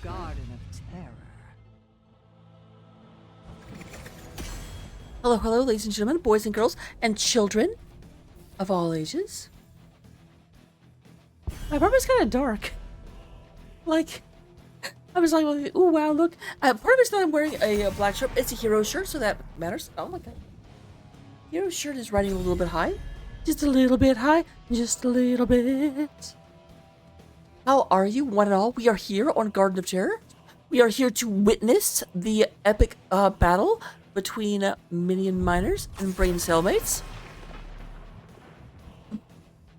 Garden of Terror. Hello, hello, ladies and gentlemen, boys and girls, and children of all ages. My apartment's kind of dark. Like, I was like, ooh, wow, look. Part of it's that I'm wearing a black shirt. It's a hero shirt, so that matters. Oh my god. Hero shirt is riding a little bit high. Just a little bit high. Just a little bit. How are you, one and all? We are here on Garden of Terror. We are here to witness the epic battle between Minion miners and Braincellmates.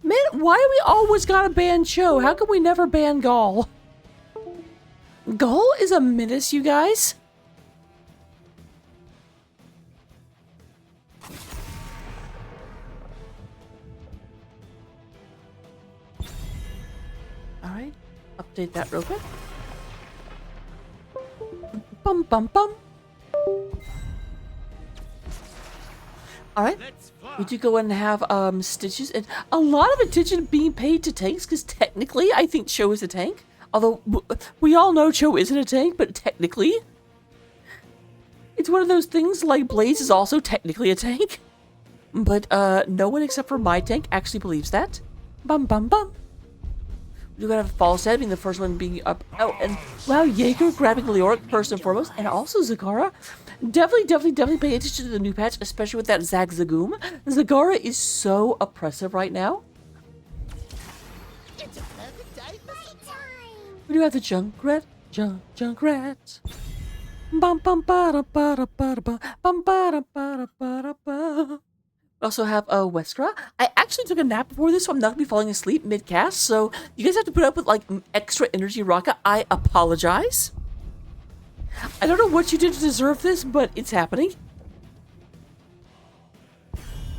Man, why do we always gotta ban Cho? How come we never ban Gall? Gall is a menace, you guys. Alright, update that real quick. Bum bum bum. Alright, we do go and have stitches and a lot of attention being paid to tanks because technically I think Cho is a tank. Although we all know Cho isn't a tank, but technically it's one of those things like Blaze is also technically a tank. But no one except for my tank actually believes that. Bum bum bum. We're gonna have Falstad being the first one being up. Oh, and wow, Jaeger grabbing Leoric first and foremost, and also Zagara. Definitely pay attention to the new patch, especially with that Zagzagoom. Zagara is so oppressive right now. It's a perfect day for playtime. We do have the Junkrat. Junkrat. Bum bum ba da ba da ba da ba. Bum ba da ba da ba da ba. We also have Westra. I actually took a nap before this, so I'm not gonna be falling asleep mid-cast, so you guys have to put up with like extra energy rocket. I apologize. I don't know what you did to deserve this, but it's happening.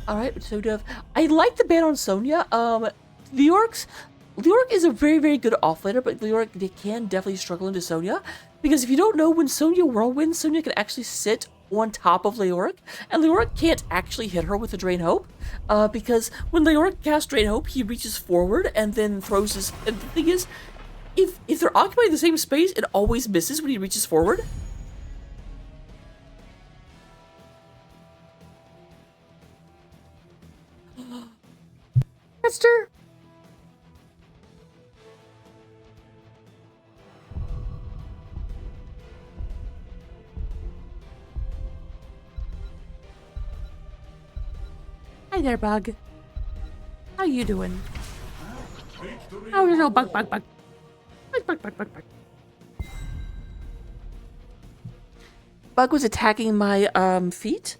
Alright, so we do have... I like the ban on Sonya. Leoric is a very good offlaner, but Leoric, they can definitely struggle into Sonya. Because if you don't know, when Sonya whirlwinds, Sonya can actually sit on top of Leoric, and Leoric can't actually hit her with a Drain Hope, because when Leoric casts Drain Hope, he reaches forward and then throws his... And the thing is, if they're occupying the same space, it always misses when he reaches forward. Esther! Hi there, Bug. How you doing? Oh, you know, Bug. Bug. Bug was attacking my feet.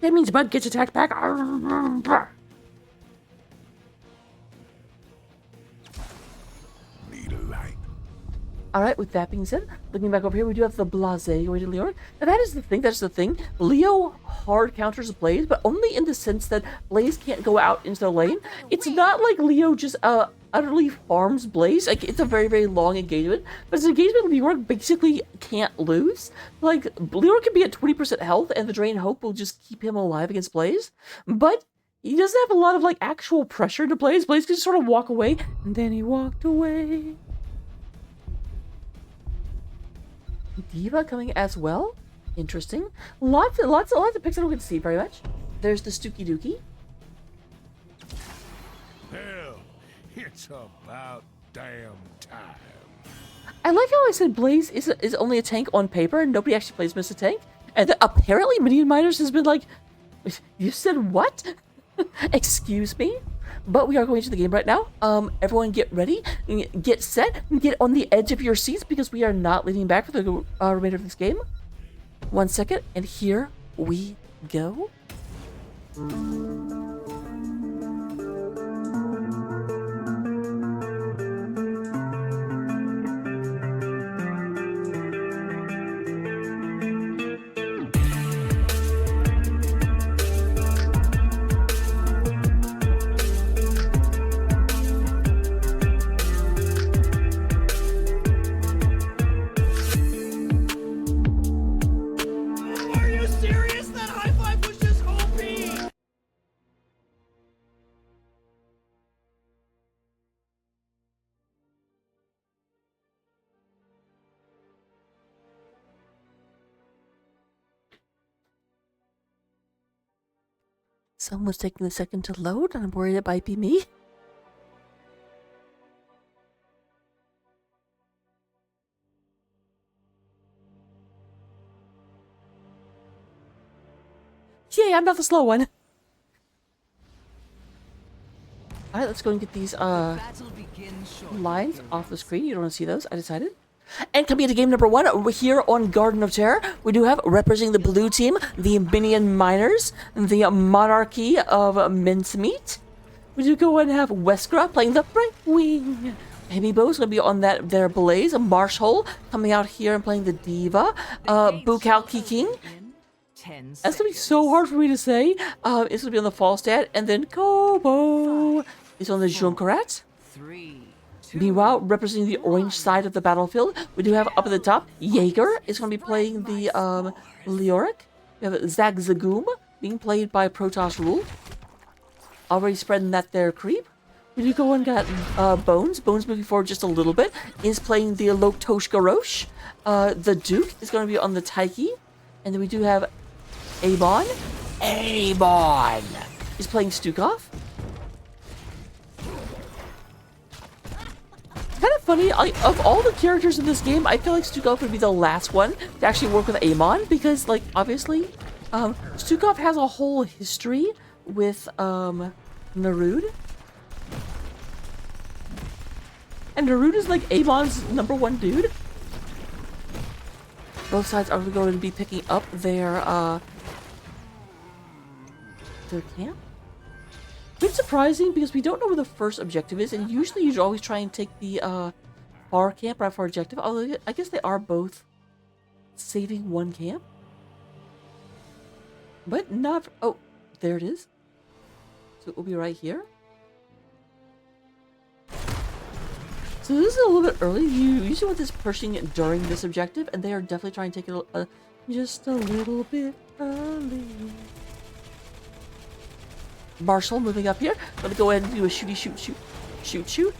That means Bug gets attacked back. Need a light. Alright, with that being said, looking back over here, we do have the Blase awaited Leoric. Now that is the thing, Leo hard counters Blaze, but only in the sense that Blaze can't go out into the lane. It's not like Leo just utterly farms Blaze. Like, it's a very long engagement, but it's an engagement Leoric basically can't lose. Like, Leoric can be at 20% health, and the Drain Hope will just keep him alive against Blaze, but he doesn't have a lot of, like, actual pressure to Blaze. Blaze can just sort of walk away, and then he walked away. Diva coming as well. Interesting. Lots of picks I don't get to see very much. There's the Stooky Dookie. Hell, it's about damn time. I like how I said Blaze is only a tank on paper and nobody actually plays him as a tank. And apparently Minion Miners has been like, you said what? Excuse me? But we are going to the game right now. Everyone get ready, get set, and get on the edge of your seats because we are not leaning back for the remainder of this game. 1 second, and here we go. Someone's taking a second to load, and I'm worried it might be me. Yay, I'm not the slow one. Alright, let's go and get these lines off the screen. You don't want to see those, I decided. And coming into game number 1, we're here on Garden of Terror. We do have, representing the blue team, the Minion Miners, the Monarchy of Mincemeat. We do go ahead and have Wesker playing the right wing. Heavy Bow's going to be on that there Blaze. Marshall coming out here and playing the Diva. Bukal kicking. That's going to be so hard for me to say. It's going to be on the Falstad. And then Kobo is on the Junkarat. Meanwhile, representing the orange side of the battlefield, we do have up at the top, Jaeger is going to be playing the Leoric. We have Zag Zagoom being played by Protoss Rule. Already spreading that there creep. We do go and got Bones. Bones moving forward just a little bit. Is playing the Loktosh Garosh. The Duke is going to be on the Taiki. And then we do have Avon. Avon is playing Stukov. Kind of funny, of all the characters in this game, I feel like Stukov would be the last one to actually work with Amon, because, like, obviously, Stukov has a whole history with, Narud. And Narud is, like, Amon's #1 dude. Both sides are going to be picking up their camp. It's surprising because we don't know where the first objective is, and usually you always try and take the far camp right for objective. Although I guess they are both saving one camp, but not. Oh, there it is. So it will be right here. So this is a little bit early. You usually want this pushing during this objective, and they are definitely trying to take it just a little bit early. Marshall moving up here. Gonna go ahead and do a shooty shoot.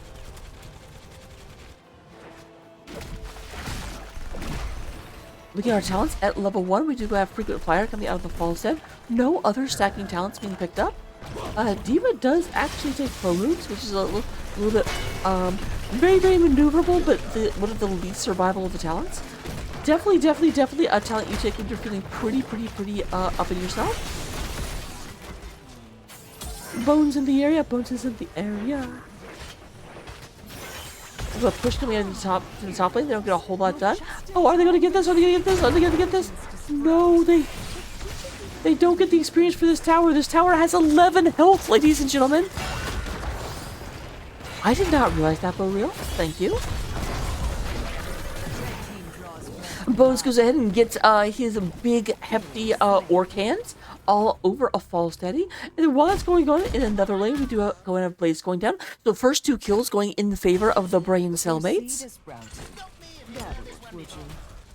Looking at our talents at level 1, we do have frequent flyer coming out of the Falstad. No other stacking talents being picked up. Diva does actually take pro moves, which is a little bit very maneuverable, but one of the least survival of the talents. Definitely a talent you take when you're feeling pretty up in yourself. Bones in the area. Bones is in the area. We'll push coming in to the top lane. They don't get a whole lot done. Oh, are they going to get this? Are they going to get this? Are they going to get this? No, they don't get the experience for this tower. This tower has 11 health, ladies and gentlemen. I did not realize that, but real. Thank you. Bones goes ahead and gets his big, hefty orc hands all over a Falstad. And then while that's going on, in another lane, we do go and have Blaze going down. So first 2 kills going in favor of the Braincellmates.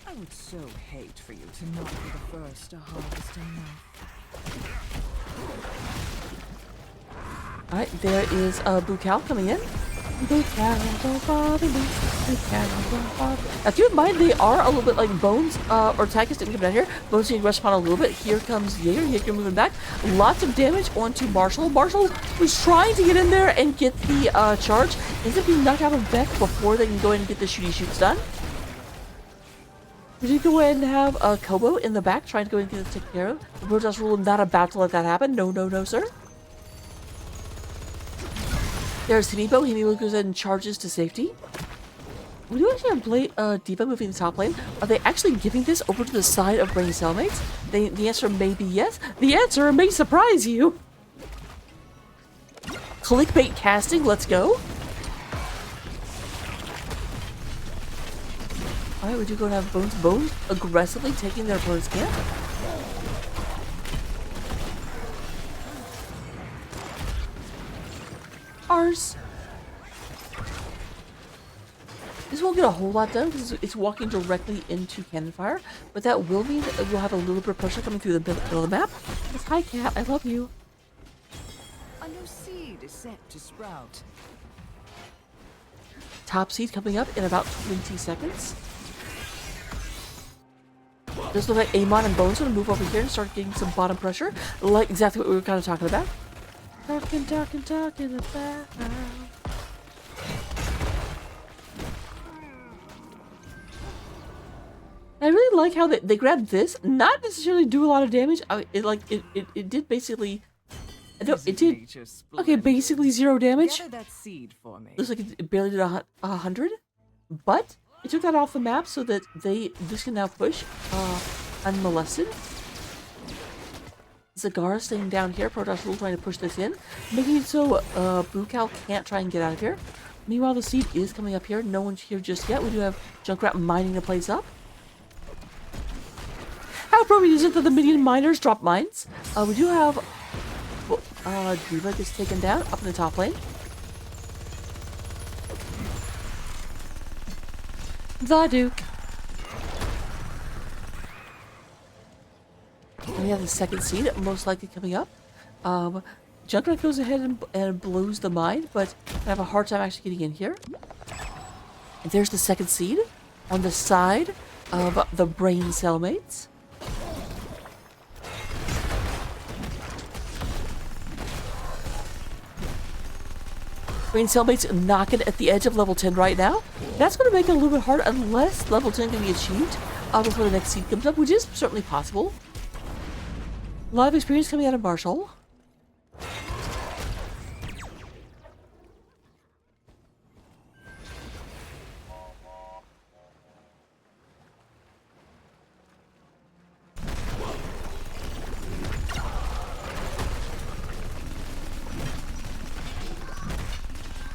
I would so hate for you to not be the first to harvest enough. Alright, there is Bukal coming in. Bukal, don't bother me. Bukal, don't bother me. Now, keep in mind, they are a little bit like Bones, or Tychus didn't come down here. Bones need to respawn a little bit. Here comes Jaeger. Jaeger moving back. Lots of damage onto Marshall. Marshall was trying to get in there and get the charge. Ends up being knocked out of Beck before they can go in and get the shoots done. We did go ahead and have Kobo in the back trying to go and get it taken care of. The Protoss Rule not about to let that happen. No, sir. There's Himibo. Himibo goes ahead and charges to safety. We do actually have Diva moving the top lane. Are they actually giving this over to the side of Braincellmates? The answer may be yes. The answer may surprise you. Clickbait casting. Let's go. Alright, we do go and have Bones. Bones aggressively taking their opponent's camp. Ours. This won't get a whole lot done because it's walking directly into cannon fire, but that will mean that we'll have a little bit of pressure coming through the middle of the map. Yes, hi cat, I love you. A new seed is set to sprout. Top seed coming up in about 20 seconds. Just look like Amon and Bones are gonna move over here and start getting some bottom pressure, like exactly what we were kind of talking about. Talking about. I really like how they grabbed this, not necessarily do a lot of damage. It did basically. No, it did. Okay, basically 0 damage. Gather that seed for me. Looks like it barely did 100, but it took that off the map so that this can now push unmolested. Zagara staying down here. Protoss Rule trying to push this in, making it so Bucal can't try and get out of here. Meanwhile, the seed is coming up here. No one's here just yet. We do have Junkrat mining the place up. How appropriate is it that the Minion miners drop mines? We do have Diva gets taken down up in the top lane. The Duke. And we have the second seed, most likely coming up. Junkrat goes ahead and blows the mine, but I have a hard time actually getting in here. And there's the second seed on the side of the Braincellmates. Braincellmates knocking at the edge of level 10 right now. That's going to make it a little bit hard unless level 10 can be achieved before the next seed comes up, which is certainly possible. A lot of experience coming out of Marshall.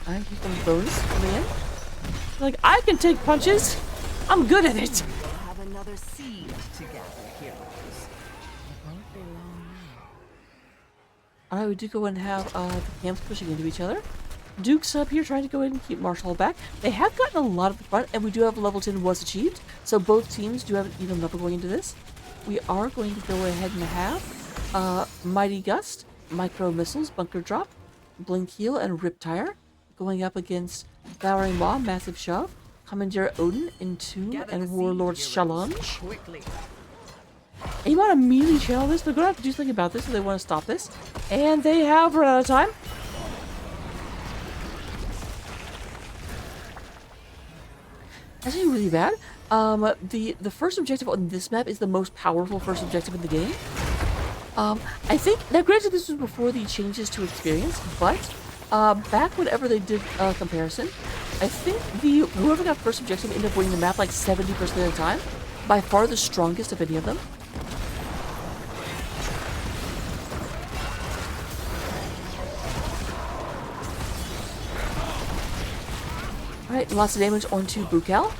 Alright, here's some bonus coming in. Like, I can take punches. I'm good at it. We'll have another seed to gather, heroes. It won't be long now. Alright, we do go and have the camps pushing into each other. Duke's up here trying to go in and keep Marshall back. They have gotten a lot of the front, and we do have level 10 was achieved. So both teams do have an even level going into this. We are going to go ahead and have Mighty Gust, Micro Missiles, Bunker Drop, Blink Heal, and Rip Tire. Going up against Devouring Maw, Massive Shove, Commander Odin, Entomb, and Warlord's Challenge. Amon immediately channel this. They're going to have to do something about this if they want to stop this. And they have run out of time. Actually really bad. The first objective on this map is the most powerful first objective in the game. I think, now granted this was before the changes to experience, but back whenever they did comparison, I think whoever got first objective ended up winning the map like 70% of the time. By far the strongest of any of them. Alright, lots of damage onto Bucal.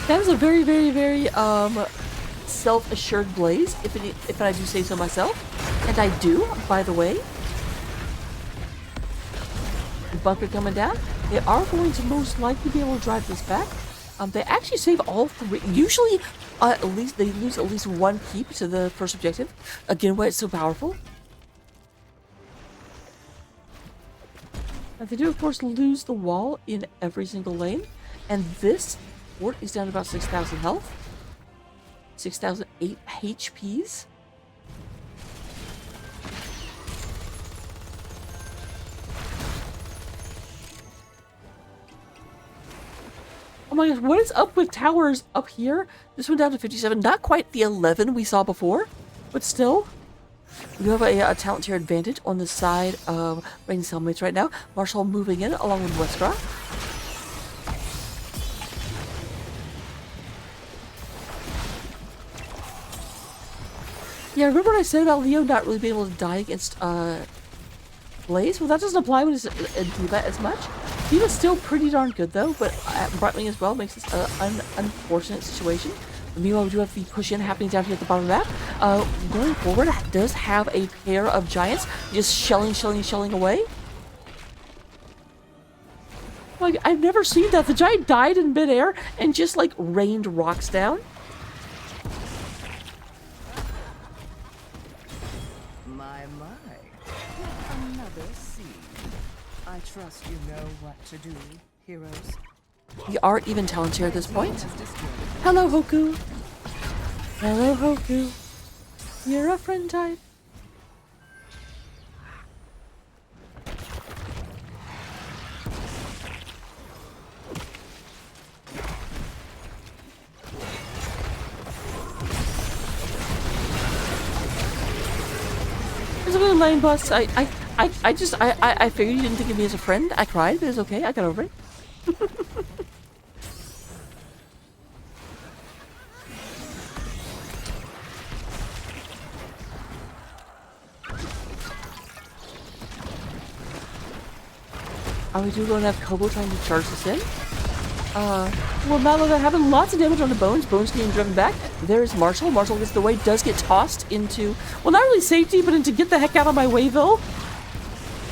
That is a very, very, very self-assured blaze, if I do say so myself. And I do, by the way. Bunker coming down. They are going to most likely be able to drive this back. They actually save all three. Usually, at least they lose at least one keep to the first objective. Again, why it's so powerful. They do, of course, lose the wall in every single lane. And this fort is down to about 6,000 health. 6,008 HPs. Oh my gosh, what is up with towers up here? This one down to 57. Not quite the 11 we saw before, but still. We have a talent tier advantage on the side of Braincellmates right now. Marshall moving in along with Westra. Yeah, remember what I said about Leo not really being able to die against Blaze? Well, that doesn't apply when it's a Diva as much. Diva's still pretty darn good though, but Brightwing as well makes this an unfortunate situation. Meanwhile, we do have the push-in happening down here at the bottom of the map. Going forward, does have a pair of giants just shelling away. Like, I've never seen that. The giant died in midair and just, like, rained rocks down. My. Another seed. I trust you know what to do. heroes. We are even talents here at this point. Has destroyed. Hello, Hoku. Hello, Hoku. You're a friend type. It's a good lane boss. I figured you didn't think of me as a friend. I cried, but it's okay. I got over it. Are we going to have Kobo trying to charge this in? Well, now that having lots of damage on the Bones, Bones getting driven back. There's Marshall. Marshall gets the way, does get tossed into, well, not really safety, but into get the heck out of my way, though.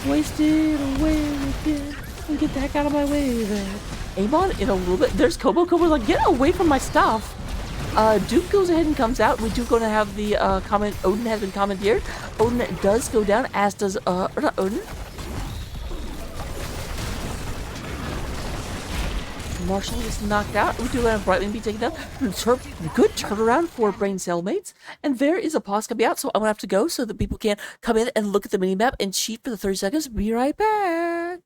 Wasted away again. And get the heck out of my way there. Amon in a little bit. There's Kobo. Kobo's like, get away from my stuff. Duke goes ahead and comes out. We do going to have the comment. Odin has been commandeered. Odin does go down, as does or not Odin. Marshall is knocked out. We do have Brightwing be taken down. Good turnaround for Braincellmates. And there is a pause coming out, so I'm gonna have to go so that people can come in and look at the minimap and cheat for the 30 seconds. Be right back.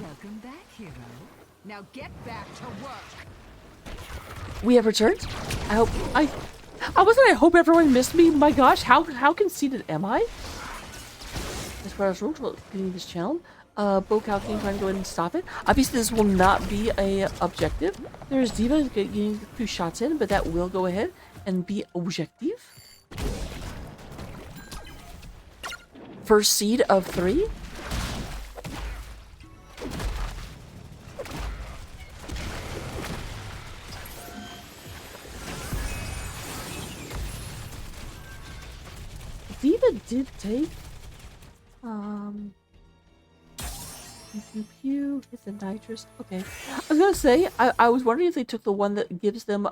Welcome back, hero. Now get back to work. We have returned. I hope I hope everyone missed me. My gosh, how conceited am I? As far as rules getting this channel. Bo King trying to go ahead and stop it. Obviously this will not be a objective. There's Diva getting a few shots in, but that will go ahead and be objective. First seed of 3. Diva did take pew, hit the nitrous. Okay. I was gonna say, I was wondering if they took the one that gives them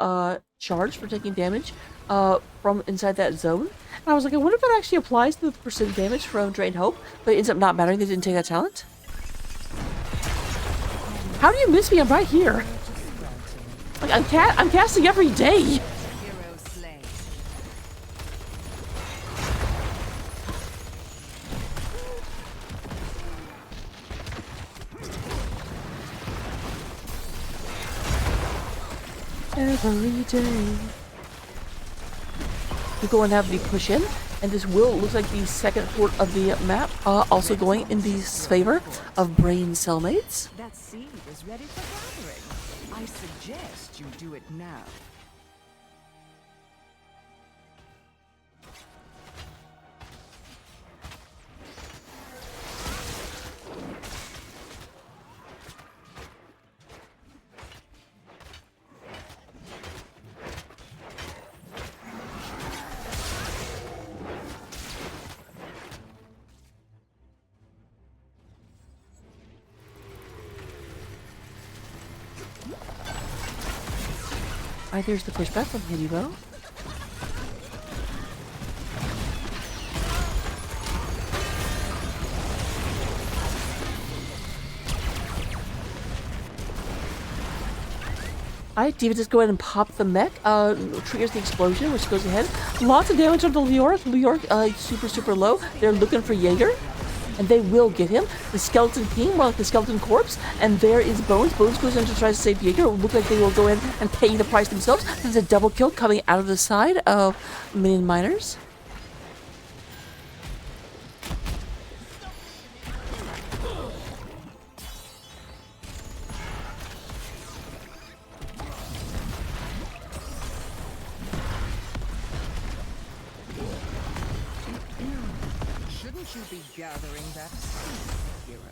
charge for taking damage from inside that zone. And I was like, I wonder if that actually applies to the percent damage from Drain Hope, but it ends up not mattering, they didn't take that talent. How do you miss me? I'm right here. Like I'm casting every day. Hero slain. Every day. We go and have the push in, and this will look like the second port of the map, also going in the favor of Braincellmates. That seed is ready for gathering. I suggest you do it now. Alright, there's the pushback from Hidibo. Alright, Diva just go ahead and pop the mech, triggers the explosion, which goes ahead. Lots of damage onto Leoric. Leoric, super low. They're looking for Jaeger, and they will get him. The Skeleton King, more like the Skeleton Corpse, and there is Bones. Bones goes in to try to save Jaeger. It will look like they will go in and pay the price themselves. There's a double kill coming out of the side of Minion Miners. to be gathering that seed, heroes.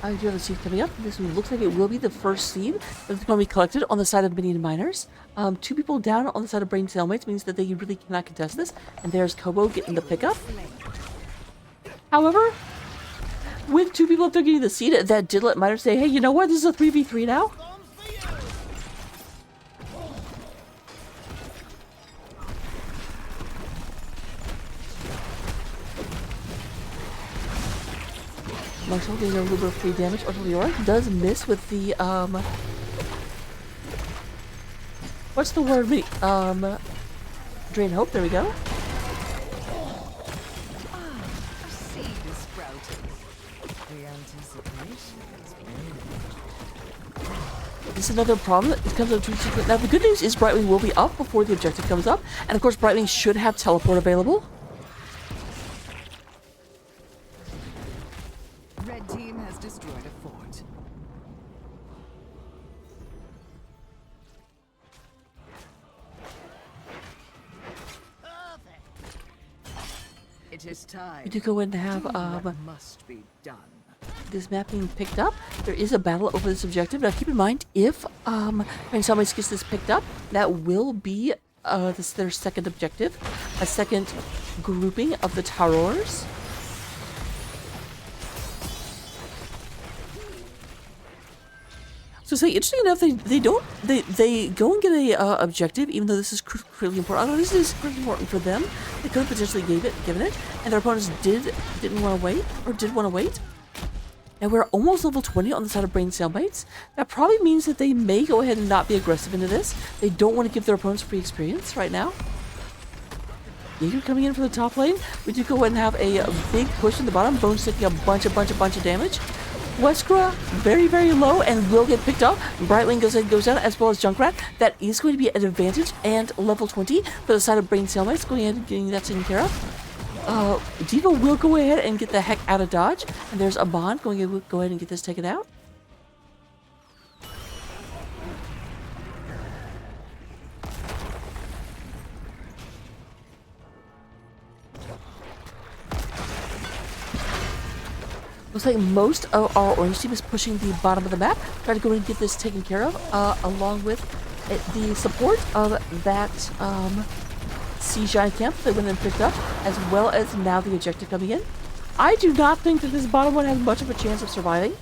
I do have a seed coming up. This one looks like it will be the first seed that's going to be collected on the side of Minion miners. 2 people down on the side of Braincellmates means that they really cannot contest this. And there's Kobo getting the pickup. However, with 2 people up there getting the seed, that did let miners say, hey, you know what? This is a 3v3 now. Marshall getting a little bit of free damage. Order Leora does miss with the, what's the word? Drain Hope, there we go. A seed is sprouting. The anticipation is building. This is another problem. It comes up to secret. Now, the good news is Brightwing will be up before the objective comes up. And of course, Brightwing should have teleport available. Red team has destroyed a fort. It is time. We do go in and have What must be done. this map being picked up. There is a battle over this objective. Now keep in mind, if Braincellmates gets this picked up, that will be this their second objective, a second grouping of the Tarors. So say, interesting enough, they go and get a objective, even though this is critically important. Although this is critically important for them, they could have potentially given it, and their opponents didn't want to wait, or did want to wait. Now we're almost level 20 on the side of Braincellmates. That probably means that they may go ahead and not be aggressive into this. They don't want to give their opponents free experience right now. Jaeger coming in for the top lane. We do go ahead and have a big push in the bottom. Bones taking a bunch of damage. Weskra very, very low and will get picked up. Brightwing goes down, as well as Junkrat. That is going to be an advantage, and level 20 for the side of Braincellmates, going ahead and getting that taken care of. Diva will go ahead and get the heck out of dodge, and there's a bond going to go ahead and get this taken out. Looks like most of our orange team is pushing the bottom of the map, trying to go and get this taken care of, along with the support of that Sea Giant camp that went and picked up, as well as now the objective coming in. I do not think that this bottom one has much of a chance of surviving.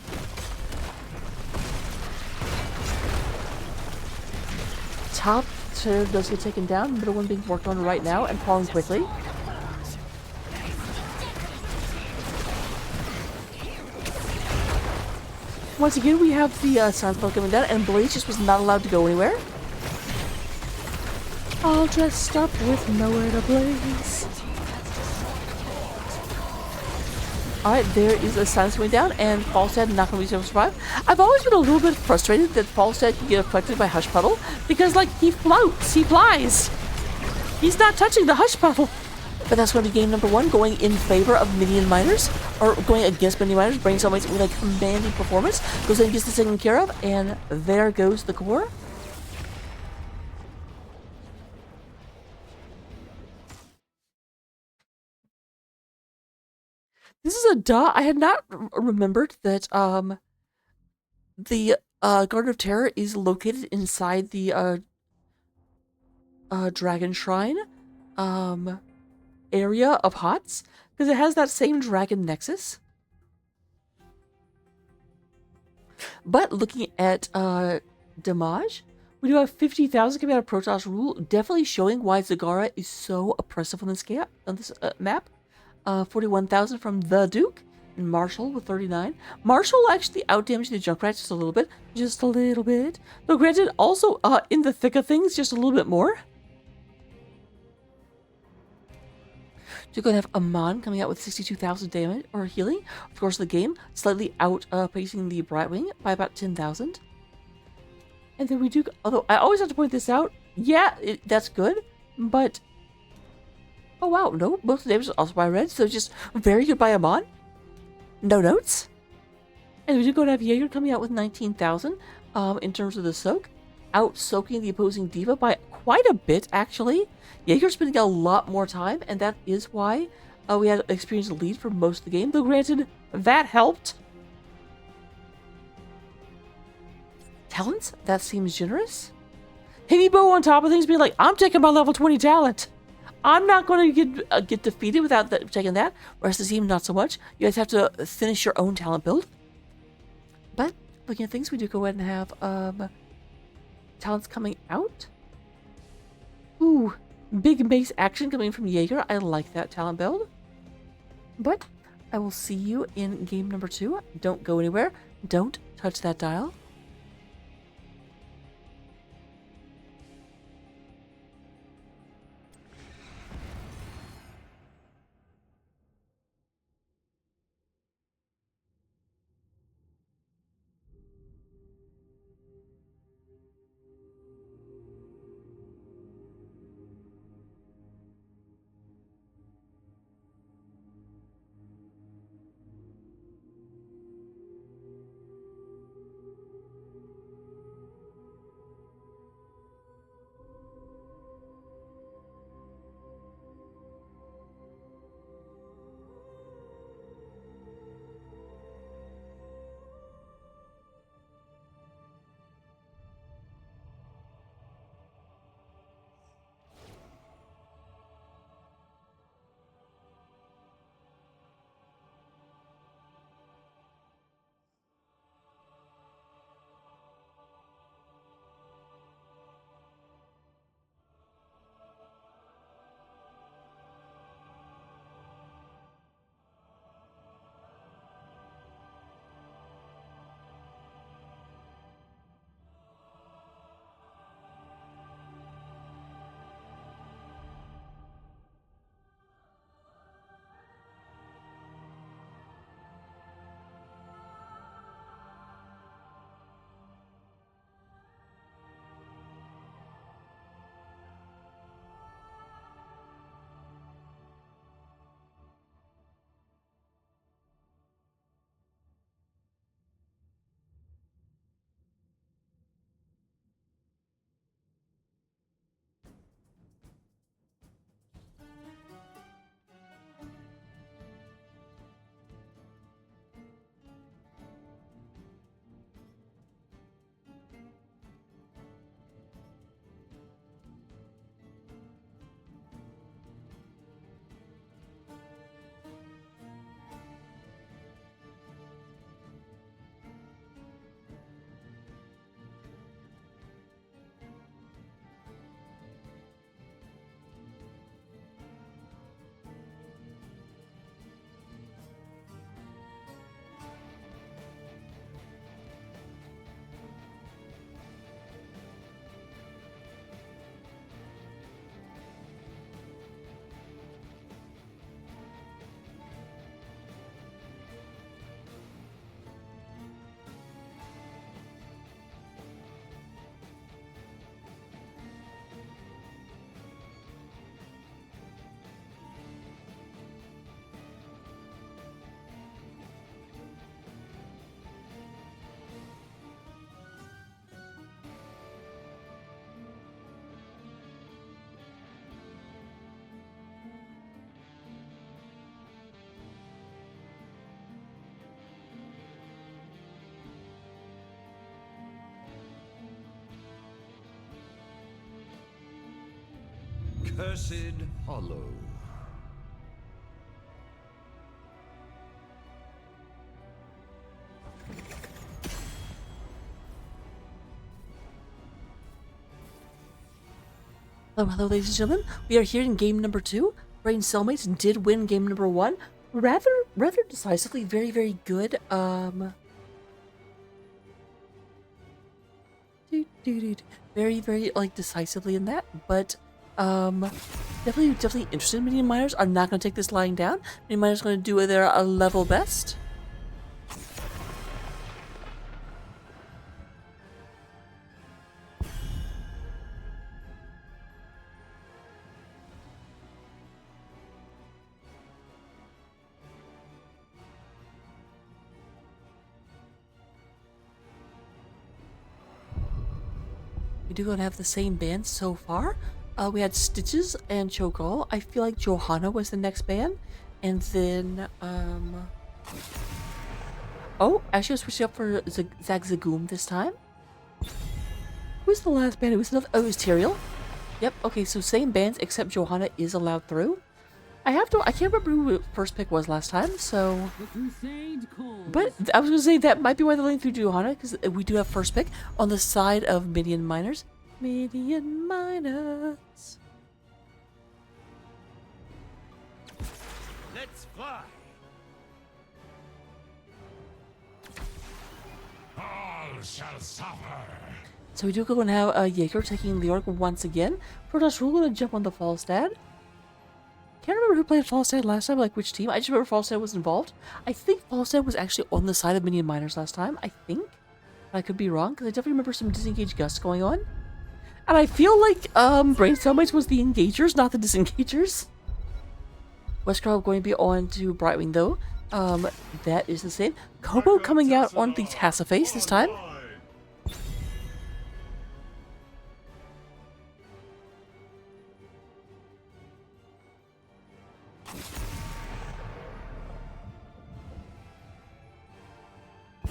Top tier does get taken down, middle one being worked on right now and falling quickly. Once again, we have the sound spell coming down, and Blaze just was not allowed to go anywhere. All dressed up with nowhere to blaze. Alright, there is a silence going down, and Falstad not going to be able to survive. I've always been a little bit frustrated that Falstad can get affected by Hush Puddle, because, like, he floats, he flies. He's not touching the Hush Puddle. But that's going to be game number 1, going in favor of Minion miners, or going against Minion miners. Braincellmates with a commanding performance. Goes in and gets this taken care of, and there goes the core. This is a duh. I had not remembered that the Garden of Terror is located inside the Dragon Shrine area of Hots, because it has that same dragon nexus. But looking at damage, we do have 50,000 coming out of Protoss Rule, definitely showing why Zagara is so oppressive on this map. 41,000 from the Duke, and Marshall with 39. Marshall actually outdamaged the Junkrat just a little bit. Just a little bit. Though granted, also in the thick of things, just a little bit more. You're going to have Amon coming out with 62,000 damage, or healing. Of course, the game slightly outpacing the Brightwing by about 10,000. And then we do, although I always have to point this out, yeah, that's good, but, oh wow, no, most of the damage is also by red, so just very good by Amon. No notes. And we do go to have Jaeger coming out with 19,000 in terms of the soak, out-soaking the opposing Diva by quite a bit, actually. Jaeger's spending a lot more time, and that is why We had experienced a lead for most of the game, though granted, that helped. Talents? That seems generous. Bow on top of things being like, I'm taking my level 20 talent. I'm not going to get defeated without taking that. Rest of the team, not so much. You guys have to finish your own talent build. But looking at things, we do go ahead and have talents coming out. Ooh, big mace action coming from Jaeger. I like that talent build. But I will see you in game number 2. Don't go anywhere. Don't touch that dial. Cursed Hollow. Hello, ladies and gentlemen. We are here in game number 2. Braincellmates did win game number 1. Rather decisively. Very, very good. Very, very, like, decisively in that. But, definitely interested. Minion miners are not going to take this lying down. Minion miners are going to do their level best. We do have the same band so far. We had Stitches and Cho'Gall. I feel like Johanna was the next band. And then, oh, actually, I'll switch it up for Zagzagoom this time. Who's the last band? It was another. Oh, it was Tyrael. Yep. Okay, so same bands except Johanna is allowed through. I can't remember who the first pick was last time, so. But I was gonna say that might be why they're letting through Johanna, because we do have first pick on the side of Minion Miners. Minion Miners. Let's fly. All shall suffer. So we do go and have Jaeger taking Leoric once again. Protoss Rule gonna jump on the Falstad. Can't remember who played Falstad last time, like which team. I just remember Falstad was involved. I think Falstad was actually on the side of Minion Miners last time. I think. I could be wrong, because I definitely remember some disengaged gusts going on. And I feel like Braincellmates was the engagers, not the disengagers. Westcrow going to be on to Brightwing though. That is the same. Kobo coming out on the Tassaface this time.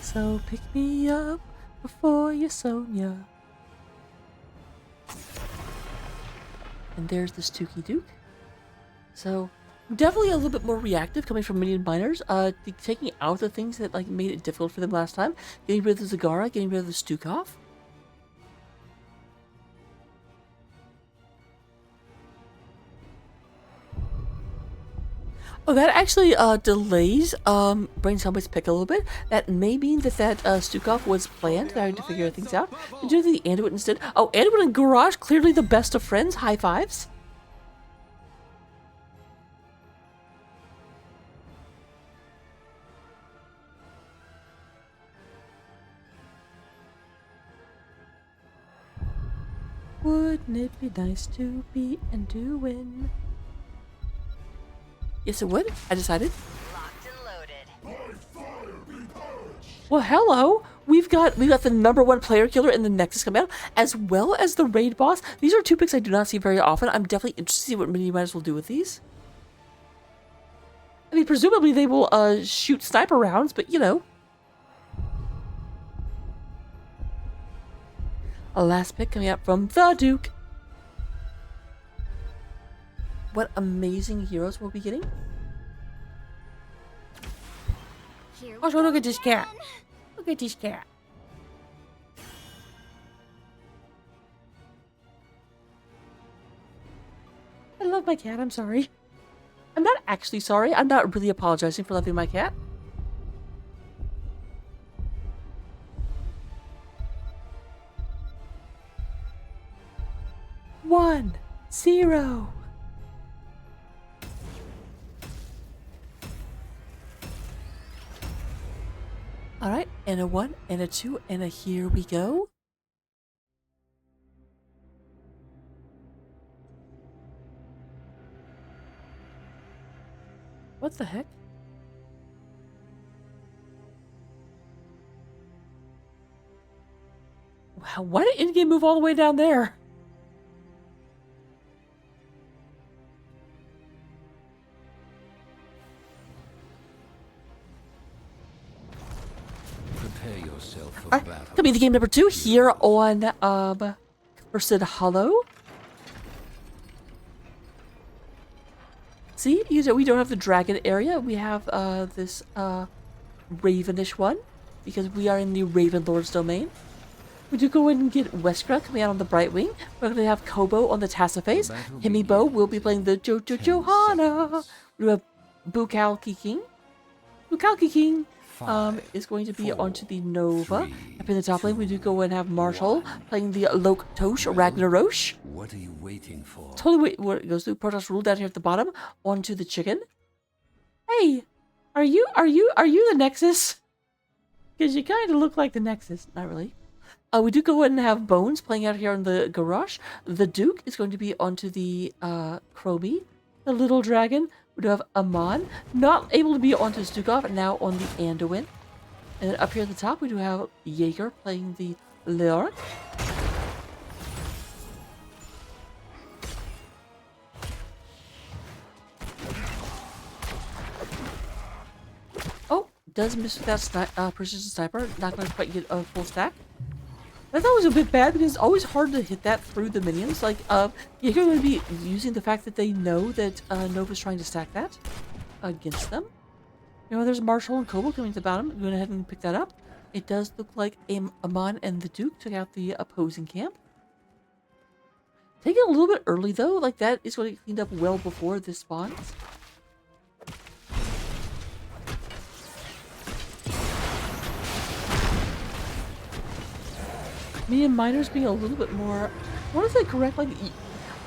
So pick me up before you Sonya. And there's the Stooky Duke. So definitely a little bit more reactive coming from Minion Miners. Taking out the things that like made it difficult for them last time. Getting rid of the Zagara, getting rid of the Stukov. Oh, that actually delays Braincellmates' pick a little bit. That may mean that Stukov was planned. I had to figure things out. To do the Anduin instead. Oh, Anduin and Garage, clearly the best of friends. High fives. Wouldn't it be nice to be Anduin? Yes, it would. I decided. Locked and loaded. Well, hello. We've got the #1 player killer in the Nexus coming out, as well as the raid boss. These are two picks I do not see very often. I'm definitely interested to see what Mini Miners will do with these. I mean, presumably they will shoot sniper rounds, but you know. A last pick coming out from the Duke. What amazing heroes we'll be getting. Oh, so look at this cat. Look at this cat. I love my cat, I'm sorry. I'm not actually sorry. I'm not really apologizing for loving my cat. One, 0. Alright, and a 1, and a 2, and a here we go. What the heck? Wow, why did in-game move all the way down there? Prepare yourself for Alright, battle. coming to game number 2 here on Cursed Hollow. See, we don't have the dragon area. We have this ravenish one because we are in the Raven Lord's domain. We do go in and get Weskra coming out on the Brightwing. We're going to have Kobo on the Tassaface. Himibo will be playing the Johanna. We have Bukalki King. Bukalki King is going to be onto the Nova. Up in the top lane, we do go and have Marshall playing the Lok Tosh Ragnarosh. What are you waiting for? Totally wait where it goes to Protoss Rule down here at the bottom onto the chicken. Hey, are you the Nexus? Because you kind of look like the Nexus. Not really. We do go ahead and have Bones playing out here in the garage. The Duke is going to be onto the Chromie, the little dragon. We do have Amon, not able to be onto Stukov, now on the Anduin. And then up here at the top, we do have Jaeger playing the Leoric. does miss with that precision sniper. Not going to quite get a full stack. I thought it was a bit bad because it's always hard to hit that through the minions. Like, you're going to be using the fact that they know that Nova's trying to stack that against them. You know, there's Marshall and Kobo coming to the bottom. Go ahead and pick that up. It does look like Amon and the Duke took out the opposing camp. Take it a little bit early, though. Like, that is going to get cleaned up well before this spawns. Me and miners being a little bit more... I want to say correct, like...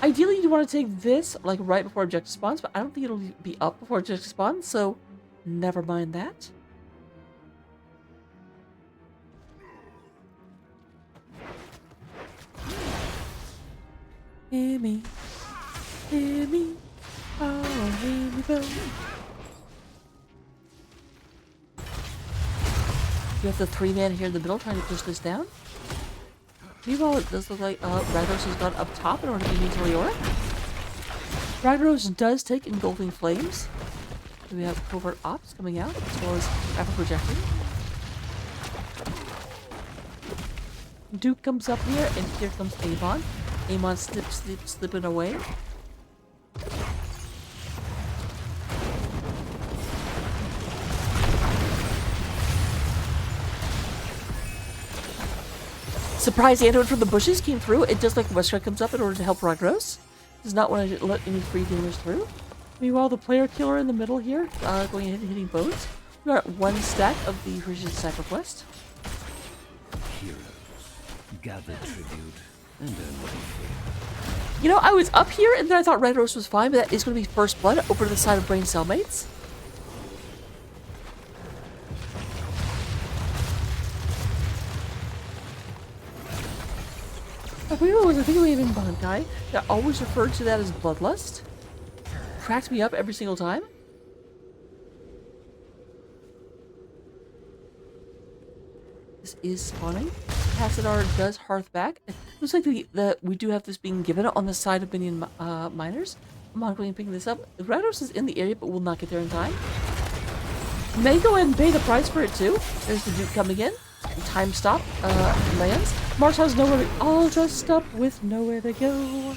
Ideally, you want to take this, like, right before objective spawns, but I don't think it'll be up before objective spawns, so... Never mind that. Hear me, oh, hear me go. You have the 3-man here in the middle trying to push this down. Meanwhile, it does look like Ragnaros has gone up top in order to meet Leora. Ragnaros does take Engulfing Flames. So we have Covert Ops coming out, as well as Ever Projecting. Duke comes up here, and here comes Avon. Amon slipping away. Surprise antidote from the bushes came through. It just like Wesker comes up in order to help Ragnaros. Does not want to let any free damage through. Meanwhile, the player killer in the middle here, going ahead and hitting bones. We are at 1 stack of the Frisian Sniper quest. Heroes, gather tribute and earn my favor. You know, I was up here and then I thought Ragnaros was fine, but that is going to be first blood over to the side of Braincellmates. I think it was a Thingamaving Bond guy that always referred to that as Bloodlust. Cracked me up every single time. This is spawning. Tassadar does hearth back. It looks like we do have this being given on the side of Minion miners. I'm not going to pick this up. Ragnaros is in the area but will not get there in time. May go ahead and pay the price for it too. There's the Duke coming in. Time stop lands. Marsh has nowhere to all dressed up with nowhere to go.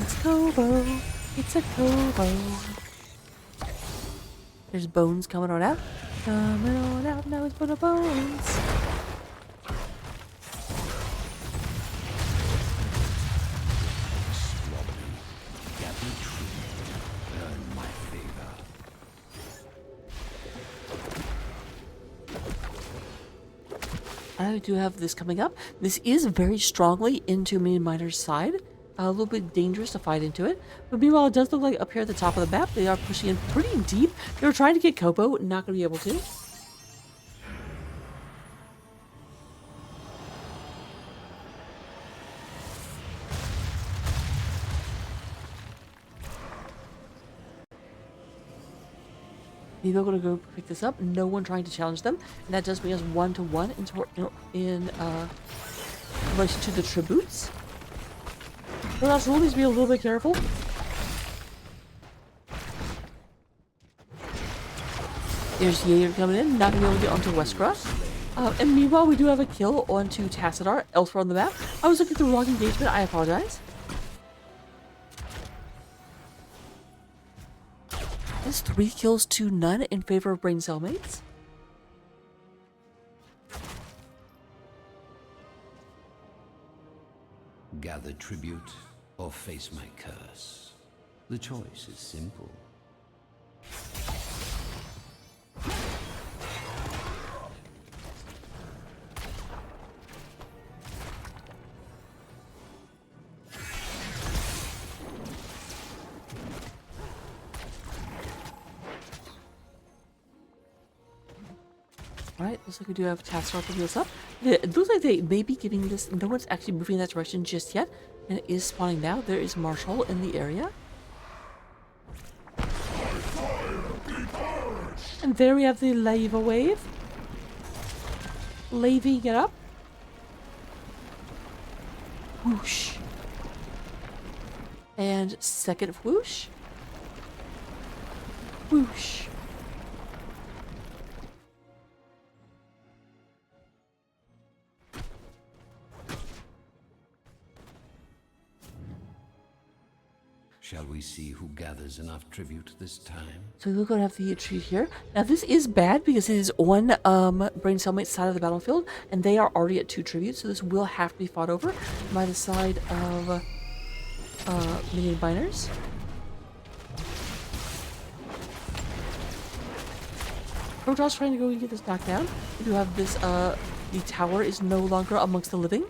It's Kobo. It's a Kobo. There's Bones coming on out. Coming on out. Now it's full of bones. Squabbling, gather tribute, earn my favor. I do have this coming up. This is very strongly into Minion Miner's side. A little bit dangerous to fight into it. But meanwhile, it does look like up here at the top of the map, they are pushing in pretty deep. They were trying to get Kobo, not going to be able to. Maybe I'm going to go pick this up. No one trying to challenge them. And that does bring us 1-to-1 in relation to the tributes. Well, that's rule needs to be a little bit careful. There's Jaeger coming in, not going to be able to get onto Westcross. And meanwhile, we do have a kill onto Tassadar, elsewhere on the map. I was looking at the wrong engagement, I apologize. That's 3 kills to none in favor of Braincellmates. Gather tribute or face my curse. The choice is simple. Alright, looks like we do have Taskar picking this up. It looks like they may be getting this. No one's actually moving in that direction just yet. And it is spawning now. There is Marshall in the area. And there we have the lava wave. Laving it up. Whoosh. And second whoosh. Whoosh. Shall we see who gathers enough tribute this time? So we're going to have the tree here. Now this is bad because it is on Braincellmates' side of the battlefield, and they are already at 2 tributes, so this will have to be fought over by the side of Minion miners. Protoss trying to go and get this knocked down. We do have this, the tower is no longer amongst the living.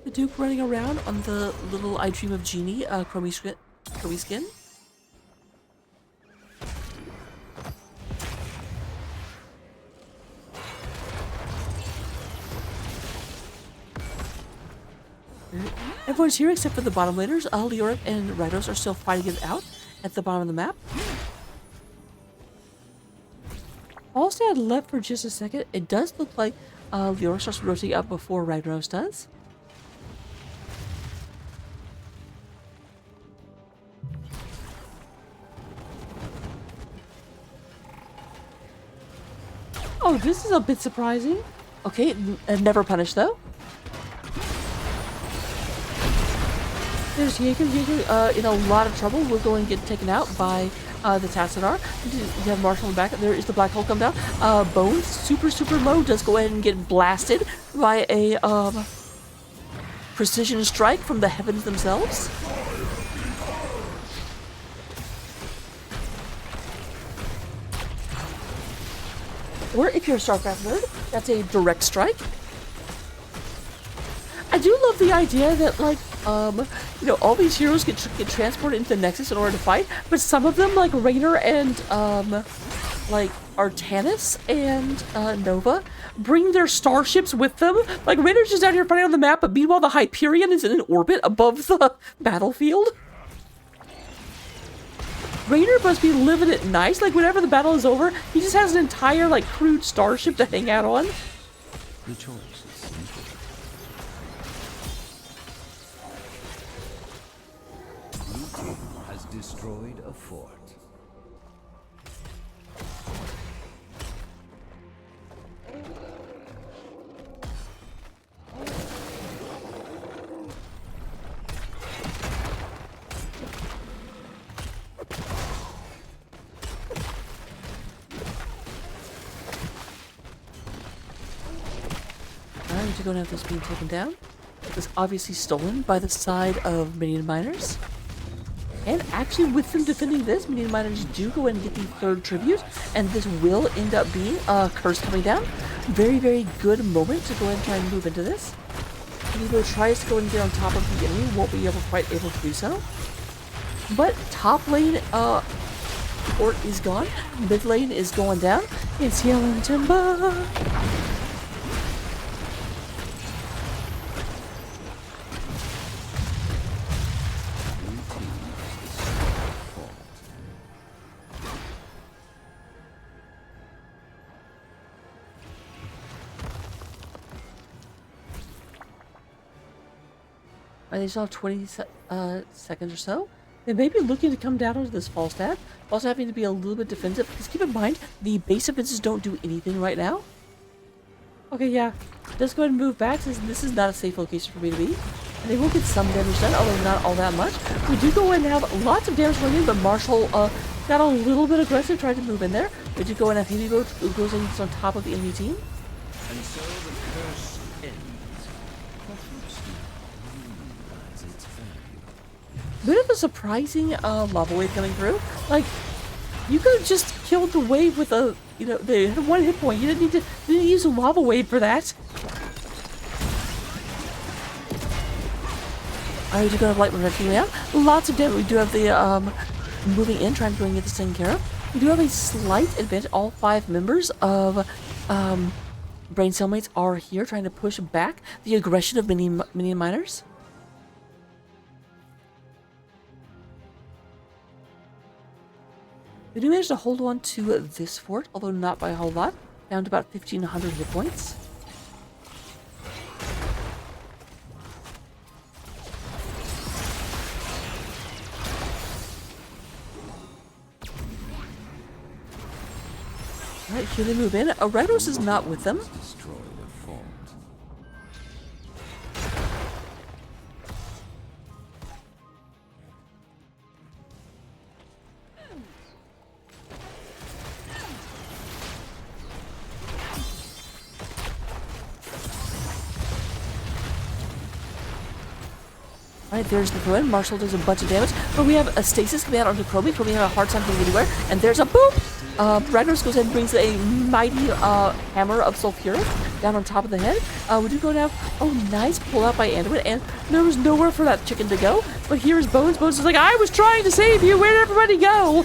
The Duke running around on the little I Dream of Genie chromie skin. Everyone's here except for the bottom laners. Leoric and Rydos are still fighting it out at the bottom of the map. Allstad left for just a second. It does look like Leoric starts rotating up before Rydos does. Oh, this is a bit surprising. Okay, never punished though. There's Jaeger. Jaeger in a lot of trouble. We're going to get taken out by the Tassadar. You have Marshall in the back. There is the Black Hole come down. Bones, super low, does go ahead and get blasted by a precision strike from the heavens themselves. Or if you're a StarCraft nerd, that's a direct strike. I do love the idea that, like, you know, all these heroes get transported into the Nexus in order to fight, but some of them, like Raynor and, like, Artanis and, Nova, bring their starships with them. Like, Raynor's just out here fighting on the map, but meanwhile the Hyperion is in an orbit above the battlefield. Raynor must be living it nice. Like, whenever the battle is over, he just has an entire, like, crude starship to hang out on. The choice is simple. Blue team has destroyed a fort. To go and have this being taken down. It was obviously stolen by the side of Minion miners. And actually, with them defending this, Minion miners do go in and get the 3rd tribute, and this will end up being a curse coming down. Very good moment to go ahead and try and move into this. Evo tries to go and get on top of the enemy, won't be quite able to do so. But top lane port is gone, mid lane is going down. It's yelling timber. They still have 20 seconds or so. They may be looking to come down onto this Falstad, also having to be a little bit defensive, because keep in mind, the base defenses don't do anything right now. Okay, yeah. Let's go ahead and move back, since this is not a safe location for me to be. And they will get some damage done, although not all that much. We do go in and have lots of damage going in, but Marshall got a little bit aggressive, trying to move in there. We do go in and have Heavy Boat, who goes in and gets on top of the enemy team. And so the curse ends. Bit of a surprising lava wave coming through. Like, you could have just killed the wave with a, you know, they had 1 hit point. You didn't need to use a lava wave for that. Alright, we do have light protection now. Lots of damage. We do have the moving in, trying to go and get this taken care of. We do have a slight advantage. All 5 members of Braincellmates are here, trying to push back the aggression of Minion miners. We do manage to hold on to this fort, although not by a whole lot, down to about 1,500 hit points. Alright, here they move in. Ragnaros is not with them. Destroy the fort. Alright, there's the throw-in. Marshall does a bunch of damage, but we have a stasis coming out onto Chromie. Chromie have a hard time getting anywhere, and there's a boop! Ragnaros goes ahead and brings a mighty hammer of sulfuric down on top of the head. We do go down. Oh, nice pull out by Anduin, and there was nowhere for that chicken to go. But here is Bones. Bones is like, I was trying to save you. Where did everybody go?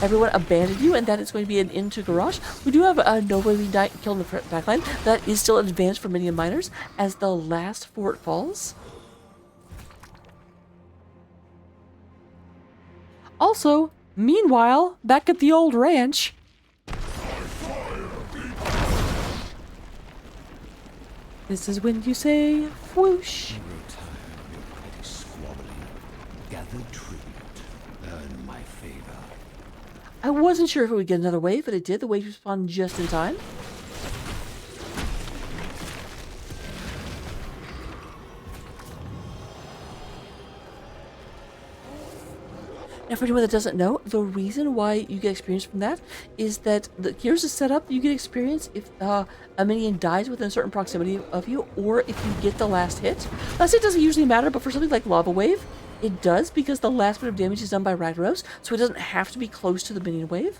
Everyone abandoned you, and that is going to be an into garage. We do have Nova being killed in the backline. That is still an advantage for Minion miners as the last fort falls. Also, meanwhile, back at the old ranch. This is when you say, whoosh. You grow tired of your petty squabbling. Gather tribute. Earn my favor. I wasn't sure if it would get another wave, but it did. The wave spawned just in time. Now, for anyone that doesn't know, the reason why you get experience from that is that here's a setup. You get experience if a minion dies within a certain proximity of you, or if you get the last hit. Last hit doesn't usually matter, but for something like Lava Wave, it does, because the last bit of damage is done by Ragnaros, so it doesn't have to be close to the minion wave.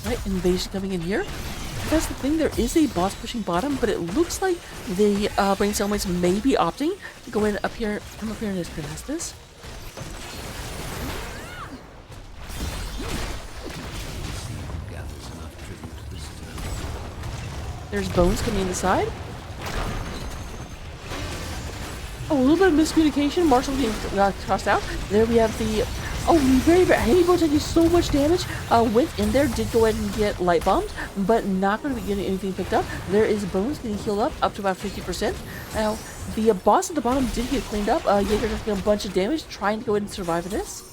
Right, invasion coming in here. That's the thing, there is a boss pushing bottom, but it looks like the Braincellmates may be opting to go in up here, come up here and just contest this. There's Bones coming in the side. Oh, a little bit of miscommunication. Marshall being tossed out. There we have the... Oh, very, very... Hey, Bones taking so much damage. Went in there, did go ahead and get light bombed, but not going to be getting anything picked up. There is Bones getting healed up to about 50%. Now, the boss at the bottom did get cleaned up. Jaeger just getting a bunch of damage, trying to go ahead and survive this.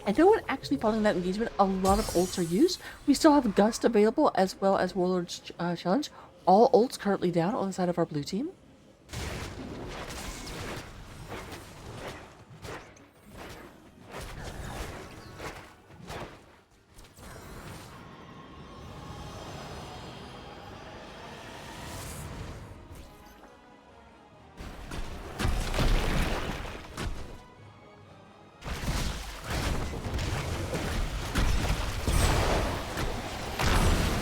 And no one actually following that engagement. A lot of ults are used. We still have Gust available as well as Warlord's Challenge. All ults currently down on the side of our blue team.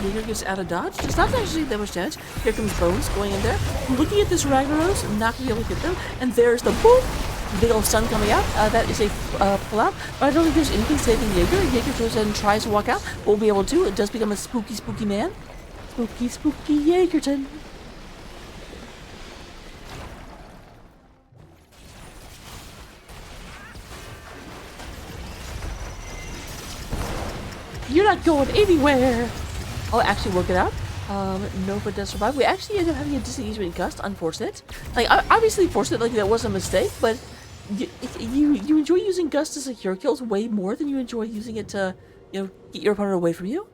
Jaeger gets out of dodge. Does not actually that much damage. Here comes Bones going in there. Looking at this Ragnaros, not going to be able to get them. And there's the boom! Big old stun coming out. That is a pull out. But I don't think there's anything saving Jaeger. Jaeger goes ahead and tries to walk out. Won't be able to. It does become a spooky, spooky man. Spooky, spooky Jaegerton. You're not going anywhere! I'll actually work it out. Nova does survive. We actually ended up having a disengagement Gust. Unfortunate. Like, obviously fortunate, like that was a mistake, but you enjoy using Gust to secure kills way more than you enjoy using it to, you know, get your opponent away from you.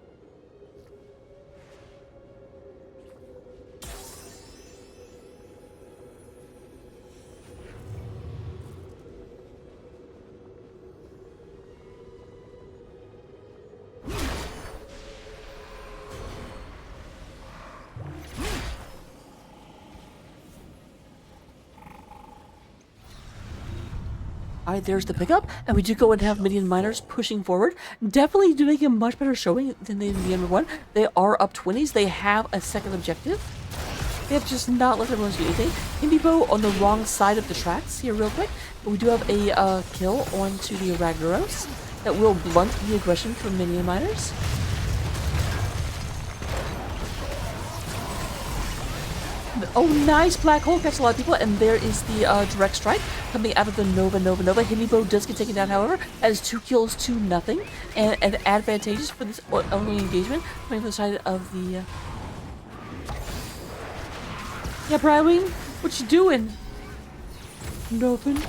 Alright, there's the pickup, and we do go and have Minion miners pushing forward. Definitely do make a much better showing than they did in the end of one. They are up 20s. They have a second objective. They have just not let everyone do anything. Indibo on the wrong side of the tracks here real quick. But we do have a kill onto the Ragnaros that will blunt the aggression from Minion miners. Oh, nice black hole, catch a lot of people, and there is the direct strike coming out of the Nova. Hindibo does get taken down, however, as 2 kills to nothing, and advantageous for this only engagement coming from the side of the. Yeah, Brywing, what you doing? Nothing.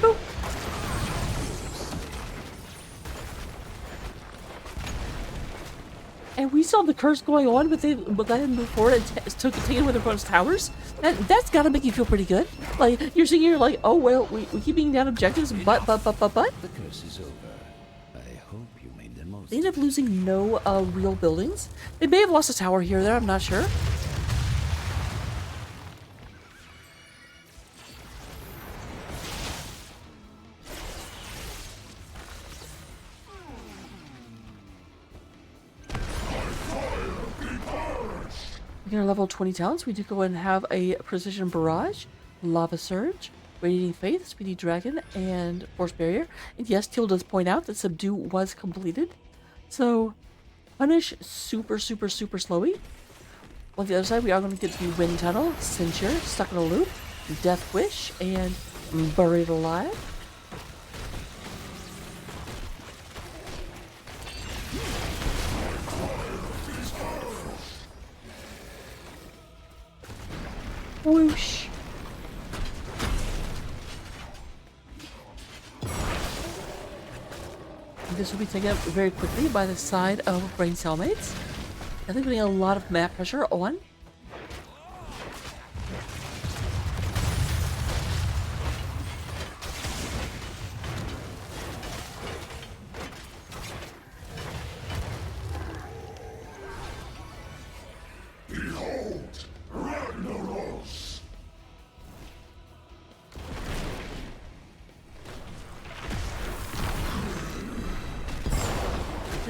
Nope. And we saw the curse going on, but they let him move forward and took it with opponent's towers. That's gotta make you feel pretty good. Like, you're sitting here like, oh, well, we keep being down objectives, but. The curse is over. I hope you made the most. They end up losing no real buildings. They may have lost a tower here or there, I'm not sure. We're gonna level 20 talents. We do go and have a Precision Barrage, Lava Surge, Radiating Faith, Speedy Dragon, and Force Barrier. And yes, Teal does point out that Subdue was completed. So, Punish super slowy. On the other side, we are going to get the Wind Tunnel, Censure, Stuck in a Loop, Death Wish, and Buried Alive. Whoosh. This will be taken up very quickly by the side of Braincellmates. I think we're getting a lot of map pressure on.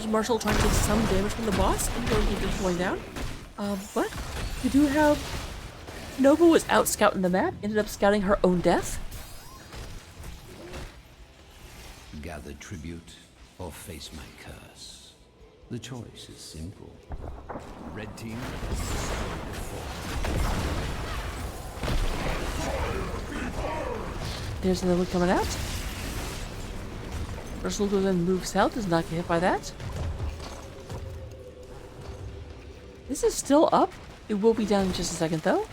Marshall trying to take some damage from the boss and going to keep it going down. But we do have Nova was out scouting the map, ended up scouting her own death. Gather tribute or face my curse. The choice is simple. Red team has destroyed the fort. There's another one coming out. Ursula goes and moves south, does not get hit by that. This is still up. It will be down in just a second, though.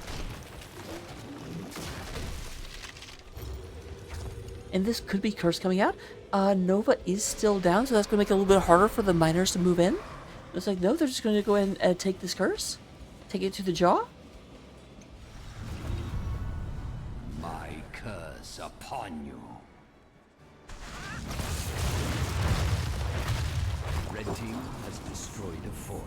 And this could be Curse coming out. Nova is still down, so that's going to make it a little bit harder for the miners to move in. It's like, no, they're just going to go ahead and take this Curse. Take it to the jaw. My curse upon you. Red team has destroyed a fort.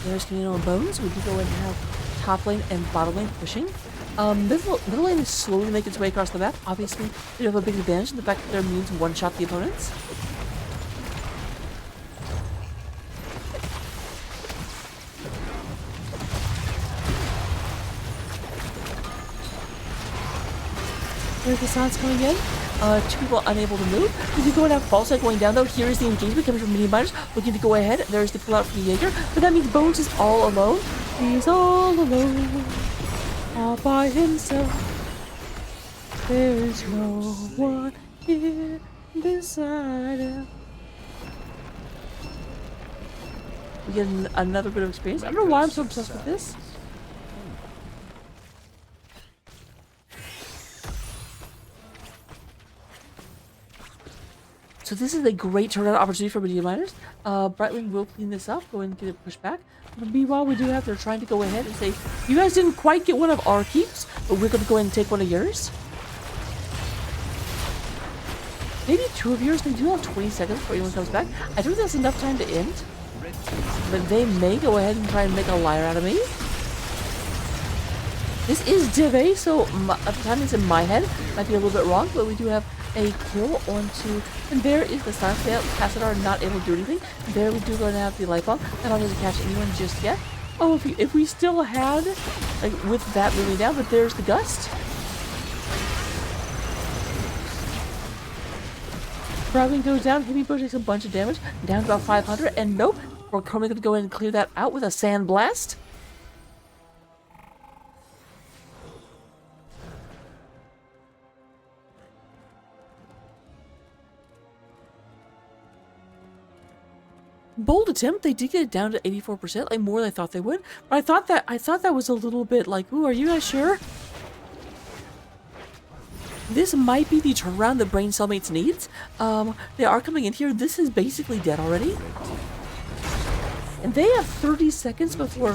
There's Canino and Bones. We can go and have top lane and bottom lane pushing. Middle lane is slowly making its way across the map. Obviously, they have a big advantage in the fact that their minions one-shot the opponents. There's the Sans coming in. 2 people unable to move. We do go and have False Light going down, though. Here is the engagement coming from Minion miners, looking to go ahead. There's the pull out from the Jaeger, but that means Bones is all alone. He's all alone, all by himself. There is no one here beside him. We get another bit of experience. I don't know why I'm so obsessed with this. So this is a great turnaround opportunity for Minion miners. Brightling will clean this up, go ahead and get it pushed back. But meanwhile, we do have, they're trying to go ahead and say, you guys didn't quite get one of our keeps, but we're going to go ahead and take one of yours. Maybe 2 of yours. They do have 20 seconds before anyone comes back. I don't think that's enough time to end. But they may go ahead and try and make a liar out of me. This is Div A, so the timing's in my head. Might be a little bit wrong, but we do have a kill onto... And there is the silence layout. Cassadar not able to do anything. There we do go and have the light bomb. Not able to catch anyone just yet. Oh, if we still had... Like, with that moving down, but there's the gust. Browning goes down. Heavy Bush takes a bunch of damage. Down to about 500. And nope. We're probably going to go ahead and clear that out with a sand blast. Bold attempt. They did get it down to 84%, like more than I thought they would. But I thought that was a little bit like, ooh, are you guys sure? This might be the turnaround that Braincellmates needs. They are coming in here. This is basically dead already. And they have 30 seconds before,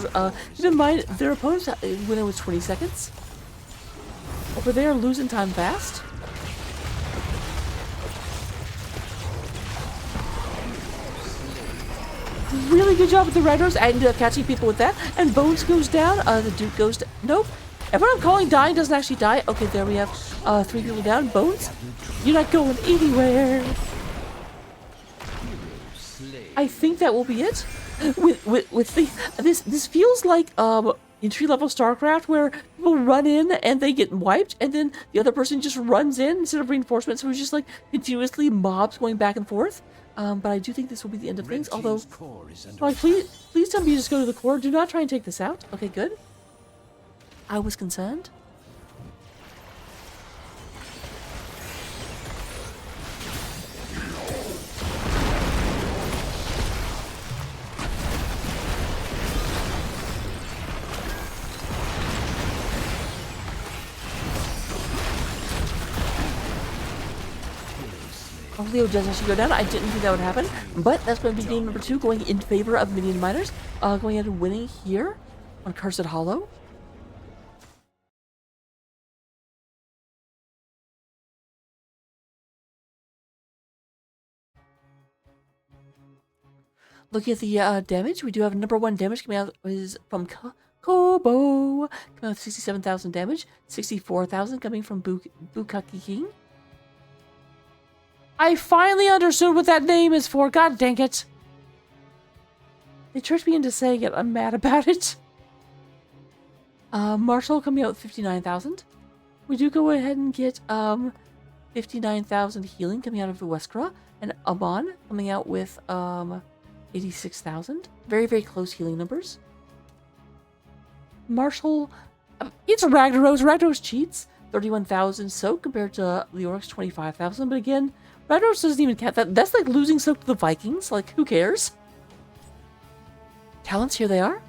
keep in mind, their opponents, when it was 20 seconds. Over there, losing time fast. Really good job with the Red Rose. I ended up catching people with that. And Bones goes down. The Duke goes down. Nope. Everyone I'm calling dying doesn't actually die. Okay, there we have 3 people down. Bones, you're not going anywhere. I think that will be it. With the this feels like entry-level StarCraft where people run in and they get wiped, and then the other person just runs in instead of reinforcements. So it's just like continuously mobs going back and forth. But I do think this will be the end of things. Although, like, please tell me you just go to the core. Do not try and take this out. Okay, good. I was concerned. Leo does actually go down. I didn't think that would happen, but that's going to be game number 2, going in favor of Minion miners. Going ahead and winning here on Cursed Hollow. Looking at the damage, we do have number 1 damage coming out is from Kobo, coming out with 67,000 damage, 64,000 coming from Bukaki King. I finally understood what that name is for. God dang it! They tricked me into saying it. I'm mad about it. Marshall coming out with 59,000. We do go ahead and get 59,000 healing coming out of the Weskra, and Amon coming out with 86,000. Very, very close healing numbers. Marshall, it's Ragnaros. Ragnaros cheats. 31,000 soak compared to Leoric's 25,000. But again, Ragnaros doesn't even count. That's like losing soak to the Vikings. Like, who cares? Talents, here they are.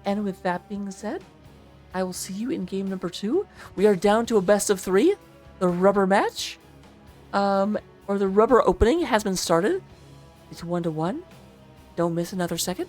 And with that being said, I will see you in game number 2. We are down to a best of 3. The rubber match, or the rubber opening has been started. It's 1-1. Don't miss another second.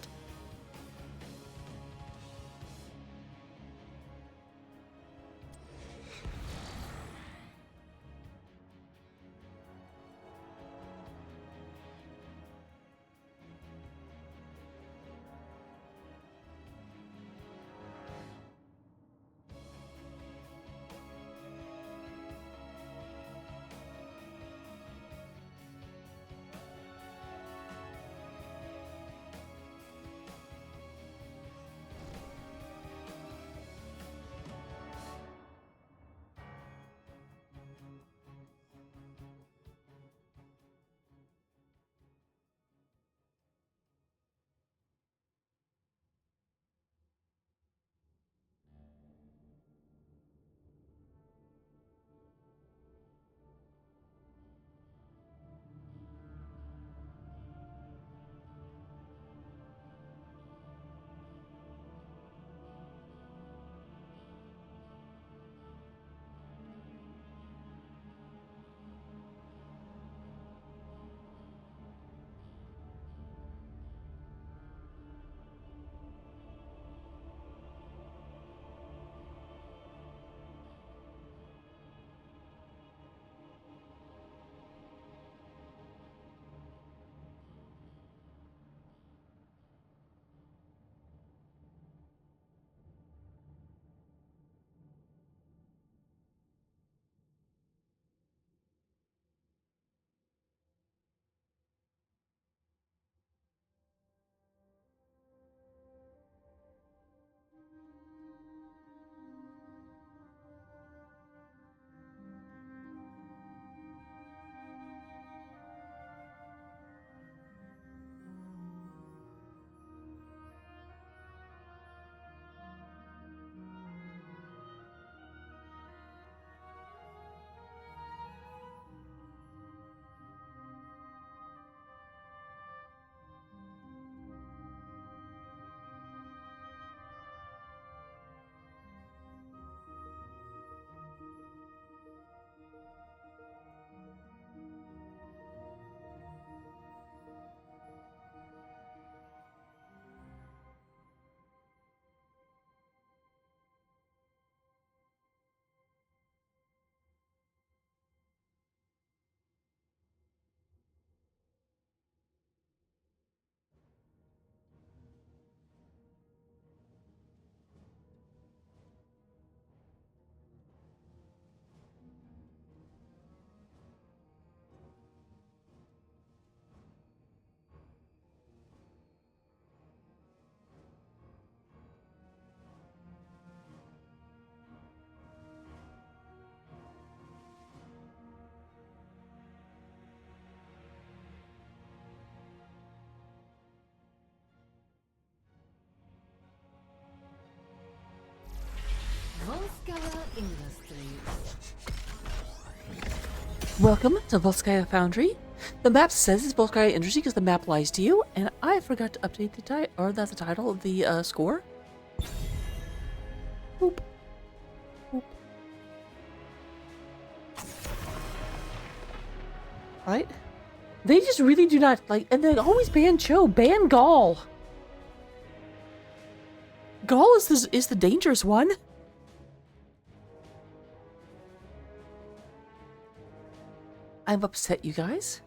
Welcome to Volskaya Foundry. The map says it's Volskaya Industry because the map lies to you, and I forgot to update the title, or that's the title of the score. Boop. Boop. Right? They just really do not like, and they always ban Cho, ban Gaul. Gaul is the dangerous one. I'm upset, you guys.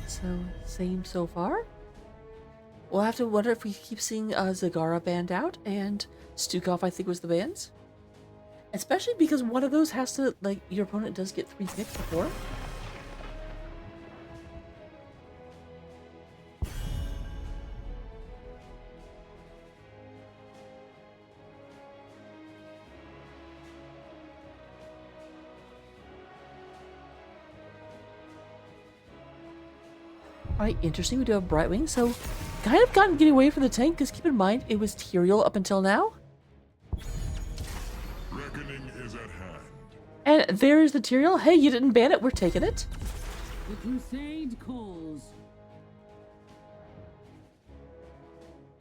So, same so far. We'll have to wonder if we keep seeing Zagara banned out, and Stukov, I think, was the bans. Especially because one of those has to, like, your opponent does get 3 picks before. Alright, interesting. We do have Brightwing, so kind of gotten getting away from the tank, because keep in mind, it was Tyrael up until now. Reckoning is at hand. And there's the Tyrael. Hey, you didn't ban it, we're taking it. The crusade calls.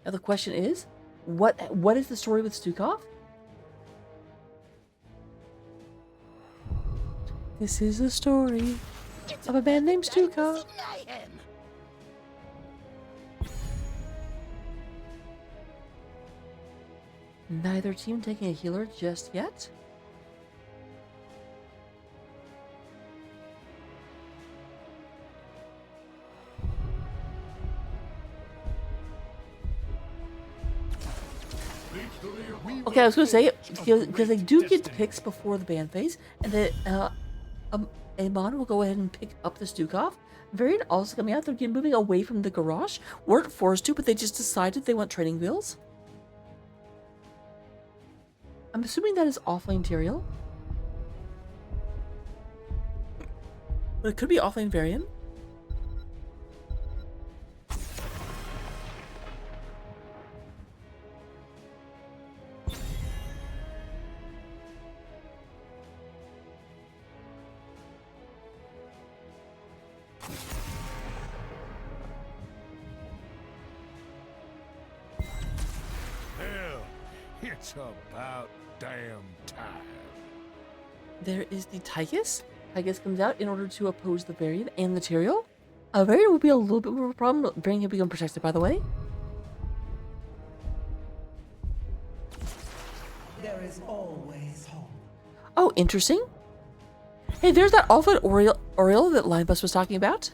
Now the question is, what is the story with Stukov? This is a story of a man named Stukov. Neither team taking a healer just yet. Okay, I was going to say, because they do get picks before the ban phase, and then Amon will go ahead and pick up the Stukov. Variant also coming out, they're moving away from the garage. Weren't forced to, but they just decided they want training wheels. I'm assuming that is offlane Tyrael. But it could be offlane Varian. Hell, it's about damn time. There is the Tychus. Tychus comes out in order to oppose the Varian and the Tyrael. Varian will be a little bit more of a problem. Varian can become protected, by the way. There is always hope. Oh, interesting. Hey, there's that offlane Oriole that Linebus was talking about.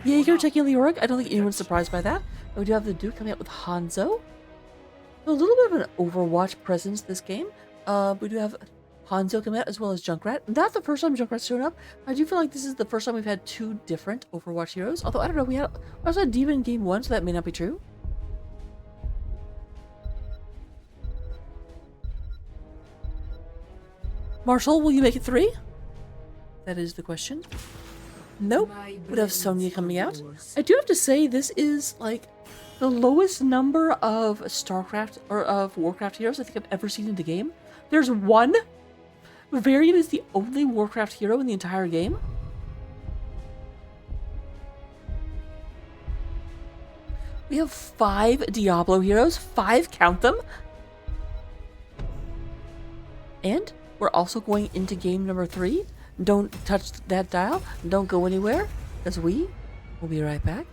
Jaeger taking Leoric. I don't think anyone's surprised by that. We do have the Duke coming out with Hanzo. A little bit of an Overwatch presence this game. We do have Hanzo coming out as well as Junkrat. Not the first time Junkrat's shown up. I do feel like this is the first time we've had 2 different Overwatch heroes. Although I don't know, we also had Demon in game 1, so that may not be true. Marshall, will you make it 3? That is the question. Nope. Would have Sonya coming out. I do have to say, this is like the lowest number of StarCraft or of Warcraft heroes I think I've ever seen in the game. There's 1. Varian is the only Warcraft hero in the entire game. We have 5 Diablo heroes. 5, count them. And we're also going into game number 3. Don't touch that dial. Don't go anywhere, as we will be right back.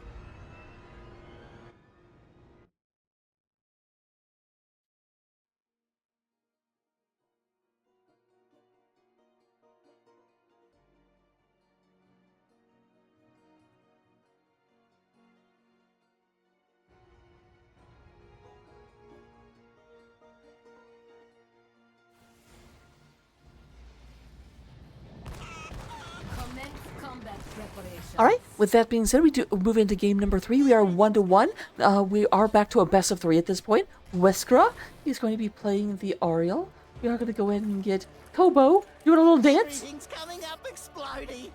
All right. With that being said, we do move into game number 3. We are 1-1. We are back to a best of 3 at this point. Wesker is going to be playing the Ariel. We are going to go in and get Kobo doing a little dance. Coming up, explodey.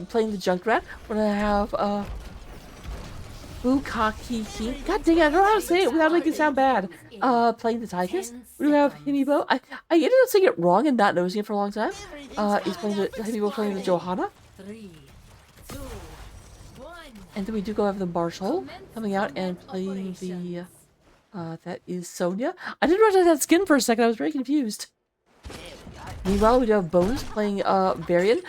Playing the Junkrat. We're going to have Bukakiki. God dang it, I don't know how to say it without making it sound bad. Playing the Tychus. We do have Himibo. I ended up saying it wrong and not noticing it for a long time. He's playing the Himibo playing the Johanna. 3, 2, 1. And then we do go have the Marshall coming out and playing the that is Sonya. I didn't recognize that skin for a second. I was very confused. Meanwhile, we do have Bones playing Varian.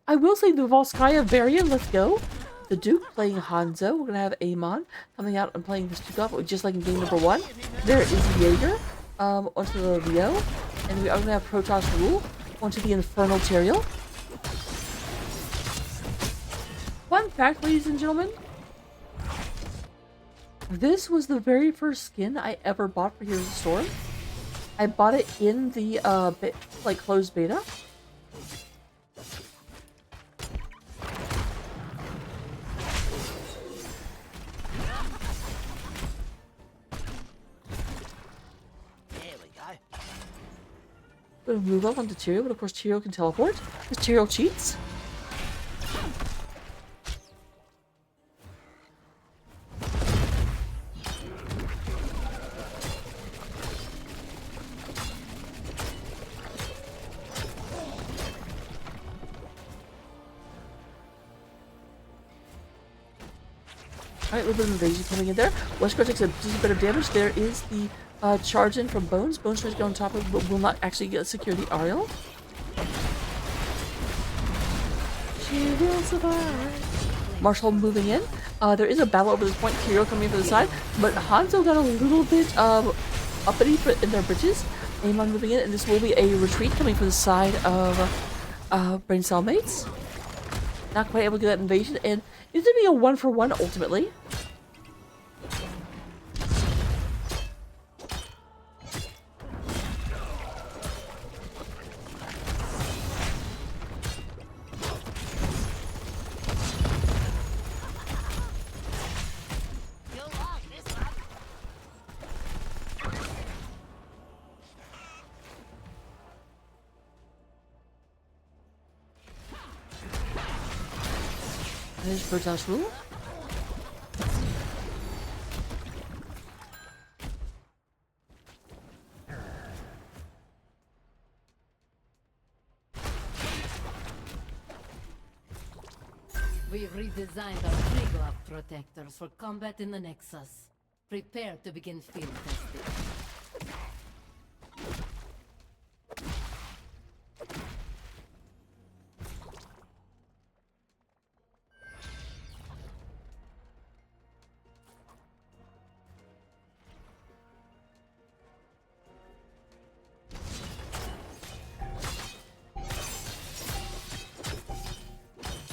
I will say the Volskaya Varian. Let's go. The Duke playing Hanzo. We're gonna have Amon coming out and playing this Stukov, just like in game number 1. There is Jaeger onto the Leo, and we are gonna have Protoss Rule onto the Infernal Tyrael. Fun fact, ladies and gentlemen. This was the very first skin I ever bought for Heroes of the Storm. I bought it in the closed beta. We're gonna move up onto Tyrael, but of course Tyrael can teleport, because Tyrael cheats. Alright, a little bit of invasion coming in there. Wesker takes a decent bit of damage. There is the charge in from Bones. Bones tries to get on top of it, but will not actually secure the Ariel. She will survive. Marshall moving in. There is a battle over this point. Tyrael coming in for the side, but Hanzo got a little bit uppity in their bridges. Amon moving in, and this will be a retreat coming from the side of Braincellmates. Not quite able to get that invasion, and it's going to be a 1-for-1 ultimately. There's Protoss Rule. We've redesigned our Triglav protectors for combat in the Nexus. Prepare to begin field testing.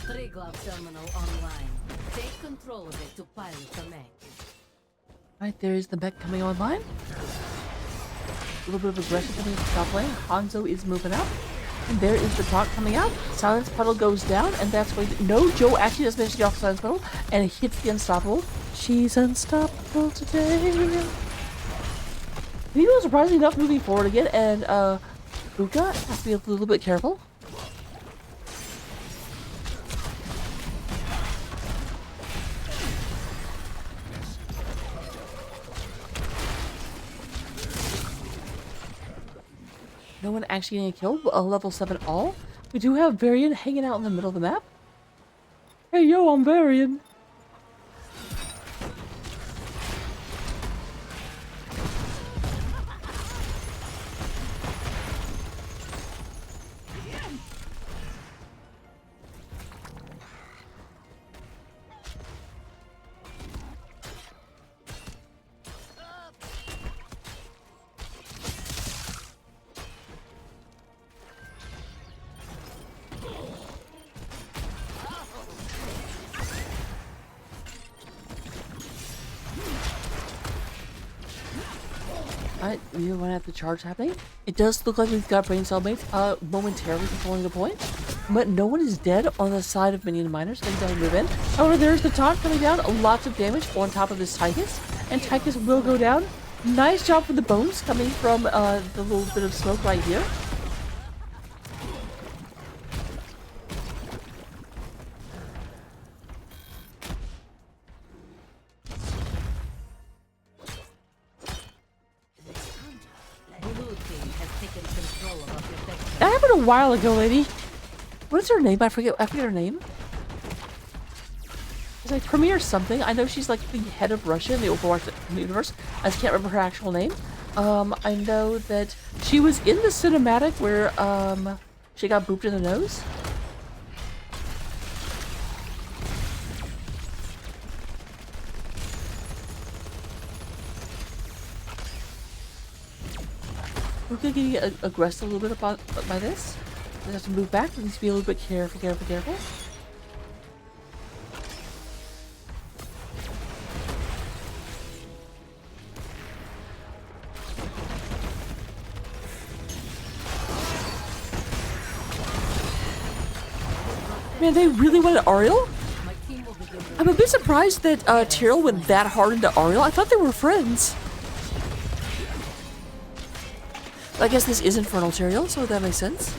Triglav terminal online. Take control of it to pilot the mech. Right, there is the mech coming online. A little bit of aggression coming from the top lane. Hanzo is moving up. And there is the talk coming out. Silence Puddle goes down, and that's why no, Joe actually does manage to get off Silence Puddle, and it hits the Unstoppable. She's unstoppable today. Nino, surprisingly enough, moving forward again, and Buka has to be a little bit careful. No one actually getting a kill, but a level 7 all. We do have Varian hanging out in the middle of the map. Hey yo, I'm Varian. Alright, we want to have the charge happening. It does look like we've got Braincellmates momentarily controlling the point. But no one is dead on the side of Minion miners. They gotta move in. However, there's the taunt coming down. Lots of damage on top of this Tychus. And Tychus will go down. Nice job for the bones coming from the little bit of smoke right here. That happened a while ago, lady. What is her name? I forget her name. It's like Premier something. I know she's like the head of Russia in the Overwatch universe. I just can't remember her actual name. I know that she was in the cinematic where she got booped in the nose. We're gonna get aggressed a little bit by this. We have to move back. We need to be a little bit careful. Man, they really wanted Ariel? I'm a bit surprised that Tyrell went that hard into Ariel. I thought they were friends. I guess this is Infernal Tyrell, so that makes sense.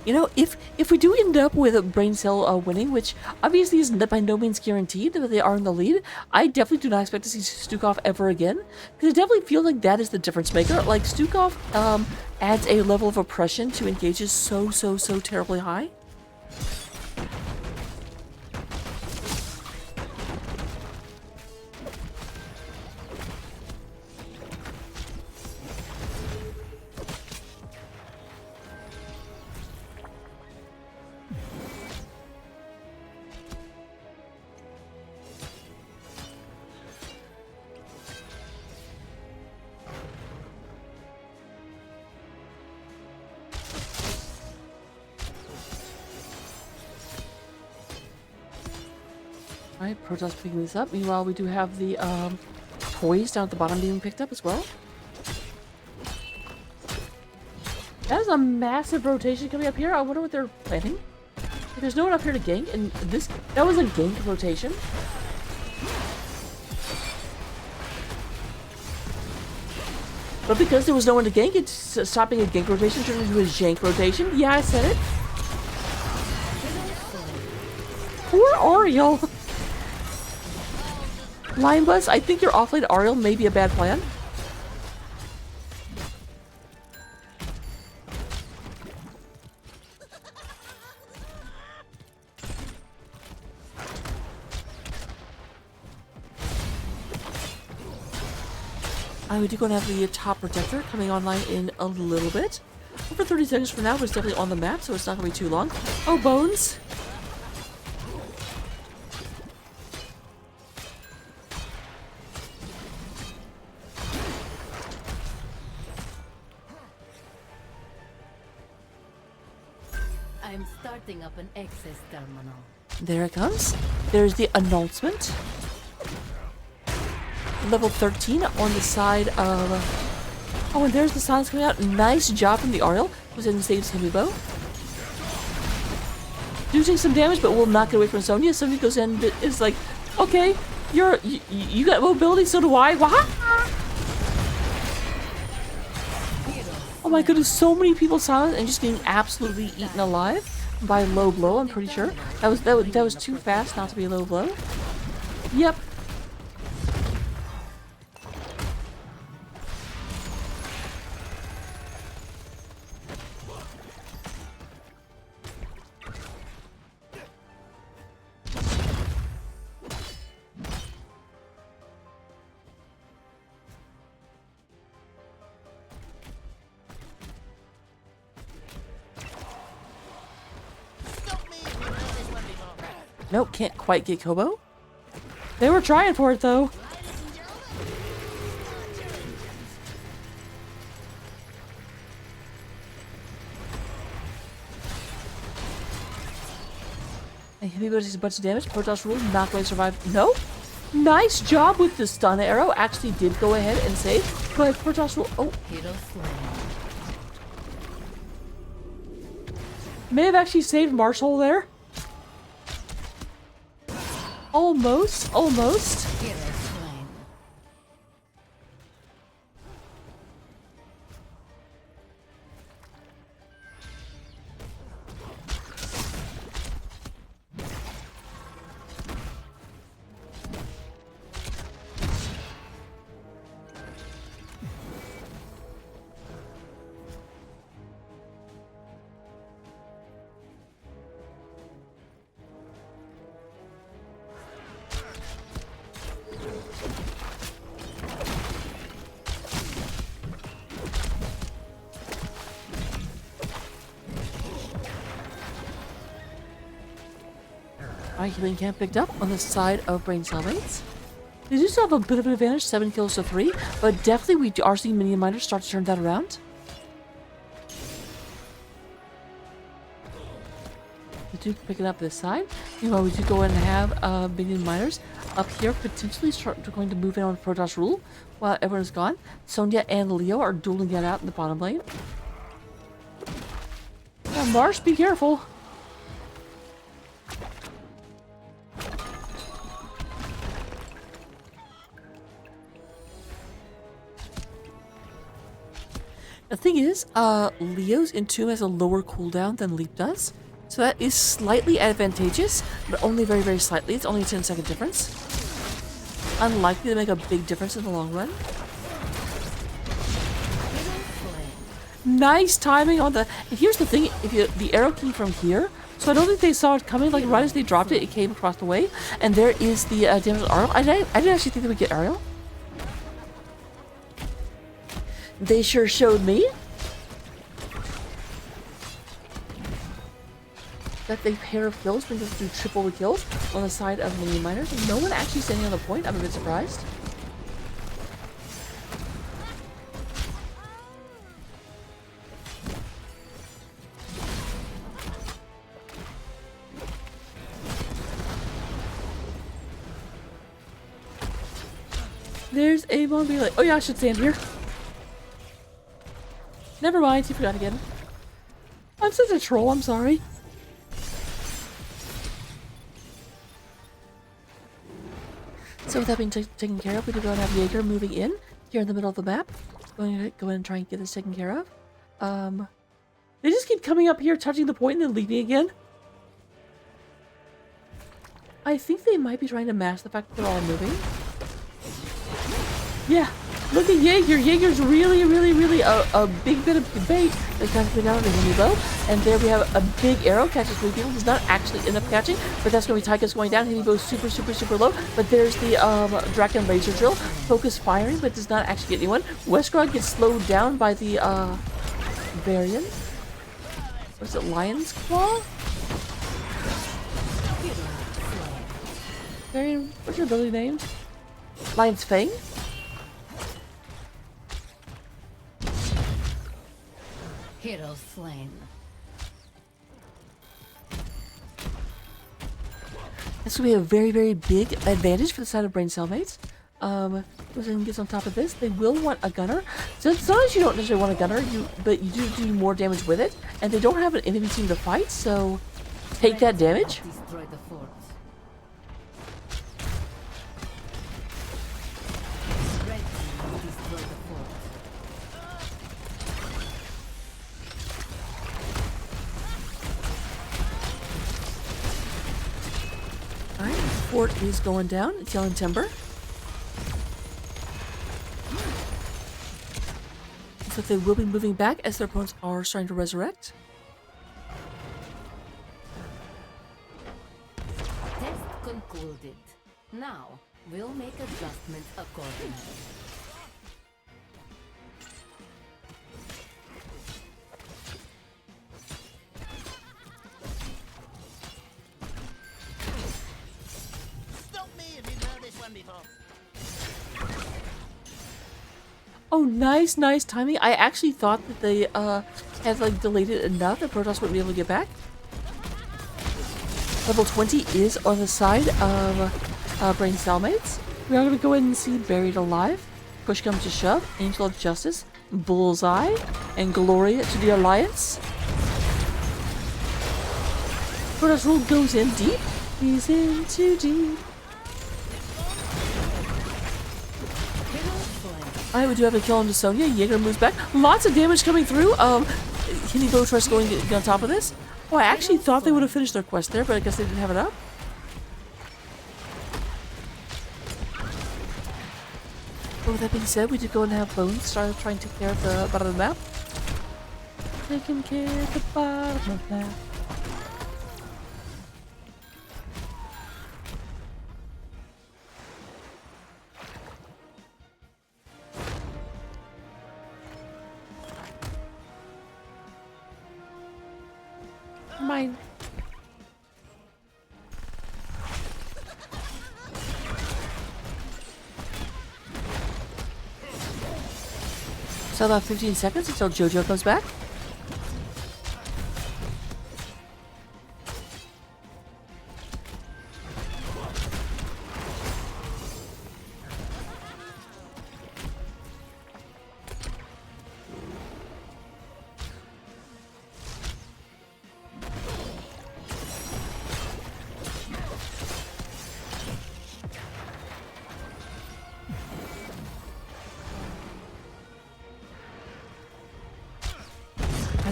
You know, if we do end up with a Braincell winning, which obviously is by no means guaranteed, but they are in the lead, I definitely do not expect to see Stukov ever again, because I definitely feel like that is the difference maker. Like, Stukov adds a level of oppression to engages so terribly high. Alright, Protoss picking this up. Meanwhile, we do have the toys down at the bottom being picked up as well. That is a massive rotation coming up here. I wonder what they're planning. There's no one up here to gank, and that was a gank rotation. But because there was no one to gank, it's stopping a gank rotation turned into a jank rotation. Yeah, I said it. Poor Ariel. Lion Bus, I think your offlane Ariel may be a bad plan. We do go and have the top protector coming online in a little bit. Over 30 seconds from now, but it's definitely on the map, so it's not going to be too long. Oh, Bones! I'm starting up an access terminal. There it comes. There's the announcement. Level 13 on the side of... Oh, and there's the silence coming out. Nice job from the Ariel. Goes in and saves Hemibo. Doing some damage, but will not get away from Sonya. Sonya goes in and is like, okay, you got mobility, so do I. Wah! Oh my goodness, so many people silent and just getting absolutely eaten alive by low blow, I'm pretty sure. That was too fast not to be a low blow. Yep. Nope, can't quite get Kobo. They were trying for it though. Heavy takes a bunch of damage. Protoss rule, not going to survive. No. Nice job with the stun arrow. Actually did go ahead and save. But Protoss rule. Oh. Hero slain. May have actually saved Marshall there. Almost. Almost. Hero slain. Alright, healing camp picked up on the side of Braincellmates. They do still have a bit of an advantage, 7 kills to 3, but definitely we are seeing Minion Miners start to turn that around. We do pick it up this side. Meanwhile, we do go in and have Minion Miners up here, potentially going to move in on Protoss rule while everyone's gone. Sonya and Leo are dueling it out in the bottom lane. Now, Marsh, be careful. The thing is, Leo's Entomb has a lower cooldown than Leap does. So that is slightly advantageous, but only very, very slightly. It's only a 10-second difference. Unlikely to make a big difference in the long run. Nice timing on the... And here's the thing, if the arrow came from here, so I don't think they saw it coming. Like, right as they dropped it, it came across the way. And there is the damage on Ariel. I didn't actually think they would get Ariel. They sure showed me that the pair of kills brings us to triple the kills on the side of Minion Miners. No one actually standing on the point. I'm a bit surprised. There's Avon being like, oh yeah, I should stand here. Never mind, he forgot again. I'm such a troll, I'm sorry. So with that being taken care of, we do go and have Jaeger moving in here in the middle of the map. Going to go in and try and get this taken care of. They just keep coming up here, touching the point, and then leaving again. I think they might be trying to mask the fact that they're all moving. Yeah. Look at Jaeger. Jaeger's really a big bit of bait. They kind of put down the Henry bow. And there we have a big arrow. Catches 3 people. Does not actually end up catching. But that's going to be Tychus going down. Henry bow's super low. But there's the Draken laser drill. Focus firing, but does not actually get anyone. Westgrod gets slowed down by the Varian. What's it? Lion's Claw? Varian, what's your ability named? Lion's Fang? Hero slain. This will be a very big advantage for the side of Braincellmates. Who gets on top of this? They will want a gunner. So it's not as you don't necessarily want a gunner, but you do more damage with it. And they don't have an enemy team to fight, so take that damage. Destroy the fort. Red team destroy the fort. Alright, fort is going down. It's yelling timber. Looks like they will be moving back as their opponents are starting to resurrect. Test concluded. Now, we'll make adjustments accordingly. Stop me if you've heard this one before. Oh, nice timing. I actually thought that they had like delayed it enough that Protoss wouldn't be able to get back. Level 20 is on the side of Braincellmates. We are going to go ahead and see Buried Alive. Push comes to shove. Angel of Justice. Bullseye. And Gloria to the Alliance. Protoss Rule goes in deep. He's in too deep. Alright, we do have a kill on Sonya. Jaeger moves back. Lots of damage coming through. Hinigo tries going on top of this. Oh, I actually thought they would have finished their quest there, but I guess they didn't have it up. But with that being said, we did go and have Bones start trying to take care of the bottom of the map. Taking care of the bottom of the map. Mine. So about 15 seconds until Jojo comes back.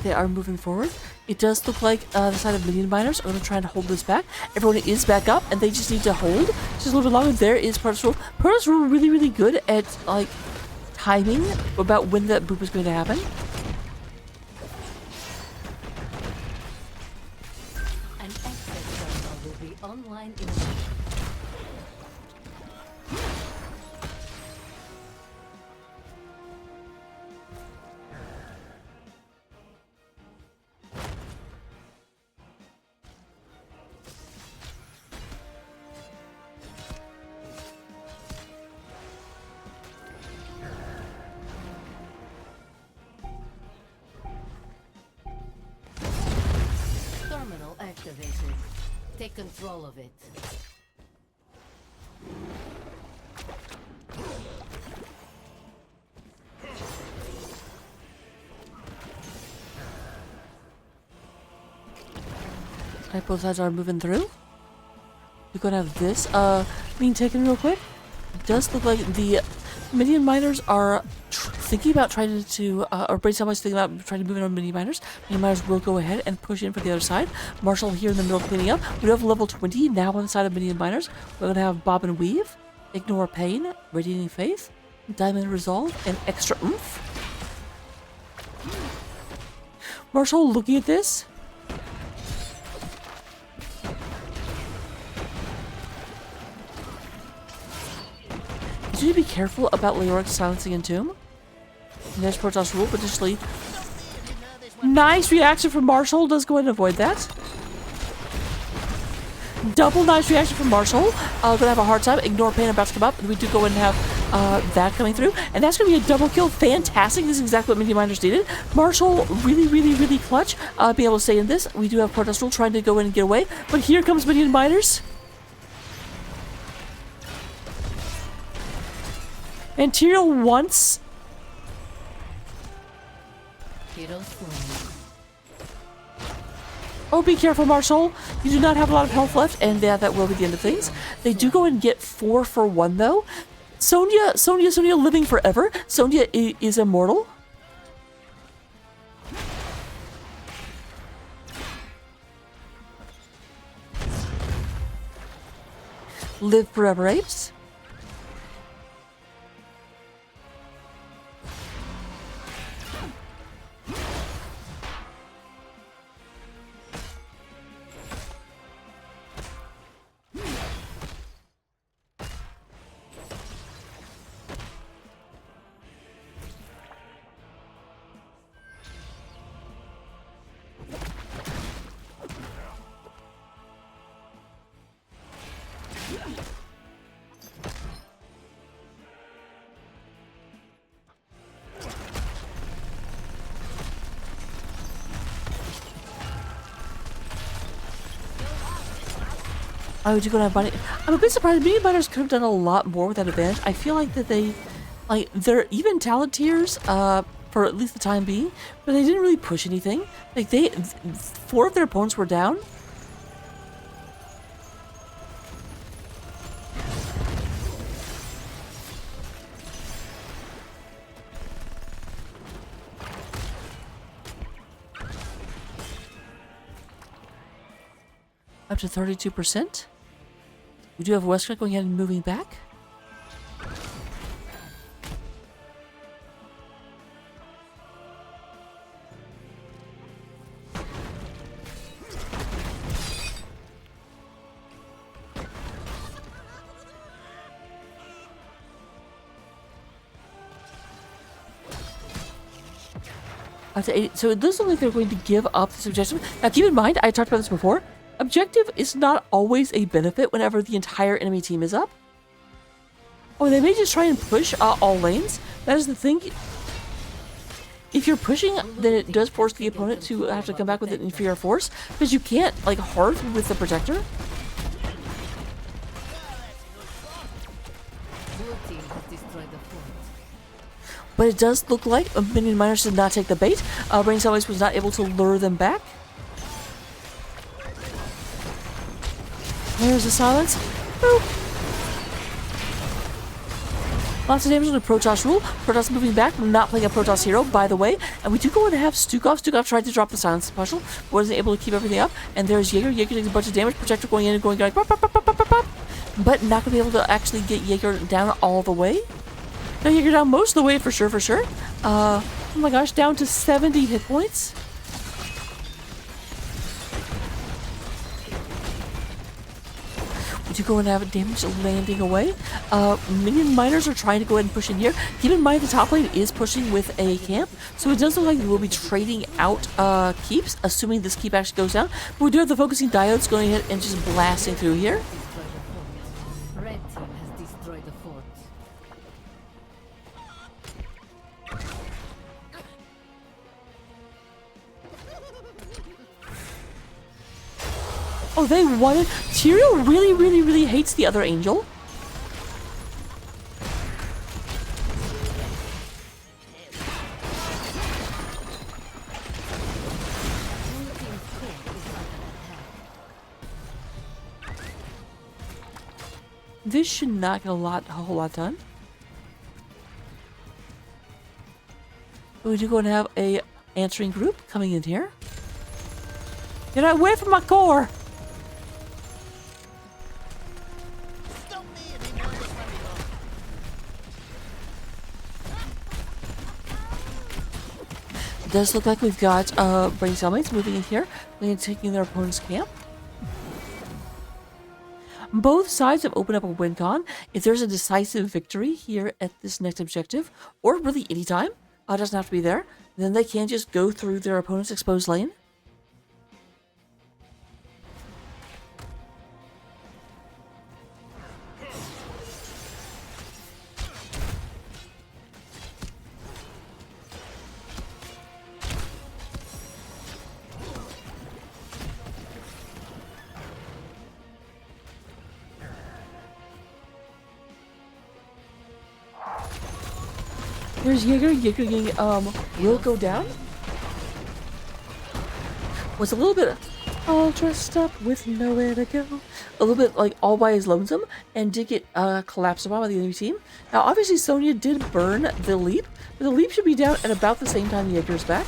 They are moving forward. It does look like the side of Minion miners are going to try and hold this back. Everyone is back up, and they just need to hold just a little bit longer. There is Protoss Rule. Protoss Rule really, really good at like timing about when that boop is going to happen. An access terminal will be online in a minute. Terminal activated. Take control of it. Alright, both sides are moving through. We're going to have this being taken real quick. It does look like the Minion miners are thinking about trying to, or Braincellmates thinking about trying to move in on Minion miners. Minion miners will go ahead and push in for the other side. Marshall here in the middle cleaning up. We do have level 20 now on the side of Minion miners. We're going to have Bob and Weave, Ignore Pain, Radiating Faith, Diamond Resolve, and Extra Oomph. Marshall looking at this. You need to be careful about Leoric silencing Entomb. There's Protoss Rule, but additionally, nice reaction from Marshall. Does go ahead and avoid that. Double nice reaction from Marshall. Gonna have a hard time. Ignore Pain about to come up. We do go ahead and have that coming through, and that's gonna be a double kill. Fantastic. This is exactly what Minion miners needed. Marshall really, really, really clutch. Being able to stay in this. We do have Protoss Rule trying to go in and get away, but here comes Minion miners. And Tyrael once. Oh, be careful, Marshall. You do not have a lot of health left, and that will be the end of things. They do go and get 4 for 1, though. Sonya living forever. Sonya is immortal. Live forever, apes. Why would you go to Bunny? I'm a bit surprised. Minion Miners could have done a lot more with that advantage. I feel like that they're even talent tiers, for at least the time being, but they didn't really push anything. Like, 4 of their opponents were down. Up to 32%. We do have Wesker going ahead and moving back. Up to 80. So it does look like they're going to give up this objective. Now keep in mind, I talked about this before. Objective is not always a benefit whenever the entire enemy team is up. Oh, they may just try and push all lanes. That is the thing. If you're pushing, then it does force the opponent to have to come back with an inferior force, because you can't, like, hard with the protector. Blue team has destroyed the fort. But it does look like Minion Miners did not take the bait. Braincellmates was not able to lure them back. There's the silence. Boop. Lots of damage on the Protoss rule. Protoss moving back, not playing a Protoss hero, by the way. And we do go and have Stukov. Stukov tried to drop the silence special, wasn't able to keep everything up. And there's Jaeger. Jaeger takes a bunch of damage. Protector going in and going like, pop, pop, pop, pop, pop, pop. But not going to be able to actually get Jaeger down all the way. No, Jaeger down most of the way for sure, for sure. Oh my gosh, down to 70 hit points. To go and have damage landing away. Minion Miners are trying to go ahead and push in here. Keep in mind the top lane is pushing with a camp, so it does look like we'll be trading out keeps, assuming this keep actually goes down. But we do have the focusing diodes going ahead and just blasting through here. Red team has destroyed the fort. Oh, they wanted... Tyrael really, really, really hates the other angel. This should not get a whole lot done. But we do go and have a answering group coming in here. Get away from my core! Stop me if you know this one before. It does look like we've got Braincellmates moving in here and taking their opponent's camp. Both sides have opened up a win con. If there's a decisive victory here at this next objective, or really any time, it doesn't have to be there, then they can just go through their opponent's exposed lane. There's Jaeger. Jaeger will go down. Was a little bit all dressed up with nowhere to go. A little bit like all by his lonesome, and did get collapsed upon by the enemy team. Now obviously Sonya did burn the leap, but the leap should be down at about the same time Jaeger's back.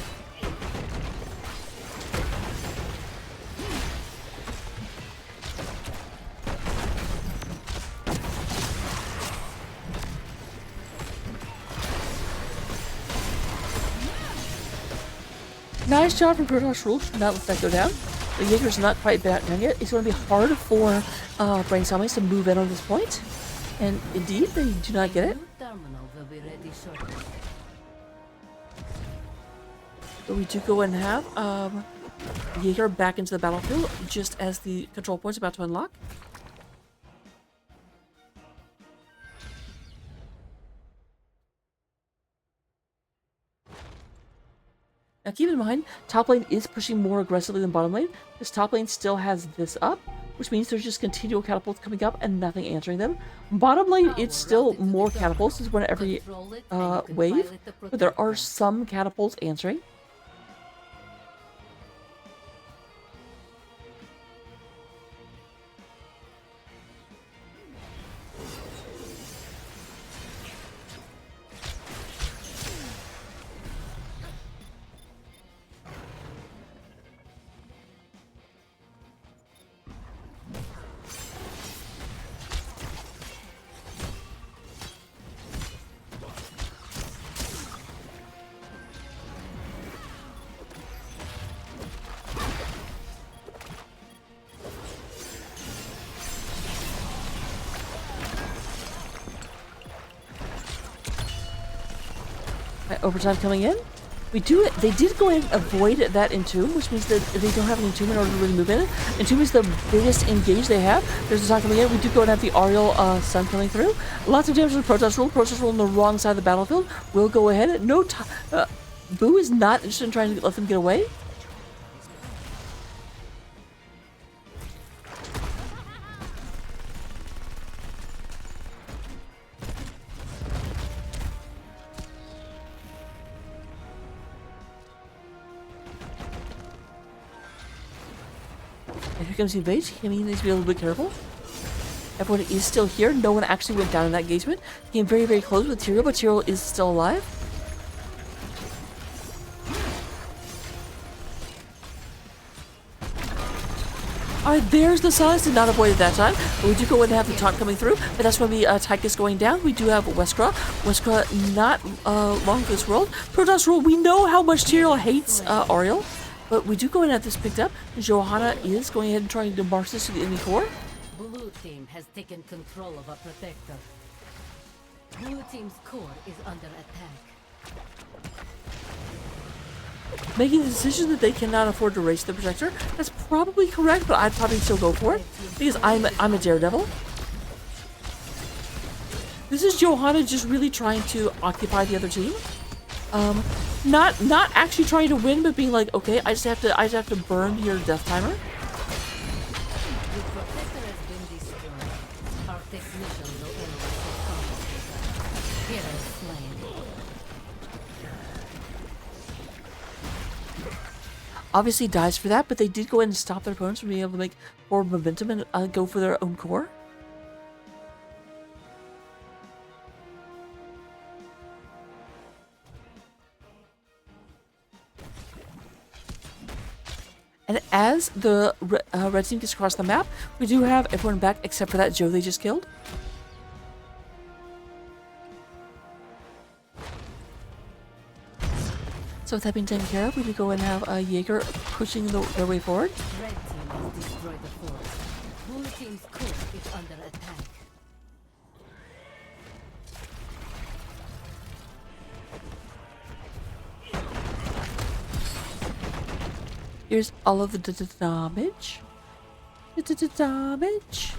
Nice job from Protoss Rule. Should not let that go down. The Jaeger's not quite back down yet. It's going to be hard for Braincellmates to move in on this point. And indeed, they do not get it. New terminal will be ready shortly. But we do go and have Jaeger back into the battlefield just as the control point's about to unlock. Now keep in mind, top lane is pushing more aggressively than bottom lane. This top lane still has this up, which means there's just continual catapults coming up and nothing answering them. Bottom lane, it's still more catapults. It's one every wave, but there are some catapults answering. Overtime coming in. They did go ahead and avoid that entomb, which means that they don't have an entomb in order to really move in. Entomb is the biggest engage they have. There's a time coming in. We do go and have the Ariel Sun coming through. Lots of damage with Protoss Rule. Protoss Rule on the wrong side of the battlefield. We'll go ahead. No time. Boo is not interested in trying to let them get away. And here comes the invade. He needs to be a little bit careful. Everyone is still here. No one actually went down in that engagement. He came very, very close with Tyrael, but Tyrael is still alive. Alright, there's the silence. Did not avoid it that time. But we do go and have the taunt coming through. But that's when the Tychus going down. We do have Weskra. Weskra not long for this world. Protoss Rule, we know how much Tyrael hates Ariel. But we do go and have this picked up. Johanna is going ahead and trying to march this to the enemy core. Blue team has taken control of a protector. Blue team's core is under attack. Making the decision that they cannot afford to race the protector. That's probably correct, but I'd probably still go for it. Because I'm a daredevil. This is Johanna just really trying to occupy the other team. Not actually trying to win, but being like, okay, I just have to burn your death timer. The protector has been destroyed. Our technician will analyze the combat. Hero slain. Obviously dies for that, but they did go in and stop their opponents from being able to make forward momentum and go for their own core. And as the red team gets across the map, we do have everyone back except for that Joe they just killed. So with that being taken care of, we do go and have Jaeger pushing their way forward. Red team has destroyed the fort. Blue team's core is under attack. Here's all of the damage. Damage.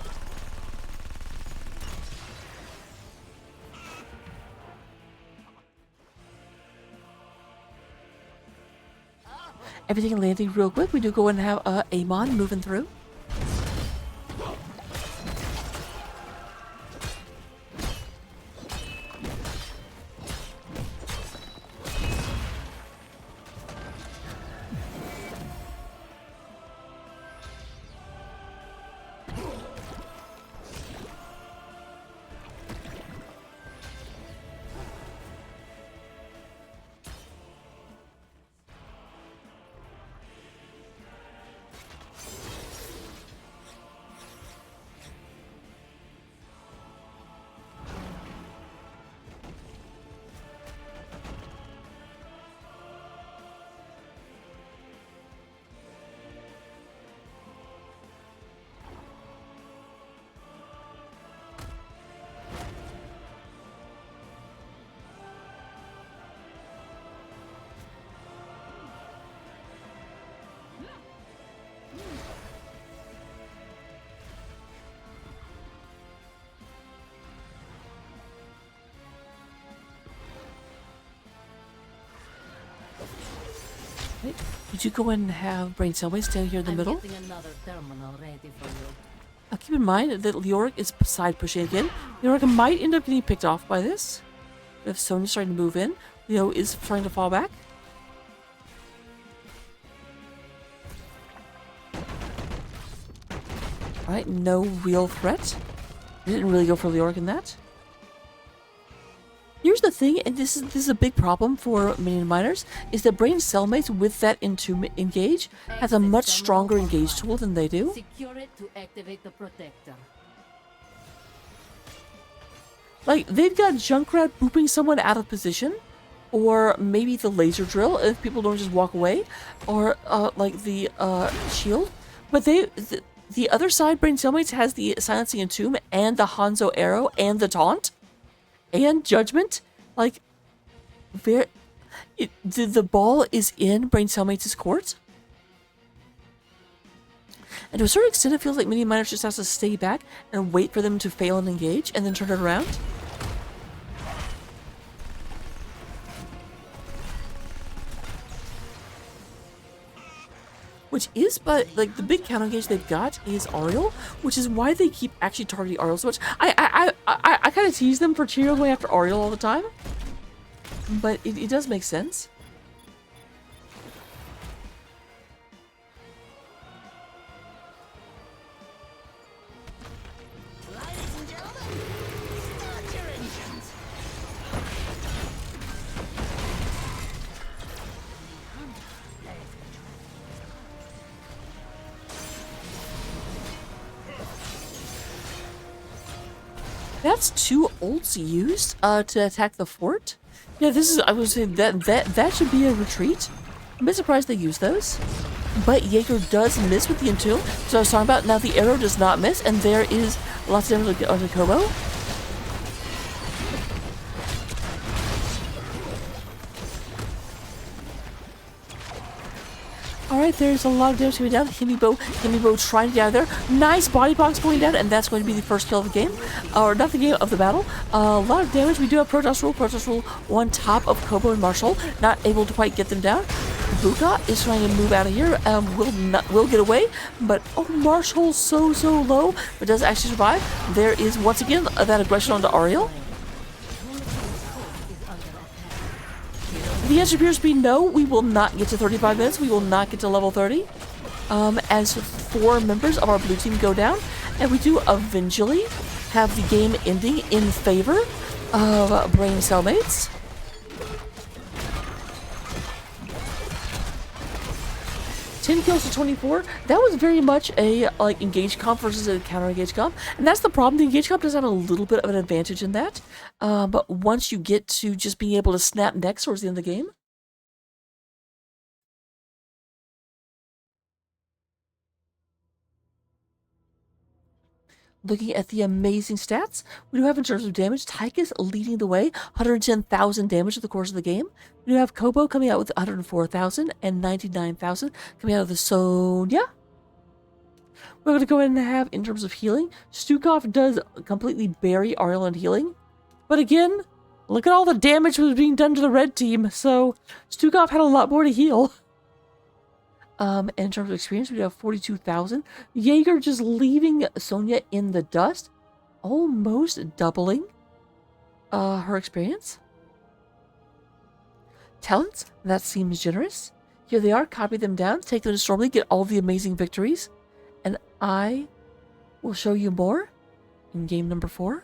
Everything landing real quick. We do go and have Amon moving through. Would you go and have Braincellmates stand here in the middle? I'm getting another terminal ready for you. Keep in mind that Leoric is side pushing again. Leoric might end up getting picked off by this. If Sonya's trying to move in, Leo is trying to fall back. Alright, no real threat. I didn't really go for Leoric in that. Here's the thing, and this is a big problem for Minion miners, is that Braincellmates with that Entomb engage has a much stronger engage tool than they do. Secure it to activate the protector. Like, they've got Junkrat booping someone out of position, or maybe the laser drill if people don't just walk away, or like the shield. But the other side, Braincellmates, has the Silencing Entomb and the Hanzo Arrow and the Taunt and Judgment. Like, the ball is in Braincellmates' court. And to a certain extent, it feels like Minion Miners just has to stay back and wait for them to fail and engage, and then turn it around. Which is, but like the big counter engage they've got is Ariel, which is why they keep actually targeting Ariel so much. I kind of tease them for Cheerio going after Ariel all the time, but it does make sense. Ladies and gentlemen, start your engines. That's 2 ults used to attack the fort. Yeah, this is, I would say that should be a retreat. I'm a bit surprised they use those. But Jaeger does miss with the Entomb, so I was talking about. Now the arrow does not miss, and there is lots of damage on the Kobo. Alright, there's a lot of damage coming down. Himibo trying to get out of there. Nice body box going down, and that's going to be the first kill of the game. Or not the game, of the battle. A lot of damage. We do have Protoss Rule on top of Kobo and Marshall. Not able to quite get them down. Buka is trying to move out of here. Will get away, but oh, Marshall's so low, but does actually survive. There is once again that aggression onto Ariel. The answer appears to be no, we will not get to 35 minutes. We will not get to level 30. As 4 members of our blue team go down, and we do eventually have the game ending in favor of Braincellmates. 10 kills to 24. That was very much a like engage comp versus a counter engage comp, and that's the problem. The engage comp does have a little bit of an advantage in that, but once you get to just being able to snap necks towards the end of the game. Looking at the amazing stats we do have in terms of damage, Tychus leading the way, 110,000 damage in the course of the game. We do have Kobo coming out with 104,000 and 99,000 coming out of the Sonya. We're going to go ahead and have, in terms of healing, Stukov does completely bury Ariel in healing. But again, look at all the damage that was being done to the red team, so Stukov had a lot more to heal. And in terms of experience, we have 42,000. Jaeger just leaving Sonya in the dust, almost doubling her experience. Talents, that seems generous. Here they are, copy them down, take them to Stormleague, get all the amazing victories. And I will show you more in game number 4.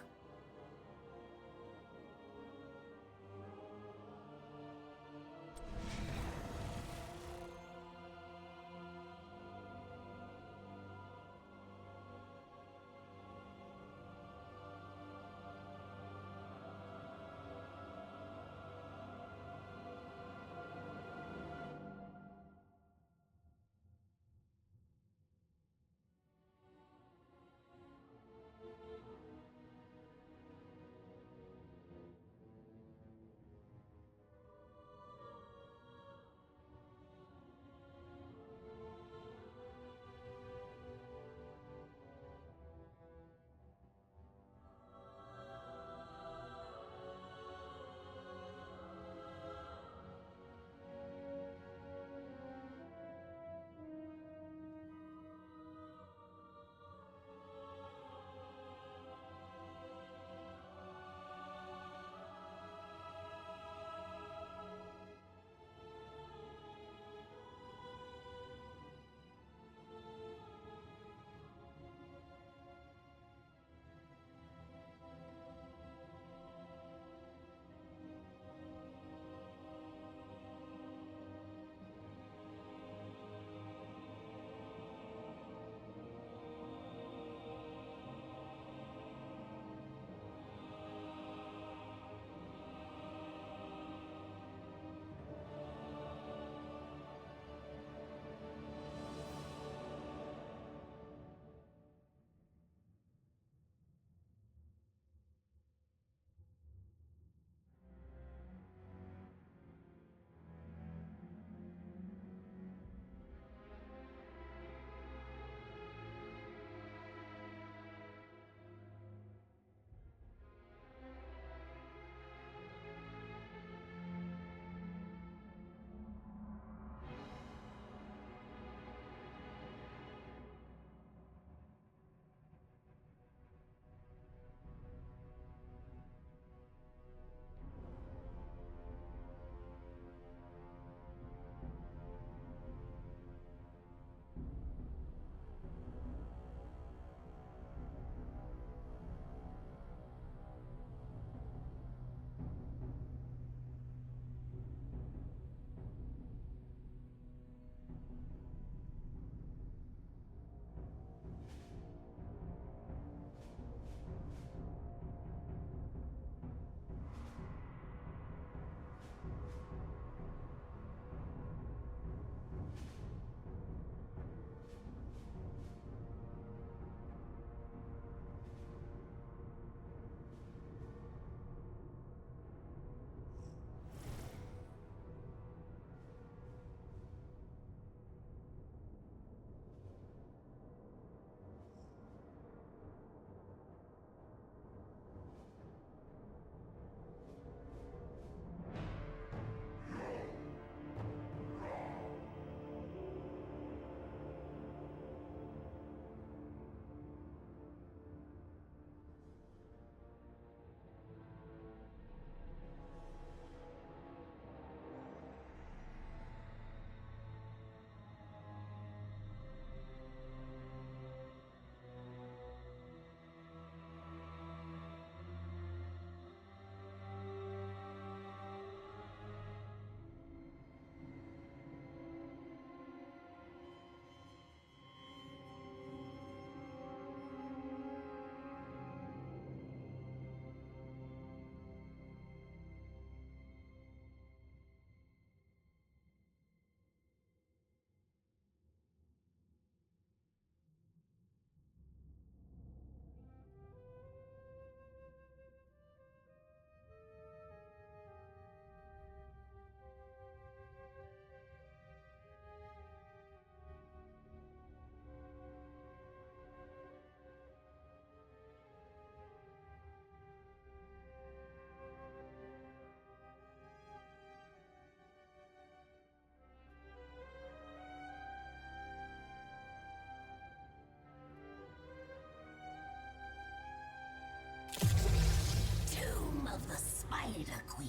of the Spider Queen.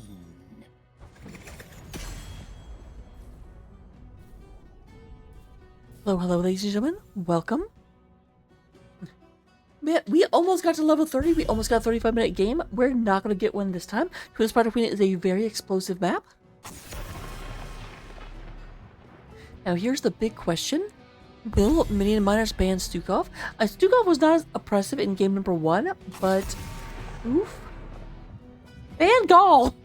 Hello, hello, ladies and gentlemen. Welcome. Man, we almost got to level 30. We almost got a 35-minute game. We're not going to get one this time. The Spider Queen is a very explosive map. Now, here's the big question. Will Minion Miners ban Stukov? Stukov was not as oppressive in game number 1, but... Oof. Ban Gall!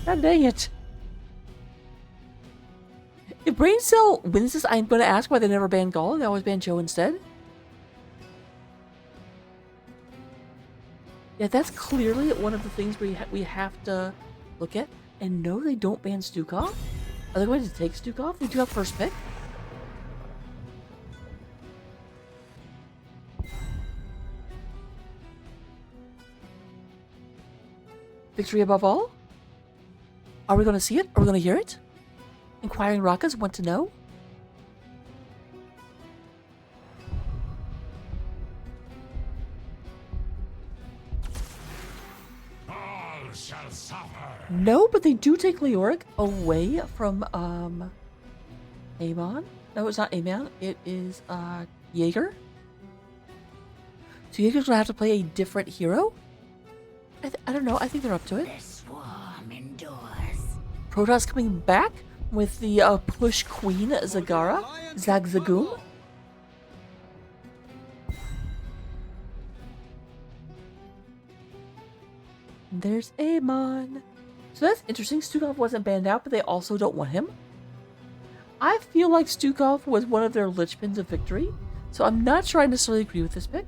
God dang it. If Braincell wins this, I'm going to ask why they never banned Gall. They always banned Joe instead. Yeah, that's clearly one of the things we have to look at. And no, they don't ban Stukov. Are they going to take Stukov? They do have first pick. Victory above all? Are we going to see it? Are we going to hear it? Inquiring Rakas want to know? All shall suffer. No, but they do take Leoric away from Amon. No, it's not Amon. It is Jaeger. So Jaeger's gonna have to play a different hero? I don't know. I think they're up to it. The swarm endures. Protoss coming back with the push queen Zagara. Zagzagoon. There's Amon. So that's interesting. Stukov wasn't banned out, but they also don't want him. I feel like Stukov was one of their linchpins of victory, so I'm not sure I necessarily agree with this pick.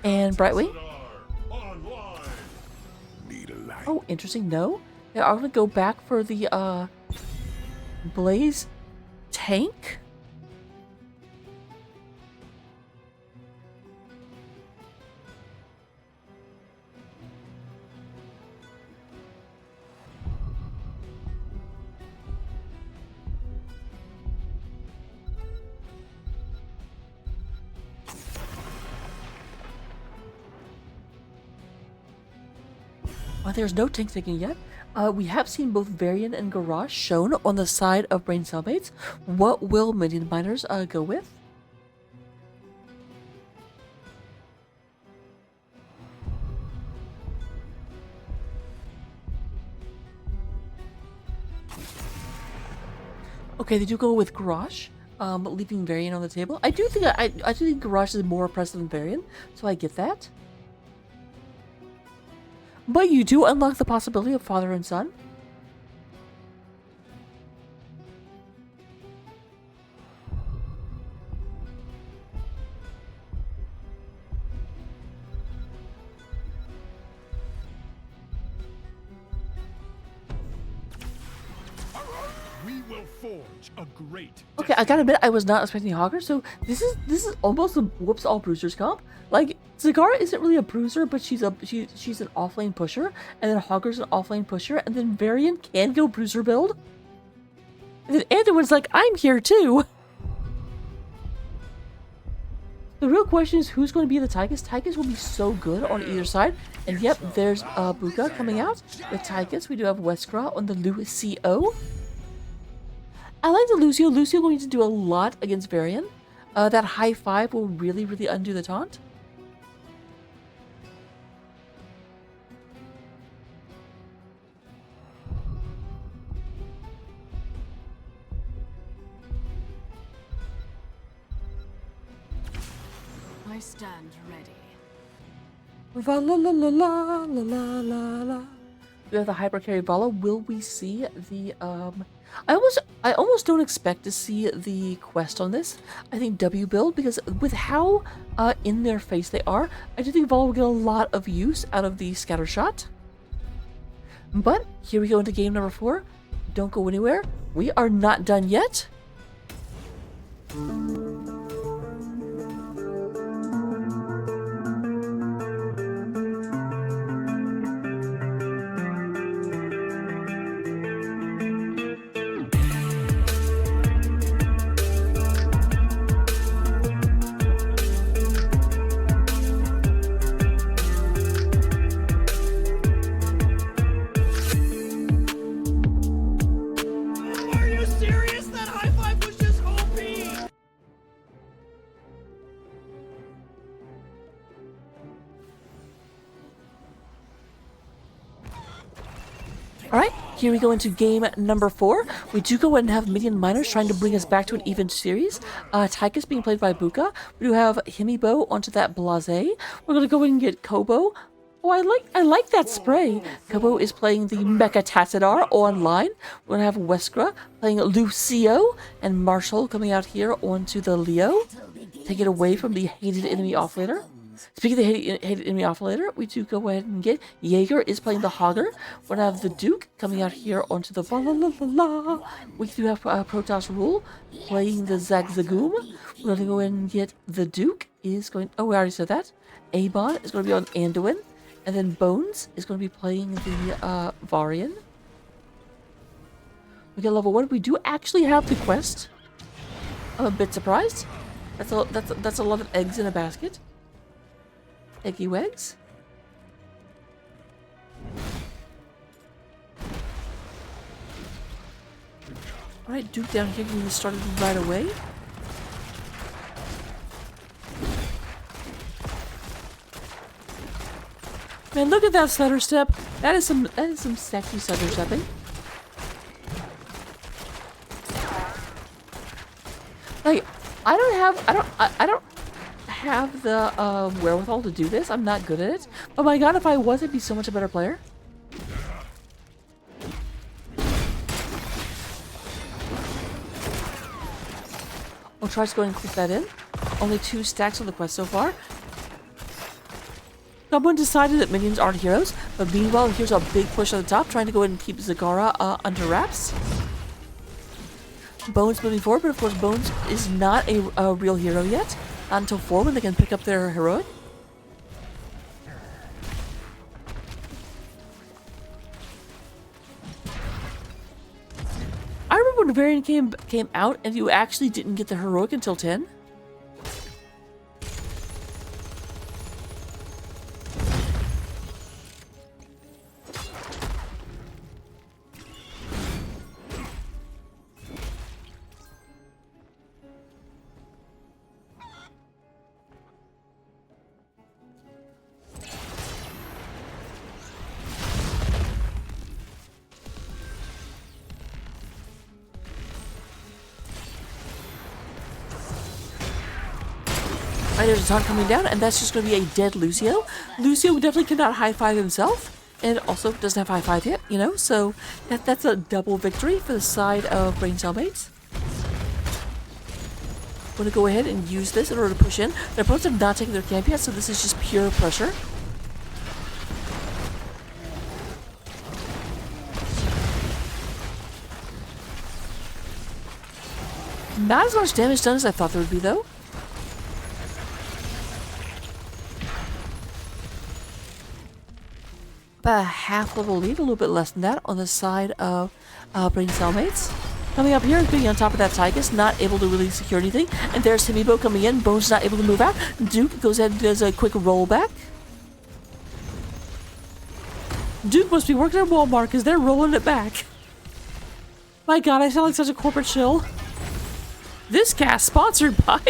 And Brightway. Need a light. Oh, interesting. No. They are going to go back for the Blaze tank. There's no tank taking yet. We have seen both Varian and Garage shown on the side of Braincellmates. What will Minion Miners go with? Okay, they do go with Garage, leaving Varian on the table. I do think Garage is more oppressive than Varian, so I get that. But you do unlock the possibility of father and son. We will forge a great. Okay, I gotta admit, I was not expecting Hogger, so this is almost a whoops all bruisers comp. Like, Zagara isn't really a bruiser, but she's an offlane pusher, and then Hogger's an offlane pusher, and then Varian can go bruiser build. And then Anduin's like, I'm here too! The real question is who's going to be the Tychus? Tychus will be so good on either side. And yep, there's Buka coming out. With Tychus, we do have Weskra on the Lucio. I like the Lucio. Lucio going to do a lot against Varian. That high 5 will really, really undo the taunt. I stand ready. Vala la la la la la la la. We have the hyper carry Vala. Will we see the I almost don't expect to see the quest on this. I think W build, because with how in their face they are, I do think Vala will get a lot of use out of the scatter shot. But here we go into game number 4. Don't go anywhere. We are not done yet. Alright, here we go into game number 4. We do go ahead and have Minion Miners trying to bring us back to an even series. Tychus being played by Buka. We do have Himibo onto that Blase. We're gonna go ahead and get Kobo. Oh, I like that spray. Kobo is playing the Mecha Tassadar online. We're gonna have Weskra playing Lucio, and Marshall coming out here onto the Leo. Take it away from the hated enemy offlaner. Speaking of the hated enemy offlaner, we do go ahead and get Jaeger is playing the Hogger. We're gonna have the Duke coming out here onto the la la la la. We do have Protoss Rule playing the Zagzagoom. We're gonna go ahead and get the Duke is going. Oh, we already said that. Abon is going to be on Anduin. And then Bones is going to be playing the Varian. We get level 1. We do actually have the quest. I'm a bit surprised. That's a lot of eggs in a basket. Eggy Wegs. Alright, Duke down here getting started right away. Man, look at that stutter step. That is some sexy stutter stepping. Like, I don't have the wherewithal to do this. I'm not good at it. But my god, if I was, I'd be so much a better player. I'll try to go and click that in. Only 2 stacks on the quest so far. Someone decided that minions aren't heroes, but meanwhile, here's a big push on the top, trying to go ahead and keep Zagara under wraps. Bones moving forward, but of course, Bones is not a real hero yet. Not until 4 when they can pick up their heroic. I remember when Varian came out, and you actually didn't get the heroic until 10. Alright, there's a taunt coming down, and that's just going to be a dead Lucio. Lucio definitely cannot high-five himself, and also doesn't have high-five yet, you know, so that's a double victory for the side of Braincellmates. I'm going to go ahead and use this in order to push in. Their opponents have not taken their camp yet, so this is just pure pressure. Not as much damage done as I thought there would be, though. About a half level lead, a little bit less than that, on the side of Braincellmates. Coming up here and being on top of that Tychus, not able to really secure anything. And there's Himibo coming in, Bones not able to move out. Duke goes ahead and does a quick rollback. Duke must be working at Walmart because they're rolling it back. My god, I sound like such a corporate shill. This cast sponsored by...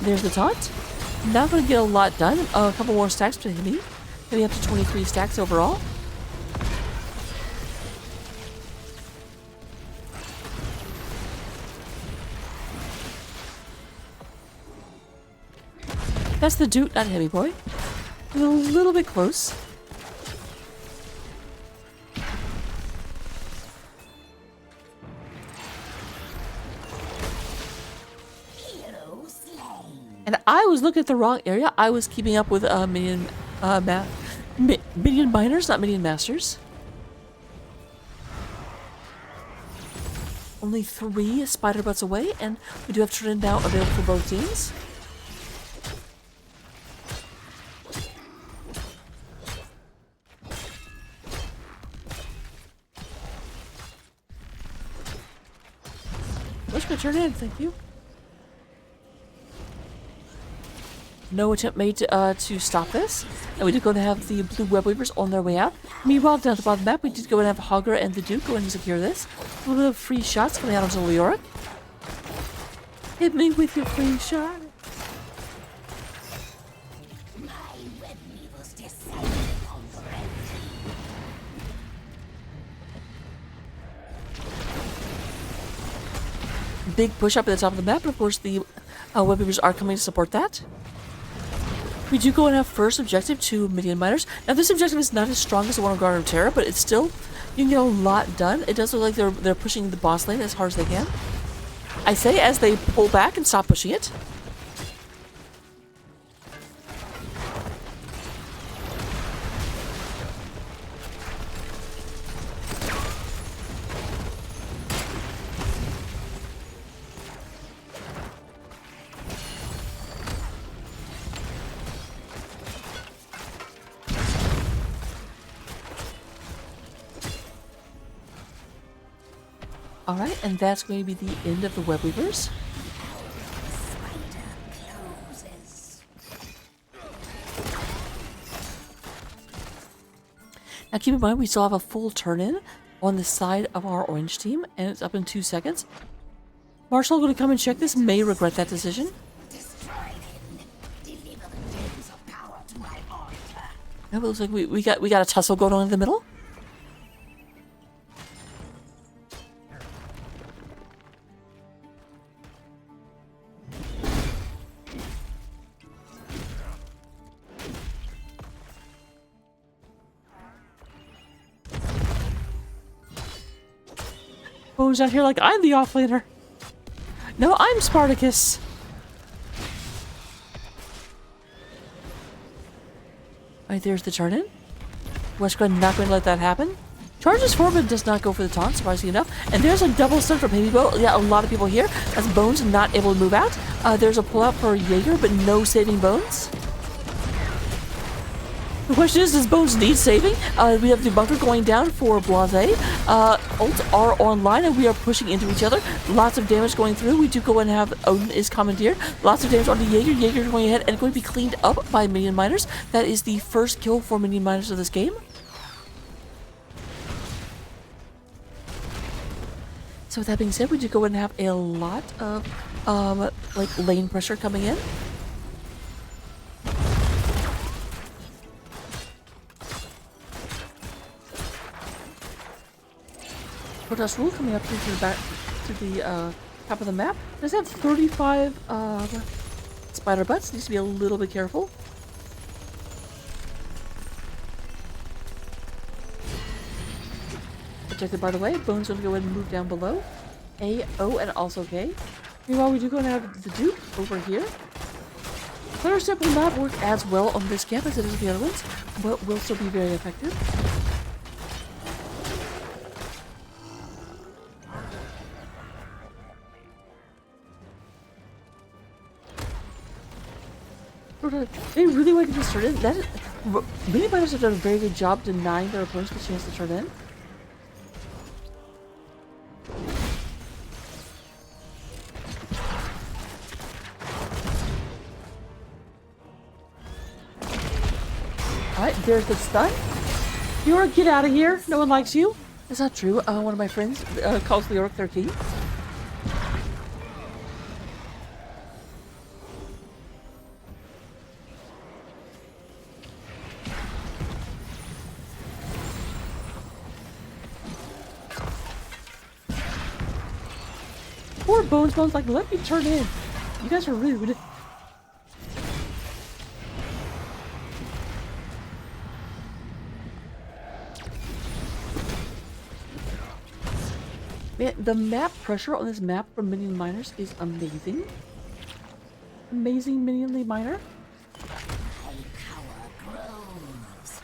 There's the taunt. Not going to get a lot done. A couple more stacks to hit me. Maybe up to 23 stacks overall. That's the Duke, not Heavy Boy. A little bit close. And I was looking at the wrong area. I was keeping up with Minion Miners, not Minion Masters. Only 3 spider butts away, and we do have Trin now available for both teams. Let's go turn in, thank you. No attempt made to stop this. And we did go and have the blue web weavers on their way out. Meanwhile, down at the bottom of the map, we did go and have Hogger and the Duke go and secure this. A little bit of free shots coming out onto Leoric. Hit me with your free shot. Big push up at the top of the map, but of course the web weavers are coming to support that. We do go and have first objective to Minion Miners. Now this objective is not as strong as the one on Garden of Terror, but it's still, you can get a lot done. It does look like they're pushing the boss lane as hard as they can. I say as they pull back and stop pushing it. Alright, and that's going to be the end of the web weavers. Now keep in mind, we still have a full turn-in on the side of our orange team, and it's up in 2 seconds. Marshall going to come and check this, may regret that decision. No, it looks like we got a tussle going on in the middle. Bones out here like I'm the offlaner. No, I'm Spartacus. Alright, there's the turn-in. Westgren not going to let that happen. Charges forward, but does not go for the taunt, surprisingly enough. And there's a double stun for Baby Bow. Yeah, a lot of people here. As Bones not able to move out. There's a pull-out for Jaeger, but no saving Bones. The question is, does Bones need saving? We have the bunker going down for Blase. Ults are online and we are pushing into each other. Lots of damage going through. We do go and have Odin is commandeered. Lots of damage onto Jaeger. Jaeger going ahead and going to be cleaned up by Minion Miners. That is the first kill for Minion Miners of this game. So with that being said, we do go and have a lot of like lane pressure coming in. Protoss Rule coming up to the back to the top of the map. Does have 35 spider butts. Needs to be a little bit careful. Protected by the way. Bone's going to go ahead and move down below. A, O, and also K. Meanwhile, we do go and have the Duke over here. Flare Step will not work as well on this camp as it is with the other ones, but will still be very effective. They really want to get this turn in. That is, many players have done a very good job denying their opponents the chance to turn in. Alright, there's the stun. You're get out of here. No one likes you. That's not true. One of my friends calls Leoric their king. Poor Bones, like, let me turn in. You guys are rude. Man, the map pressure on this map from Minion Miners is amazing. Amazing Minionly Miner.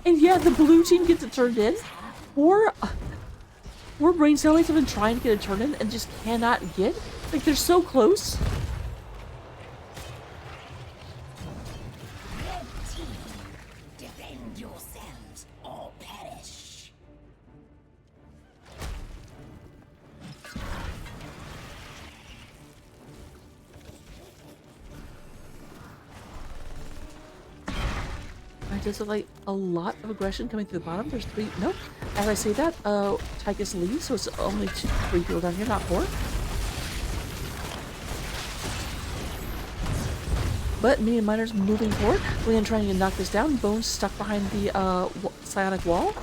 And yeah, the blue team gets it turned in. Or Braincellmates have been trying to get a turn in and just cannot get. Like, they're so close. Red team, defend yourselves or perish. does look like a lot of aggression coming through the bottom. There's 3. Nope. As I say that, Tychus leaves, so it's only 3 people down here, not 4. But Minion Miners moving forward. Leon trying to knock this down. Bones stuck behind the psionic wall.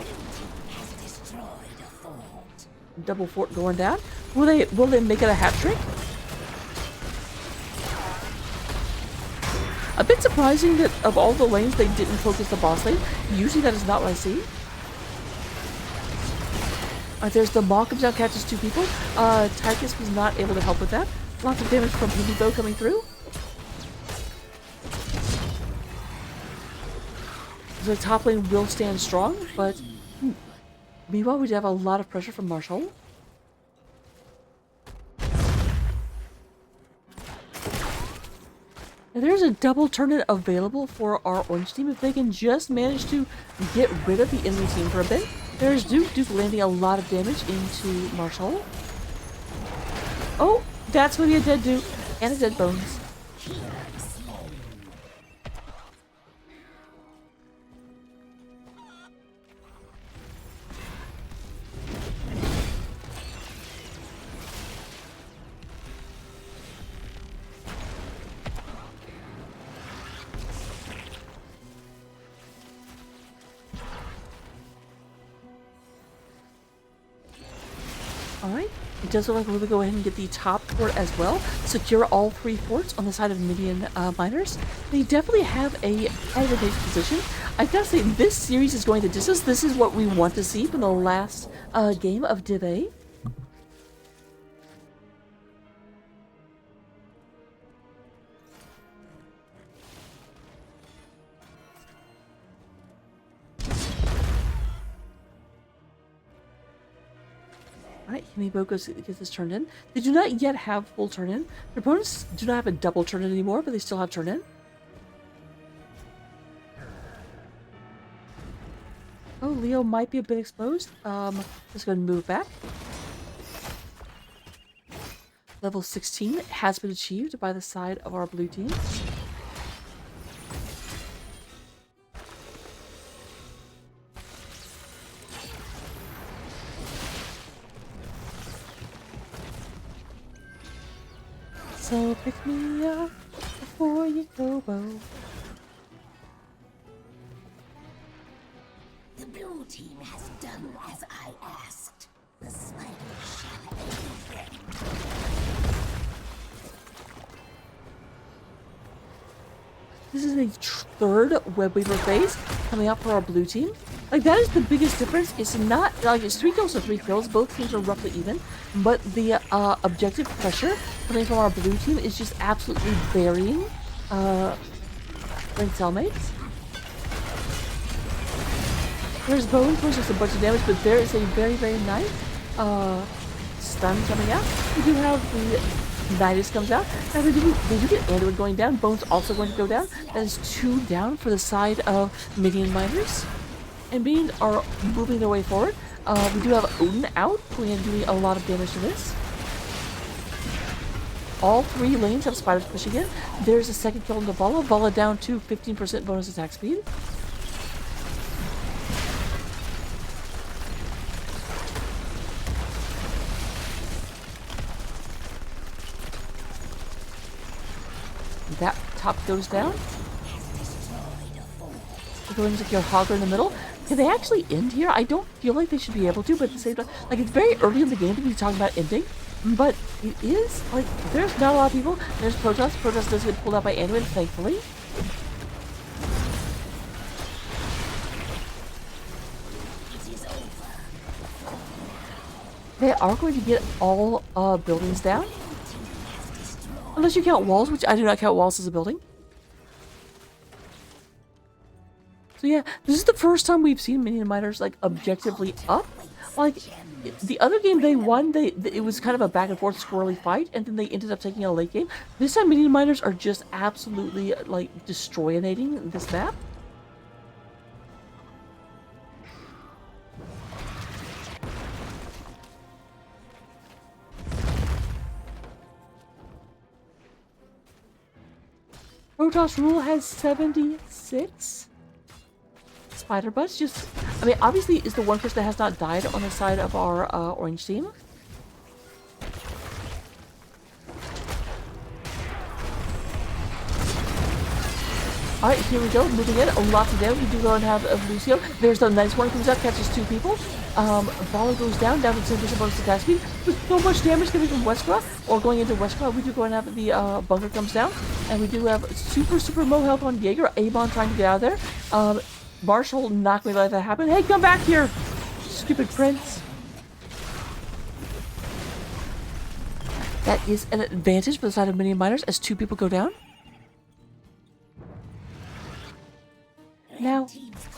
Double fort going down. Will they make it a hat trick? A bit surprising that of all the lanes they didn't focus the boss lane. Usually that is not what I see. Alright, there's the Maw comes out, catches 2 people. Tychus was not able to help with that. Lots of damage from Bow coming through. The top lane will stand strong, but meanwhile we do have a lot of pressure from Marshall. Now there's a double turn-in available for our orange team if they can just manage to get rid of the enemy team for a bit. There's Duke landing a lot of damage into Marshall. Oh, that's what he had dead Duke and a dead Bones. Alright, it does look like we're going to go ahead and get the top fort as well. Secure all 3 forts on the side of Minion Miners. They definitely have a advantageous position. I've got to say, this series is going the distance. This is what we want to see from the last game of Div A. Alright, Himibo gets this turned in. They do not yet have full turn-in. Their opponents do not have a double turn-in anymore, but they still have turn-in. Oh, Leo might be a bit exposed. Just going to move back. Level 16 has been achieved by the side of our blue team. So pick me up before you go, Bo. The blue team has done as I asked. The spider shall aid them. This is a third Web Weaver phase coming up for our blue team. Like, that is the biggest difference. It's not, like, it's 3 kills to 3 kills. Both teams are roughly even. But the objective pressure coming from our blue team is just absolutely burying Braincellmates. There's Bone Push, just a bunch of damage, but there is a very, very nice stun coming out. We do have the Nidus comes out. Now they do get Anduin going down. Bone's also going to go down. That is 2 down for the side of Minion Miners. And Minions are moving their way forward. We do have Odin out, doing a lot of damage to this. All 3 lanes have spiders pushing in. There's a second kill into Vala. Vala down to 15% bonus attack speed. That top goes down. We're going to secure Hogger in the middle. Can they actually end here? I don't feel like they should be able to, but at the same time, like, it's very early in the game to be talking about ending. But it is, like, there's not a lot of people. There's Protoss. Protoss does get pulled out by Anduin, thankfully. They are going to get all buildings down. Unless you count walls, which I do not count walls as a building. So yeah, this is the first time we've seen Minion Miners, like, objectively up. Like, the other game they won, it was kind of a back and forth squirrely fight, and then they ended up taking a late game. This time Minion Miners are just absolutely, like, destroyinating this map. Protoss Rule has 76. spider butts. Just, I mean, obviously, is the one person that has not died on the side of our orange team. Alright, here we go. Moving in. Lots of damage. We do go and have Lucio. There's the nice one comes up, catches 2 people. Baller goes down to 10% bonus attack speed. With so much damage coming from Westcroft, or going into Westcroft, we do go and have the bunker comes down. And we do have super low health on Jaeger. Avon trying to get out of there. Marshall not going to let that happen. Hey, come back here! Stupid prince. That is an advantage for the side of Minion Miners as 2 people go down. Now,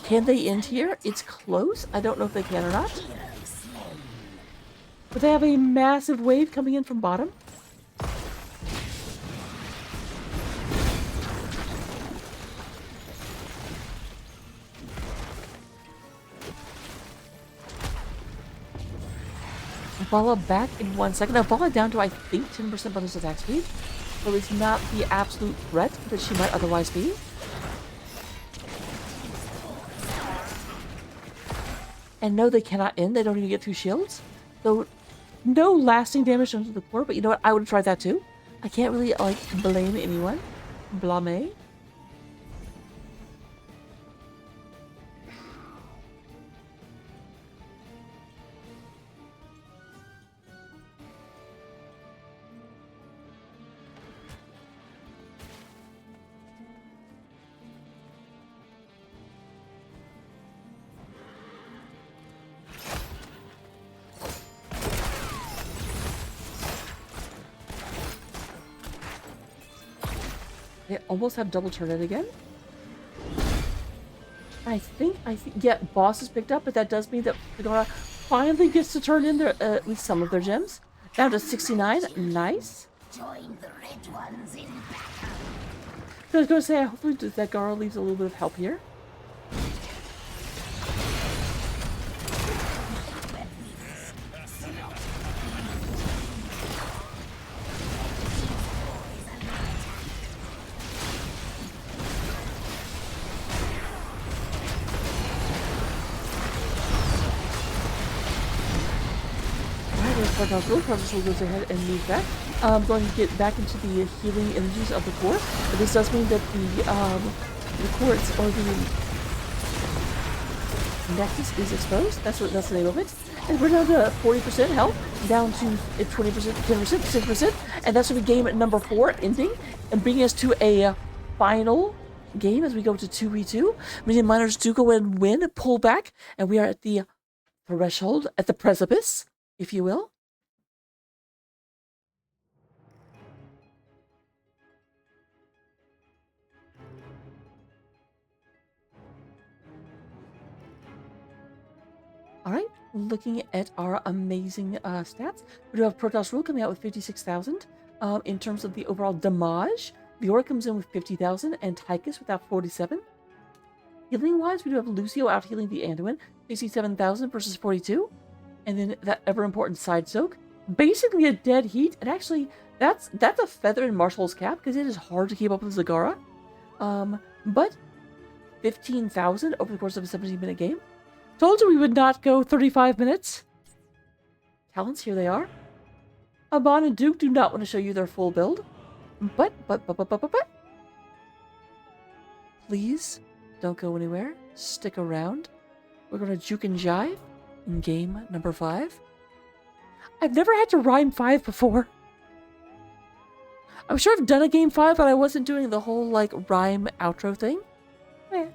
can they end here? It's close. I don't know if they can or not. But they have a massive wave coming in from bottom. Bala back in 1 second. Now, Bala down to, I think, 10% bonus attack speed. So it's not the absolute threat that she might otherwise be. And no, they cannot end. They don't even get 2 shields. So, no lasting damage into the core. But you know what? I would have tried that too. I can't really, like, blame anyone. Blame. They almost have double turn it again. I think, yeah, boss is picked up, but that does mean that Fedora finally gets to turn in their, at least some of their gems. Down to 69, nice. Join the red ones in battle. So I was going to say, hopefully that Gara leaves a little bit of help here. Probably goes ahead and move back. I'm going to get back into the healing energies of the core, but this does mean that the quartz or the nexus is exposed. That's the name of it. And we're down to 40% health, down to 20%, 10%, 6%, and that's going to be game number 4 ending and bringing us to a final game as we go to 2v2. Minion Miners do go and win, pull back, and we are at the threshold, at the precipice, if you will. Alright, looking at our amazing stats. We do have Protoss Rule coming out with 56,000. In terms of the overall damage, Viora comes in with 50,000 and Tychus with that 47. Healing wise, we do have Lucio out healing the Anduin, 67,000 versus 42. And then that ever important side soak. Basically a dead heat, and actually that's a feather in Marshall's cap because it is hard to keep up with Zagara. But 15,000 over the course of a 17-minute game. Told you we would not go 35 minutes. Talents, here they are. Amon and Duke do not want to show you their full build. But. Please don't go anywhere. Stick around. We're going to juke and jive in game number 5. I've never had to rhyme 5 before. I'm sure I've done a game 5, but I wasn't doing the whole, like, rhyme outro thing. Eh.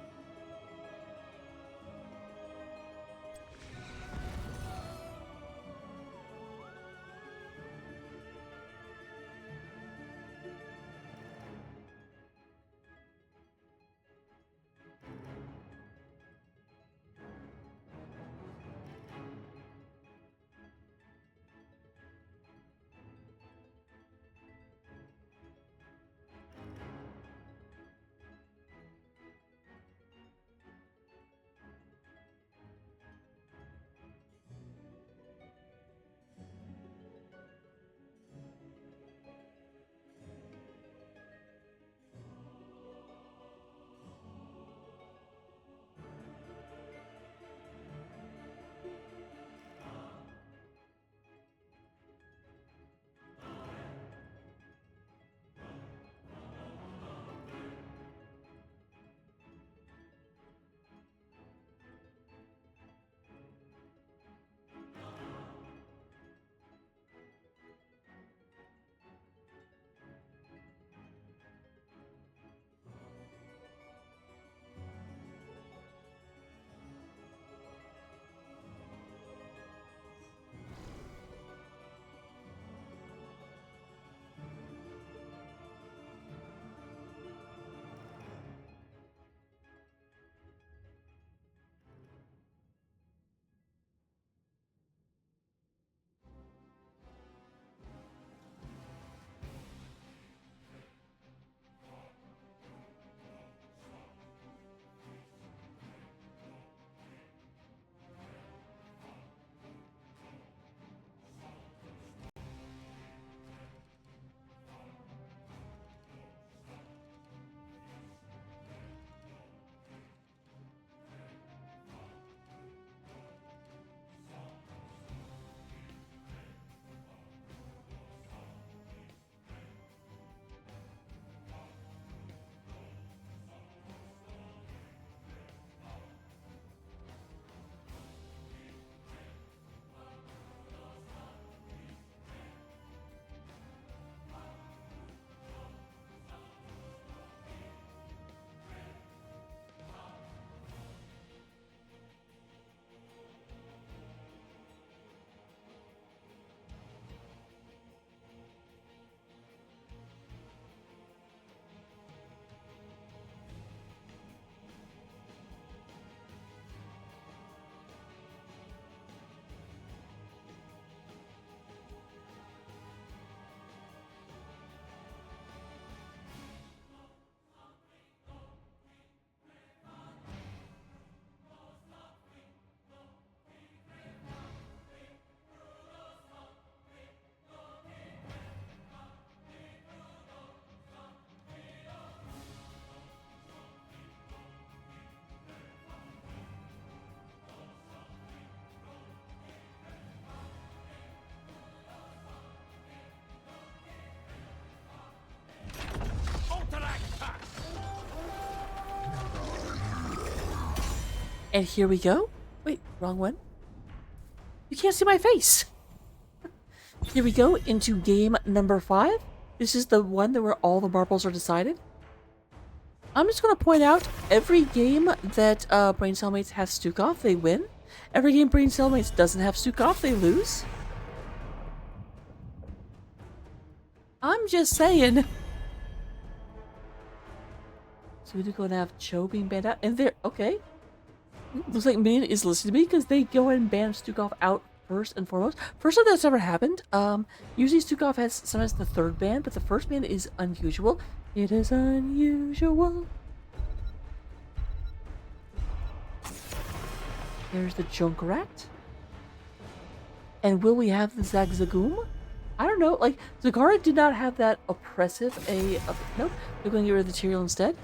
And here we go. Wait, wrong one. You can't see my face. Here we go into game number 5. This is the one where all the marbles are decided. I'm just going to point out, every game that Braincellmates has Stukov, they win. Every game Braincellmates doesn't have Stukov, they lose. I'm just saying. So we're going to have Cho being banned out. And there, okay. Looks like Minion is listening to me because they go ahead and ban Stukov out first and foremost. First time that's ever happened. Usually Stukov has sometimes the third ban, but the first ban is unusual. It is unusual. There's the Junkrat. And will we have the Zagzagoom? I don't know. Like, Zagara did not have that oppressive nope. They're going to get rid of the Tyrael instead.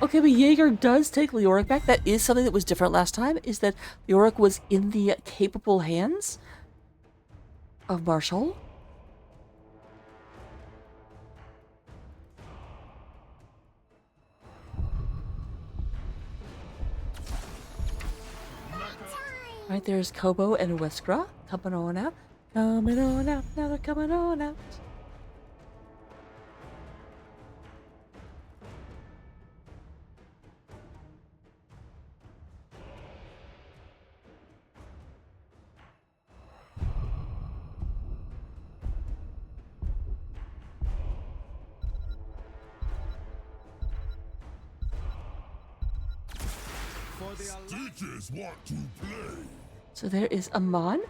Okay, but Jaeger does take Leoric back. That is something that was different last time, is that Leoric was in the capable hands of Marshall. Right, there's Kobo and Weskra coming on out. Coming on out, now they're coming on out. Stitches want to play. So there is Amon.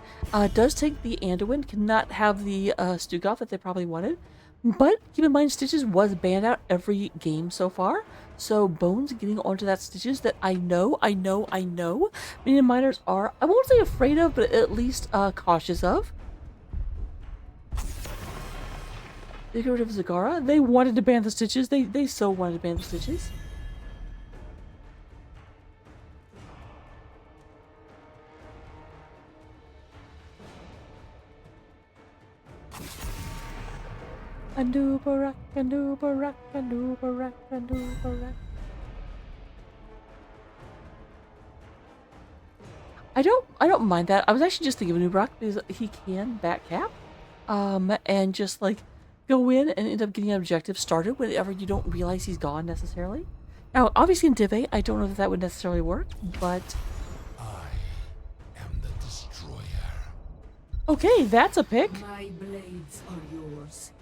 Does take the Anduin, cannot have the Stukov that they probably wanted. But keep in mind, Stitches was banned out every game so far. So Bones getting onto that Stitches that I know Minion miners are, I won't say afraid of, but at least cautious of. They get rid of Zagara. They wanted to ban the Stitches. They so wanted to ban the Stitches. Andubarak, Andubarak, Andubarak, Andubarak. I don't mind that. I was actually just thinking of Andubarak because he can back cap, and just like go in and end up getting an objective started whenever you don't realize he's gone necessarily. Now, obviously in Div 8, I don't know that that would necessarily work, but I am the destroyer. okay, that's a pick. My blades are yours.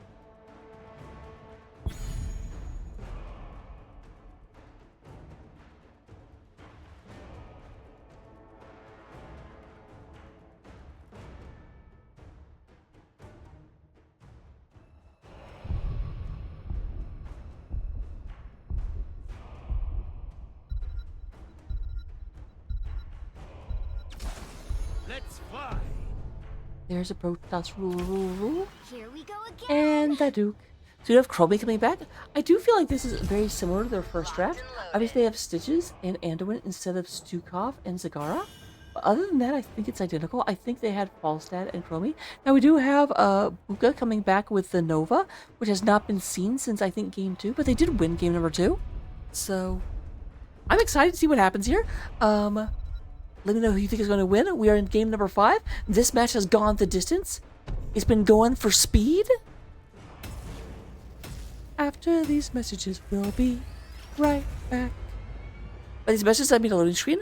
Let's fly. There's a Protoss rule. Here we go again. And the Duke. So you have Chromie coming back. I do feel like this is very similar to their first draft. Obviously they have Stitches and Anduin instead of Stukov and Zagara. But other than that, I think it's identical. I think they had Falstad and Chromie. Now we do have Buka coming back with the Nova, which has not been seen since I think game 2, but they did win game number 2. So I'm excited to see what happens here. Let me know who you think is going to win. We are in game number 5. This match has gone the distance. It's been going for speed. After these messages, we'll be right back. By these messages, I mean a loading screen.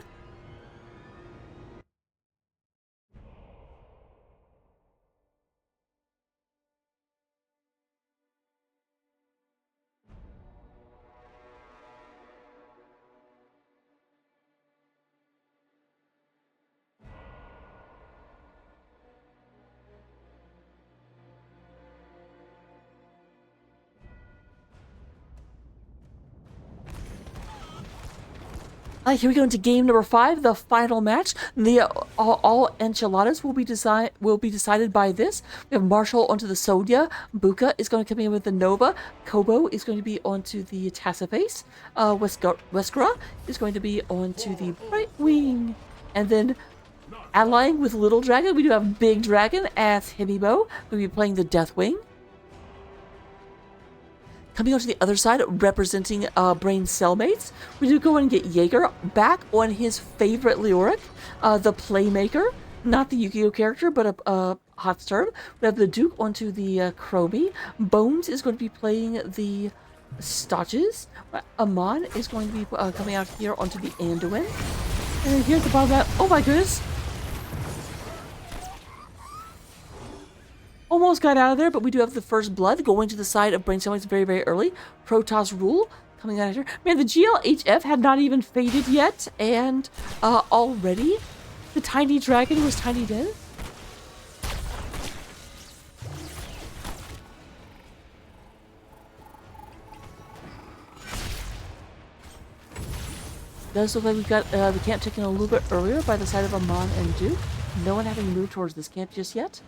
Here we go into game number 5, the final match. The all enchiladas will be decided by this. We have Marshall onto the Sodia. Buka is going to come in with the Nova. Kobo is going to be onto the Tassiface. Weskra is going to be onto the Bright Wing. And then allying with Little Dragon, we do have Big Dragon as Himibo, who will be playing the Death Wing. Coming on to the other side, representing Braincellmates, we do go and get Jaeger back on his favorite Leoric, the Playmaker, not the Yu-Gi-Oh character, but a Hot Star. We have the Duke onto the Chromie. Bones is going to be playing the Stotches. Amon is going to be coming out here onto the Anduin. And then here at the bottom of that, oh my goodness! Almost got out of there, but we do have the first blood going to the side of Braincellmates very, very early. Protoss Rule coming out of here. Man, the GLHF had not even faded yet, and already the Tiny Dragon was tiny dead. Does look like we've got the camp taken a little bit earlier by the side of Amon and Duke. No one having moved towards this camp just yet.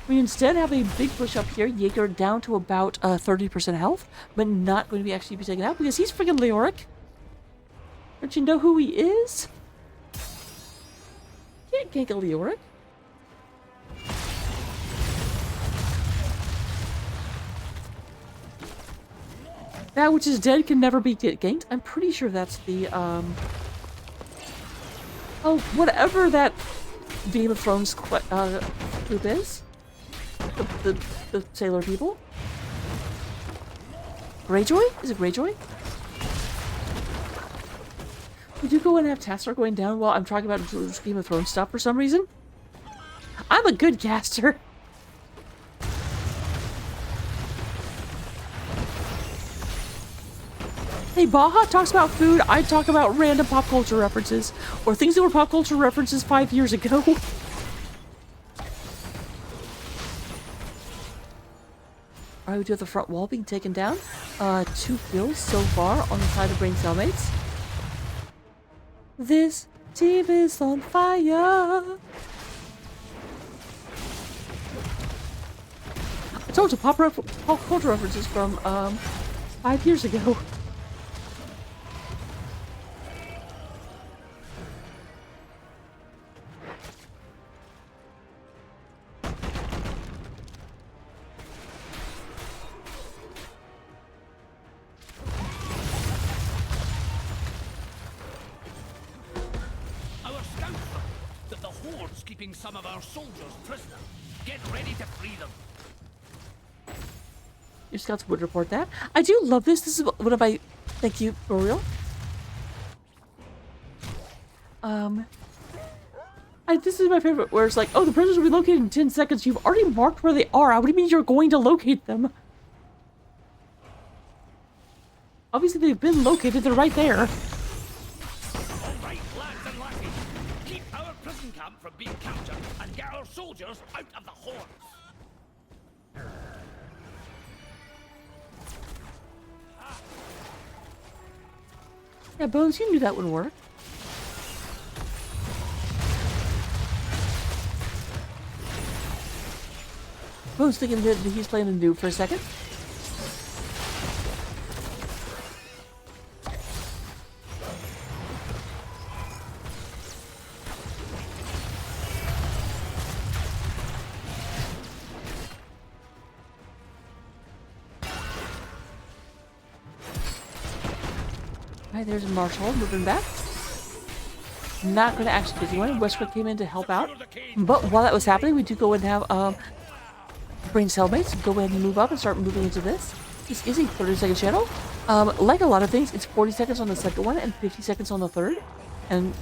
We instead have a big push up here. Jaeger down to about 30% health, but not going to be actually be taken out because he's freaking Leoric. Don't you know who he is? Can't gank a Leoric. That which is dead can never be ganked. I'm pretty sure that's the oh, whatever that Game of Thrones group is. The sailor people. Greyjoy? Is it Greyjoy? We do go and have Tassar going down while I'm talking about Game of Thrones stuff for some reason. I'm a good caster. Hey, Baja talks about food, I talk about random pop culture references. Or things that were pop culture references 5 years ago. Alright, we do have the front wall being taken down. 2 kills so far on the side of Braincellmates. This team is on fire. I told you, pop culture references from 5 years ago. Keeping some of our soldiers prisoner. Get ready to free them. Your scouts would report that. I do love this. This is one of my... Thank you, for real. This is my favorite, where it's like, oh, the prisoners will be located in 10 seconds. You've already marked where they are. What do you mean you're going to locate them? Obviously, they've been located. They're right there. From being captured and get our soldiers out of the horns. Yeah, Bones, you knew that would work. Bones thinking that he's playing a noob for a second. There's Marshall moving back. Not going to actually get anyone. Westwood came in to help out. But while that was happening, we do go and have Braincellmates go ahead and move up and start moving into this. This is a 30-second channel. Like a lot of things, it's 40 seconds on the second one and 50 seconds on the third, and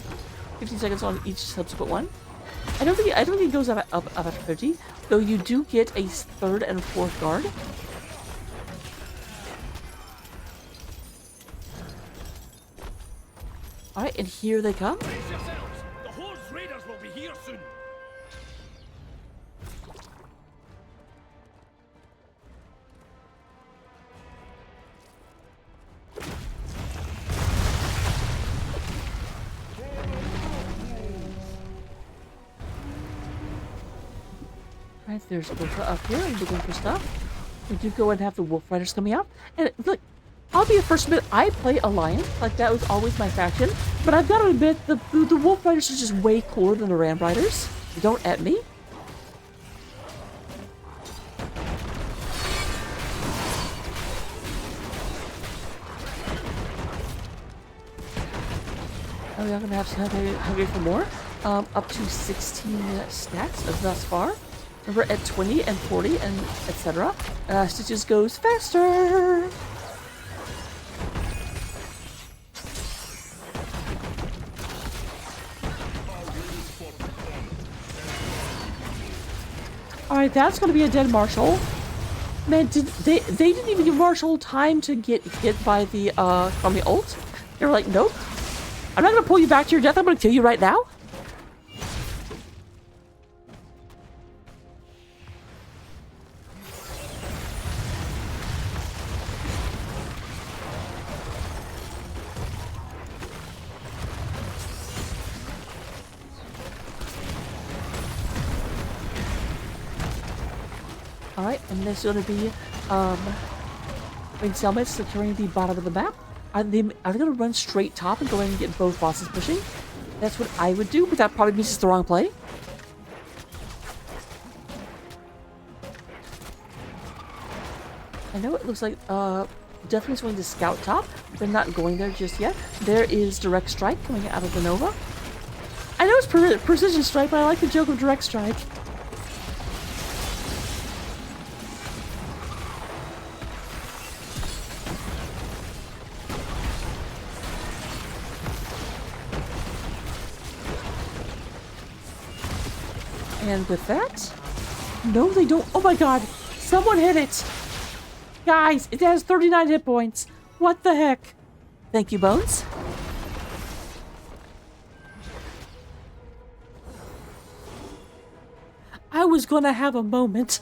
50 seconds on each subsequent one. I don't think it goes up after 50, though you do get a third and fourth guard. Alright, and here they come. Brace yourselves. The horse raiders will be here soon. Alright, there's Wolfa up here and looking for stuff. We do go and have the Wolf Riders coming out. And look, I'll be the first to admit, I play Alliance. Like, that was always my faction. But I've got to admit, the Wolf Riders are just way cooler than the Ram Riders. Don't at me. we are gonna have to hungry for more. Up to 16 stacks thus far. Remember, at 20 and 40 and etc. Stitches goes faster. Alright, that's gonna be a dead Marshall. Man, they didn't even give Marshall time to get hit by the Kami ult. They were like, nope. I'm not gonna pull you back to your death, I'm gonna kill you right now. Alright, and this is going to be Braincellmates securing the bottom of the map. Are they going to run straight top and go in and get both bosses pushing? That's what I would do, but that probably means it's the wrong play. I know it looks like definitely going to scout top. They're not going there just yet. There is direct strike coming out of the Nova. I know it's precision strike, but I like the joke of direct strike. And with that, no, they don't. Oh my god, someone hit it. Guys, it has 39 hit points. What the heck? Thank you, Bones. I was gonna have a moment.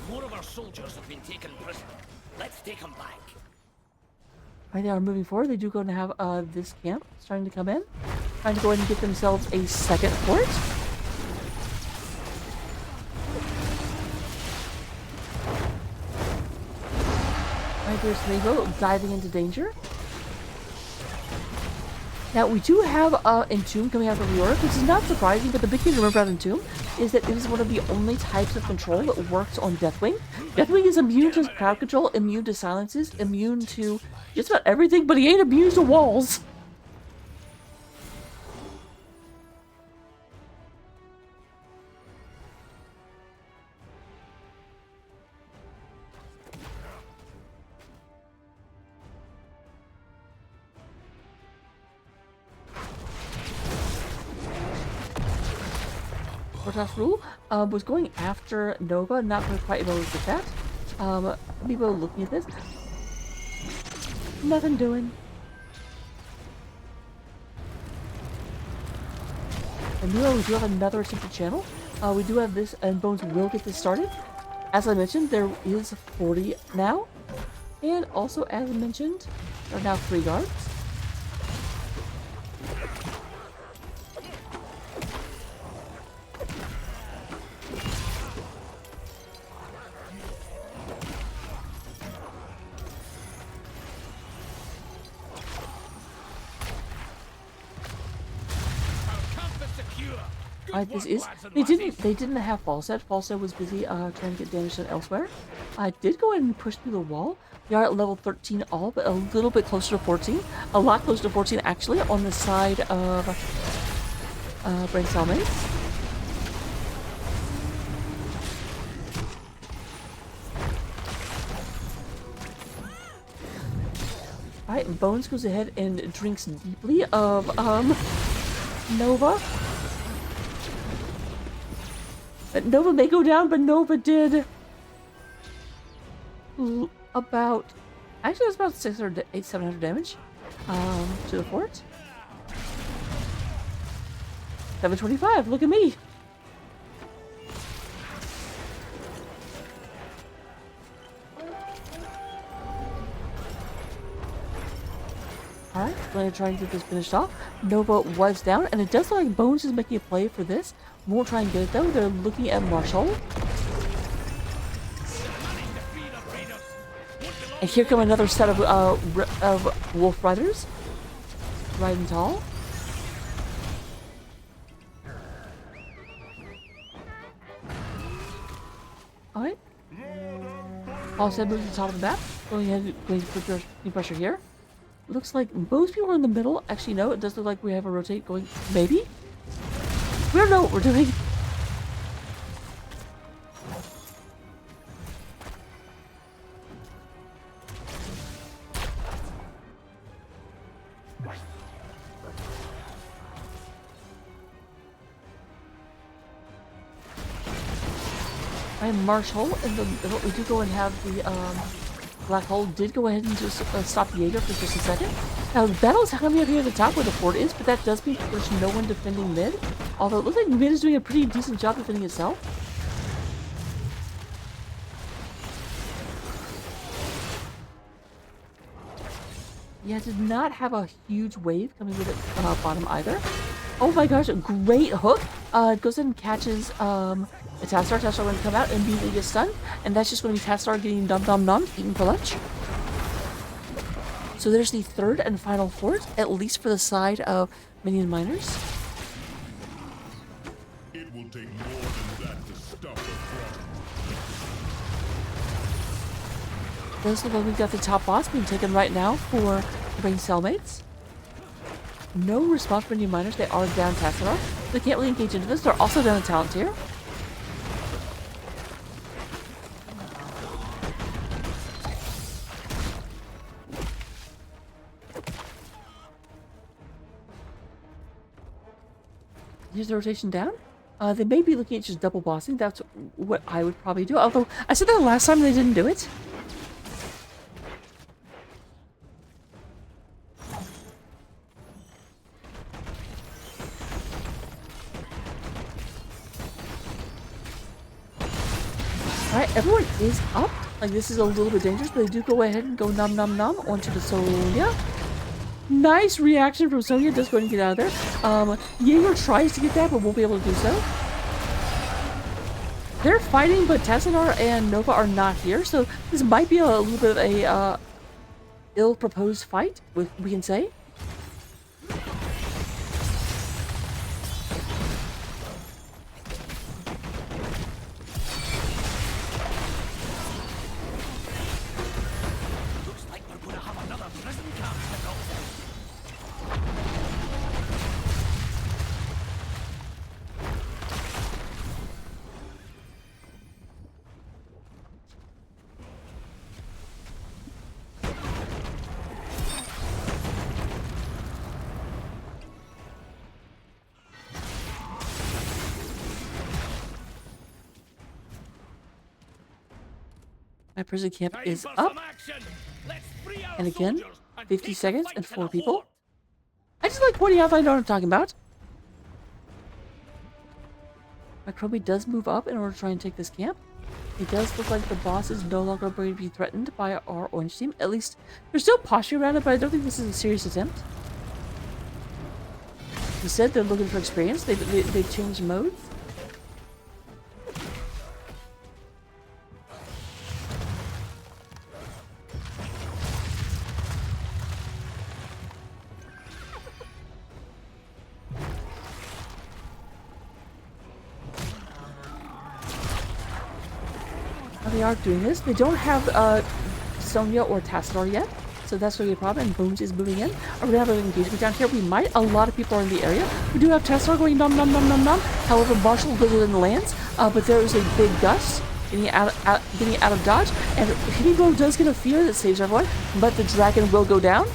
More of our soldiers have been taken prisoner. Let's take them back. Right, they are moving forward. They do go to have this camp starting to come in. Trying to go ahead and get themselves a second fort. Right, there's Rainbow diving into danger. Now, we do have Entomb coming out of the reorg, which is not surprising, but the big thing to remember about Entomb is that it is one of the only types of control that works on Deathwing. Deathwing is immune to crowd control, immune to silences, immune to just about everything, but he ain't immune to walls. Portas Rule was going after Nova, not quite able to get that. Amiibo looking at this. Nothing doing. Amiibo, we do have another attempted channel. We do have this, and Bones will get this started. As I mentioned, there is 40 now. And also, as I mentioned, there are now 3 guards. This is they didn't have Falset. Falset was busy trying to get damage done elsewhere. I did go ahead and push through the wall. We are at level 13 all, but a little bit closer to 14. A lot closer to 14 actually on the side of Braincellmates. Alright, Bones goes ahead and drinks deeply of Nova. But Nova may go down, but Nova did about, actually it was about 700 damage to the fort. 725, look at me. Alright, going to try and get this finished off. Nova was down, and it does look like Bones is making a play for this. Won't try and get it though. They're looking at Marshall. And here come another set of Wolf Riders. Riding tall. All said moves to the top of the map. Going ahead, going to put your pressure here. Looks like most people are in the middle. Actually, no, it does look like we have a rotate going. Maybe? We don't know what we're doing. I am Marshall in the middle. We do go and have the black hole did go ahead and just stop Jaeger for just a second. Now the battle's going to be up here at the top where the fort is, but that does mean there's no one defending mid. Although it looks like mid is doing a pretty decent job defending itself. Yeah, did not have a huge wave coming with it bottom either. Oh my gosh, great hook. It goes in and catches a Tastar. Tastar going to come out and immediately get stunned. And that's just going to be Tastar getting nom eaten for lunch. So there's the third and final fort, at least for the side of Minion Miners. It will take more than that to stop the problem. This is what we've got the top boss being taken right now for Braincellmates. No response from Minion Miners. They are down Tassadar. They can't really engage into this. They're also down a talent tier. Here's the rotation down. They may be looking at just double bossing. That's what I would probably do. Although, I said that last time they didn't do it. Alright, everyone is up. Like, this is a little bit dangerous, but they do go ahead and go nom onto the Sonya. Nice reaction from Sonya. Does go ahead and get out of there. Jaeger tries to get that, but won't be able to do so. They're fighting, but Tassadar and Nova are not here, so this might be a little bit of a ill-proposed fight, we can say. My prison camp is up. And again, 50 seconds and 4 people. I just like pointing out that I know what I'm talking about. My Chromie does move up in order to try and take this camp. It does look like the boss is no longer going to be threatened by our orange team. At least, there's still posture around it, but I don't think this is a serious attempt. He said they're looking for experience. They've changed modes. They are doing this. They don't have Sonya or Tassadar yet, so that's going to be a problem. And Bones is moving in. Are we going to have an engagement down here? We might. A lot of people are in the area. We do have Tassadar going nom. However, Marshall goes in and lands, but there is a big gust getting out of dodge, and Hero does get a fear that saves everyone, but the dragon will go down.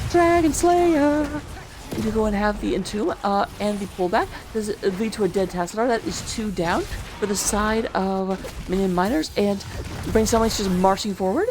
Dragon Slayer. You go and have the entomb and the pullback. Does it lead to a dead Tassadar? That is 2 down for the side of Minion Miners, and Braincellmates just marching forward.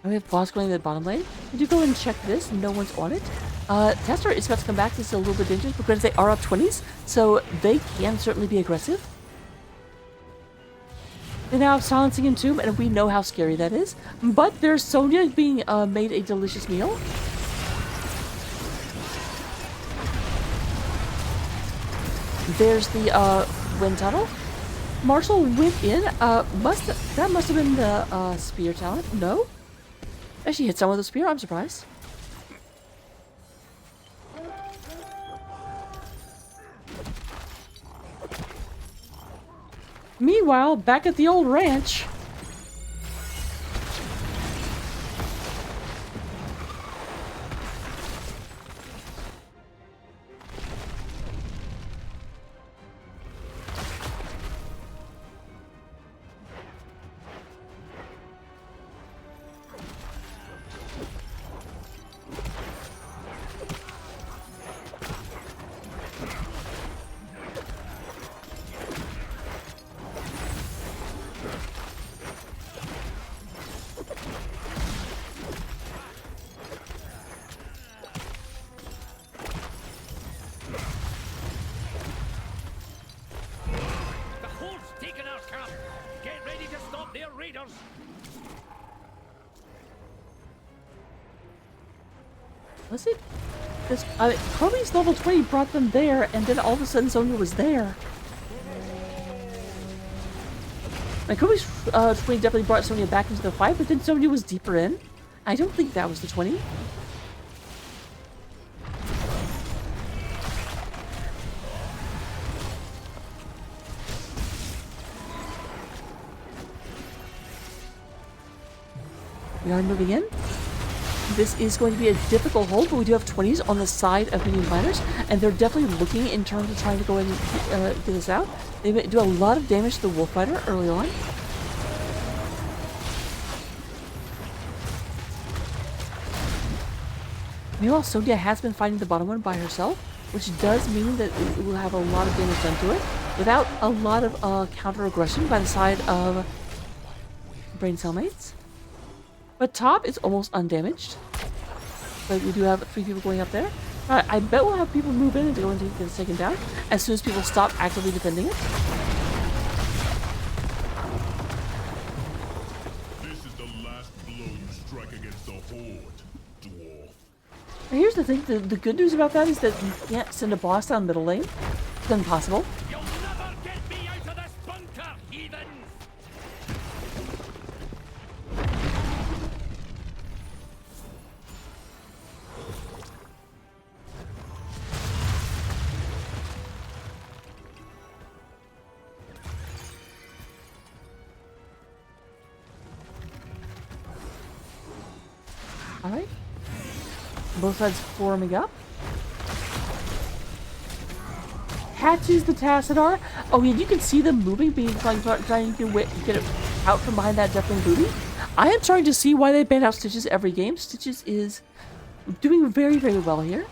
We have boss going to the bottom lane. We do go and check this. No one's on it. Tester is about to come back. This is a little bit dangerous because they are up 20s, so they can certainly be aggressive. now have silencing entomb, and we know how scary that is. But there's Sonya being made a delicious meal. There's the wind tunnel. Marshall went in. That must have been the spear talent. No, actually hit someone with a spear. I'm surprised. Meanwhile, back at the old ranch. The horde's taken our camp. Get ready to stop their raiders. Was it? Because Kobe's level 20 brought them there, and then all of a sudden Sonya was there. And Kobe's 20 definitely brought Sonya back into the fight, but then Sonya was deeper in. I don't think that was the 20. We are moving in. This is going to be a difficult hold, but we do have 20s on the side of Minion Miners, and they're definitely looking in terms of trying to go in and get this out. They do a lot of damage to the Wolf Fighter early on. Meanwhile, Sonya has been fighting the bottom one by herself, which does mean that it will have a lot of damage done to it, without a lot of counter-aggression by the side of Braincellmates. But top is almost undamaged. But we do have 3 people going up there. I bet we'll have people move in and go and get this taken down as soon as people stop actively defending it. This is the last blow you strike against the Horde, dwarf. Now here's the thing, the good news about that is that you can't send a boss down middle lane. It's impossible. You'll never get me out of this bunker, heathens! Alright. Both sides forming up. Hatches the Tassadar. Oh yeah, you can see them moving, being trying to get it out from behind that Deathwing booty. I am starting to see why they ban out Stitches every game. Stitches is doing very, very well here.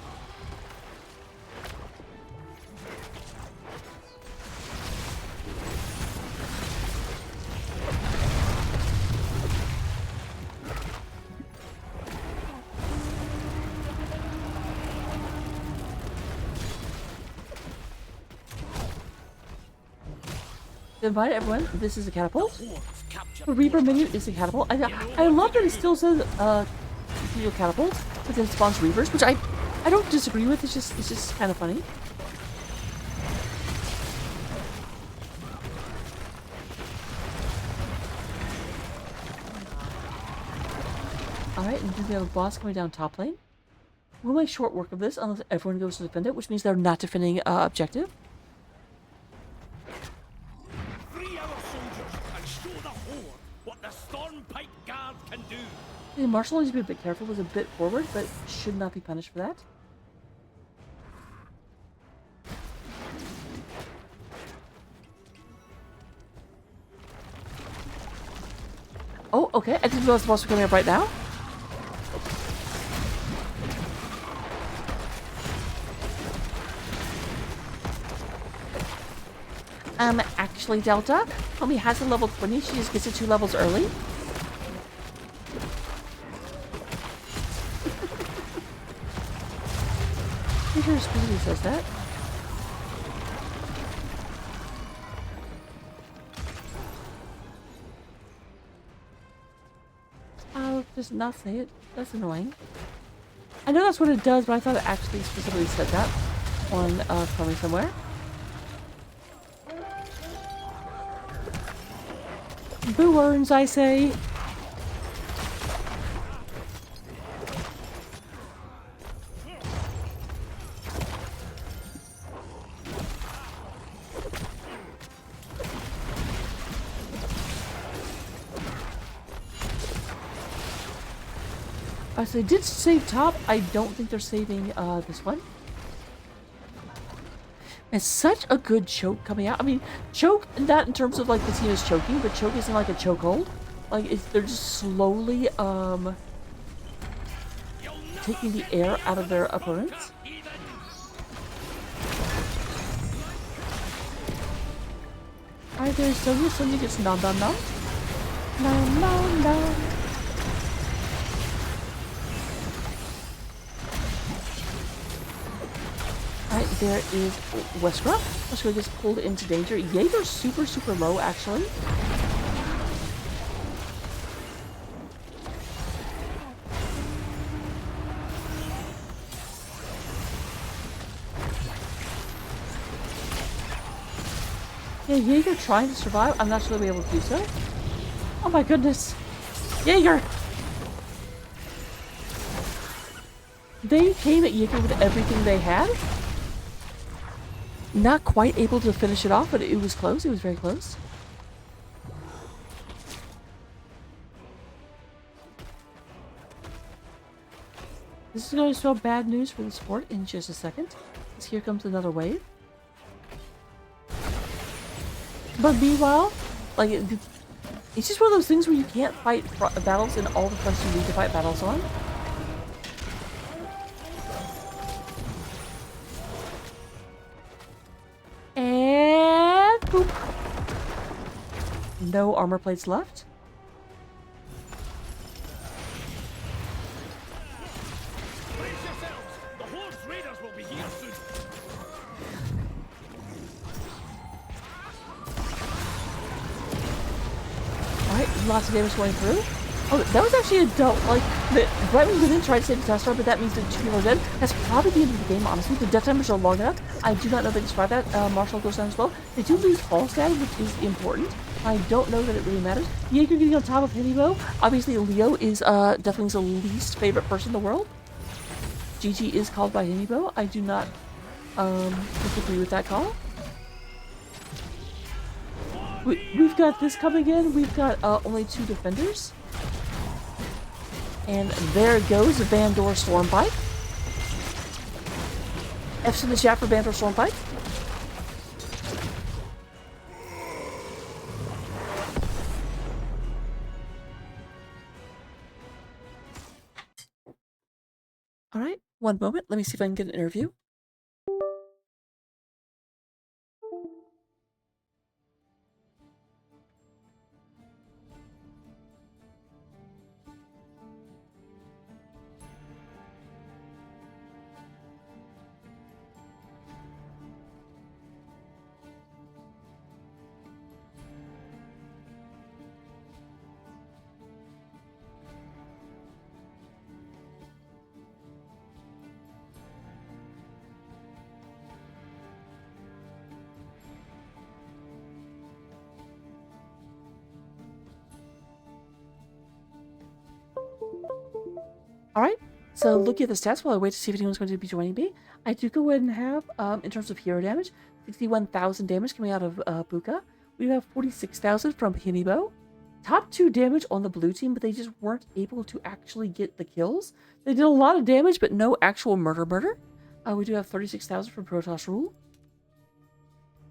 To invite everyone, this is a catapult. The Reaper menu is a catapult. I love that it still says continual catapult, but then spawns Reavers, which I don't disagree with. It's just kind of funny. Alright, and then we have a boss coming down top lane. We'll make short work of this unless everyone goes to defend it, which means they're not defending objective. Yeah, Marshall needs to be a bit careful, was a bit forward, but should not be punished for that. Oh, okay, I didn't realize the boss was coming up right now. Actually, Delta, Homie has a level 20, she just gets it 2 levels early. Pretty sure Speedy says that. Does it not say it? That's annoying. I know that's what it does, but I thought it actually specifically said that on Chromie somewhere. Boo earns, I say. So they did save top. I don't think they're saving this one. It's such a good choke coming out. I mean, choke, not in terms of like the team is choking, but choke isn't like a chokehold. Like, they're just slowly taking the air out of their opponents. Alright, there's Sonya. Sonya gets nom nom nom. Nom nom nom. Alright, there is Wesker. Wesker gets pulled into danger. Jaeger's super, super low, actually. Yeah, Jaeger trying to survive. I'm not sure they'll be able to do so. Oh my goodness. Jaeger! They came at Jaeger with everything they had. Not quite able to finish it off, but it was close. It was very close. This is going to spell bad news for the sport in just a second. Because here comes another wave. But meanwhile, like, it's just one of those things where you can't fight battles in all the fronts you need to fight battles on. And boop. No armor plates left. Brace yourselves! The Horde's raiders will be here soon! Alright, lots of damage going through. Oh, that was actually a dope. Like, Brightwing didn't try to save the Test Star, but that means that 2 people are dead. That's probably the end of the game, honestly. The death timers are long enough. I do not know if they can survive that. Marshall goes down as well. They do lose fall stat, which is important. I don't know that it really matters. Jaeger getting on top of Hinibo. Obviously, Leo is definitely his least favorite person in the world. GG is called by Hinibo. I do not disagree with that call. We've got this coming in. We've got only 2 defenders. And there goes Vandor Stormpipe. F's in the chat for Vandor Stormpipe. Alright, one moment. Let me see if I can get an interview. Alright, so looking at the stats while I wait to see if anyone's going to be joining me, I do go ahead and have, in terms of hero damage, 61,000 damage coming out of Buka. We have 46,000 from Hinibo. Top 2 damage on the blue team, but they just weren't able to actually get the kills. They did a lot of damage, but no actual murder. We do have 36,000 from Protoss Rule.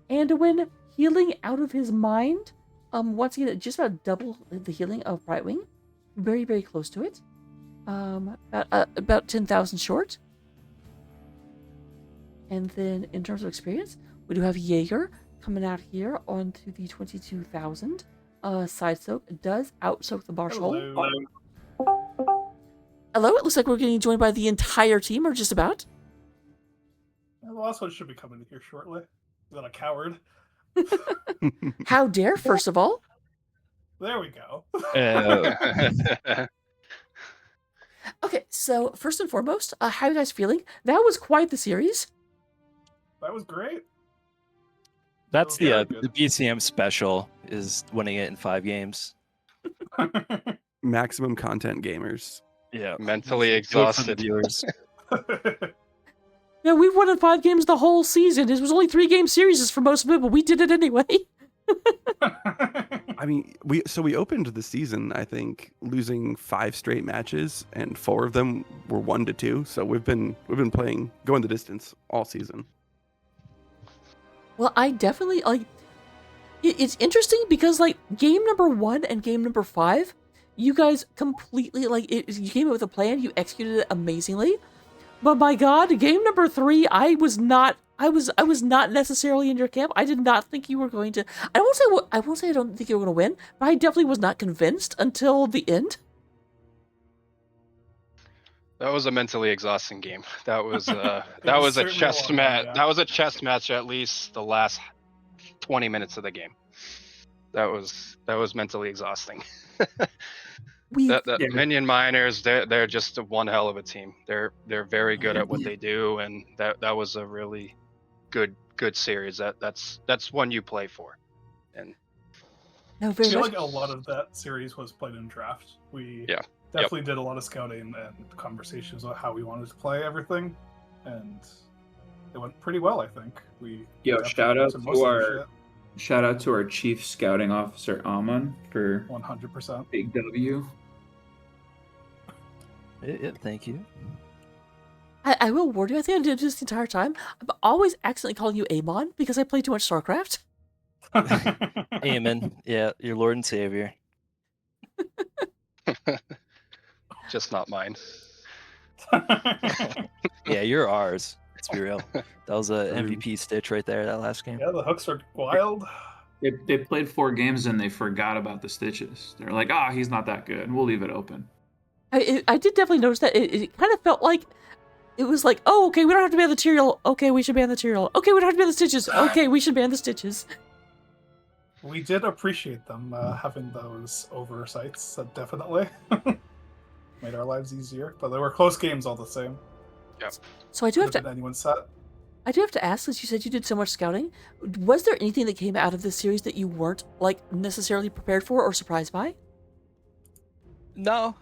And to win healing out of his mind, once again, just about double the healing of Brightwing. Very, very close to it. About 10,000 short. And then in terms of experience, we do have Jaeger coming out here onto the 22,000. Side soak does out soak the Marshall. Hello, it looks like we're getting joined by the entire team, or just about. The last one should be coming here shortly. Is that a coward? How dare, first of all. There we go. Okay, so first and foremost, how are you guys feeling? That was quite the series. That was great. That's Very the good. BCM special is winning it in 5 games. Maximum content gamers. Yeah. Mentally Do it for the exhausted. viewers. Yeah, we've won in 5 games the whole season. It was only 3-game series for most of it, but we did it anyway. I mean, we opened the season, I think, losing 5 straight matches, and 4 of them were 1-2. So we've been playing, going the distance all season. Well, I definitely like. It's interesting because like game number 1 and game number 5, you guys completely you came up with a plan. You executed it amazingly. But my God, game number 3, I was not necessarily in your camp. I did not think you were going to. I won't say I don't think you were going to win, but I definitely was not convinced until the end. That was a mentally exhausting game. That was a certainly chess a long one, match. yeah. That was a chess match at least the last 20 minutes of the game. That was mentally exhausting. Minion miners, they're just one hell of a team. They're very good at what they do, and that was a really good series. That's one you play for. And No, I very feel much. like a lot of that series was played in draft. We Yeah. definitely did a lot of scouting and conversations on how we wanted to play everything, and it went pretty well. I think we. Yo, definitely shout out answered to most of the our chief scouting officer Amon for shit. 100%. big W. Yeah, thank you. I will warn you. I think I did this the entire time. I'm always accidentally calling you Amon because I play too much StarCraft. Amen. Yeah, your Lord and Savior. just not mine. Yeah, you're ours. Let's be real. That was a MVP stitch right there, that last game. Yeah, the hooks are wild. They played 4 games and they forgot about the stitches. They're like, he's not that good. We'll leave it open. I did definitely notice that it kind of felt like it was like, oh, okay, we don't have to ban the Tyrael. Okay, we should ban the Tyrael. Okay, we don't have to ban the Stitches. Okay, we should ban the Stitches. We did appreciate them having those oversights, definitely. Made our lives easier, but they were close games all the same. Yep. So I do have Could've to been anyone's set. I do have to ask, since you said you did so much scouting, was there anything that came out of this series that you weren't like necessarily prepared for or surprised by? No,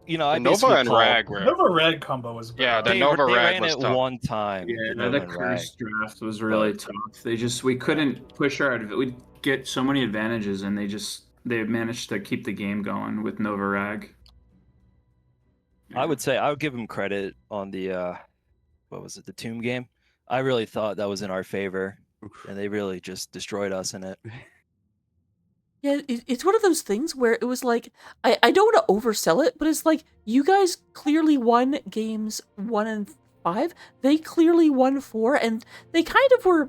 you know, I The Nova and Rag were. Nova Rag combo was big. Yeah, the They Nova Rag ran was it tough. one time. Yeah, Nova the and curse draft was really tough. We couldn't push we'd get so many advantages, and they managed to keep the game going with Nova Rag. I would say I would give them credit on the what was it, the Tomb game. I really thought that was in our favor, and they really just destroyed us in it. Yeah, it's one of those things where it was like, I don't want to oversell it, but it's like, you guys clearly won games 1 and 5. They clearly won 4, and they kind of were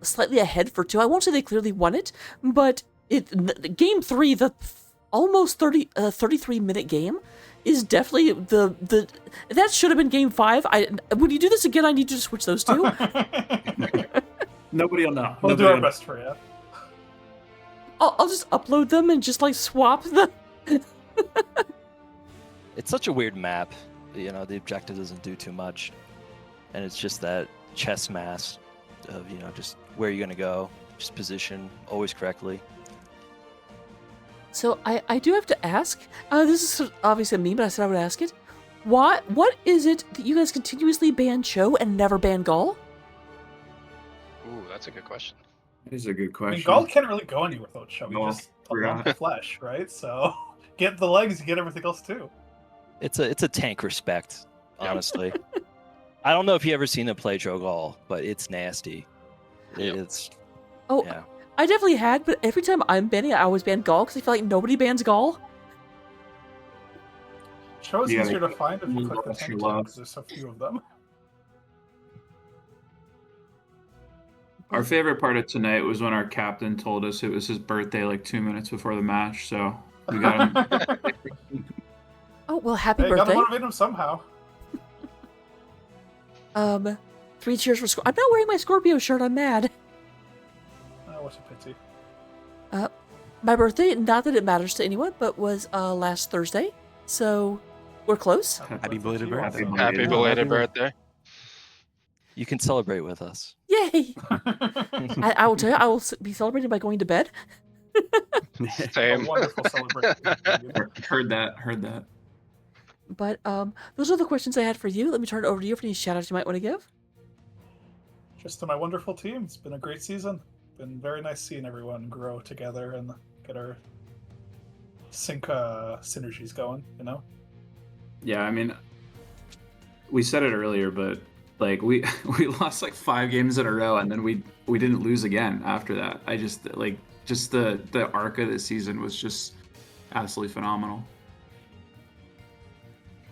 slightly ahead for 2. I won't say they clearly won it, but game 3, the almost 33-minute game, is definitely the that should have been game 5. When you do this again, I need you to switch those two. Nobody will know. We'll do our best for you. I'll just upload them and just like swap them. It's such a weird map. You know, the objective doesn't do too much, and it's just that chess mass of, you know, just where you're gonna go, just position always correctly. So I do have to ask, this is obviously a meme, but I said I would ask it. What is it that you guys continuously ban Cho and never ban Gaul? Ooh, that's a good question. That is a good I mean, question. Gaul can't really go anywhere without Show. No, We just forgot. lump the flesh, right? So get the legs, you get everything else too. It's a tank respect, honestly. I don't know if you ever seen him play Drogal, but it's nasty. It's Oh, yeah. I definitely had, but every time I'm banning, I always ban Gaul because I feel like nobody bans Gaul. Show is Yeah, easier to find if you you click the lost tank your tab love. because there's so few of them. Our favorite part of tonight was when our captain told us it was his birthday like 2 minutes before the match, so we got him. Oh, well, happy Hey, gotta birthday. motivate him somehow. 3 cheers for I'm not wearing my Scorpio shirt, I'm mad. Oh, what's a pity. My birthday, not that it matters to anyone, but was last Thursday. So We're close. Happy belated to you birthday. also. Happy Yeah, belated happy birthday. You can celebrate with us. Yay! I will tell you, I will be celebrating by going to bed. A Same. wonderful celebration. Heard that. But those are the questions I had for you. Let me turn it over to you for any shout-outs you might want to give. Just to my wonderful team. It's been a great season. Been very nice seeing everyone grow together and get our synergies going, you know? Yeah, I mean, we said it earlier, but like we lost like 5 games in a row, and then we didn't lose again after that. I just the arc of the season was just absolutely phenomenal.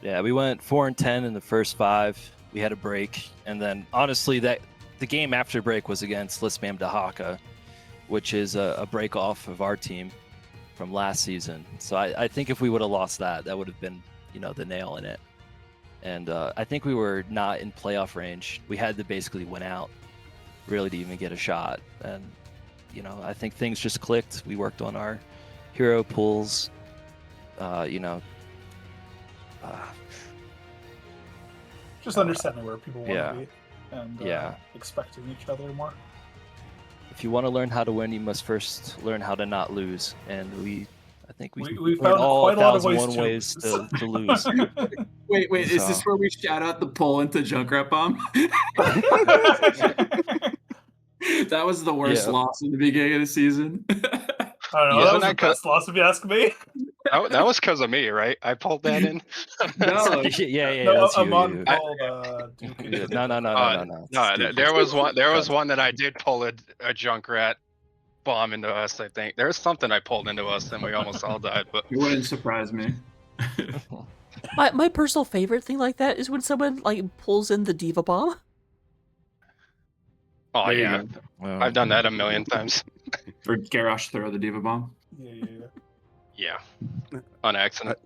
Yeah, we went 4-10 in the first 5. We had a break, and then honestly, the game after break was against Lisbam Dahaka, which is a break off of our team from last season. So I think if we would have lost that would have been, the nail in it. And I think we were not in playoff range. We had to basically win out, really, to even get a shot. And I think things just clicked. We worked on our hero pools. Just understanding where people want yeah. to be and Yeah. expecting each other more. If you want to learn how to win, you must first learn how to not lose. And I think we found learned all quite a lot of 1,001 ways to lose. Wait, is So- this where we shout out the poll into Junkrat Bomb? That was the worst Yeah. loss in the beginning of the season. I don't know. Yeah. That was Isn't the that best loss if you ask me. That was because of me, right? I pulled that in. No, yeah, No, that's you. Amon you. pulled Duke. Yeah, No. No, Stupid. there was one. There was God. one that I did pull a Junkrat bomb into us. I think there was something I pulled into us, and we almost all died. But it wouldn't surprise me. My personal favorite thing like that is when someone pulls in the Diva Bomb. oh There you yeah, go. I've done that a million times. Or Garrosh throw the Diva Bomb. Yeah. Yeah, on accident.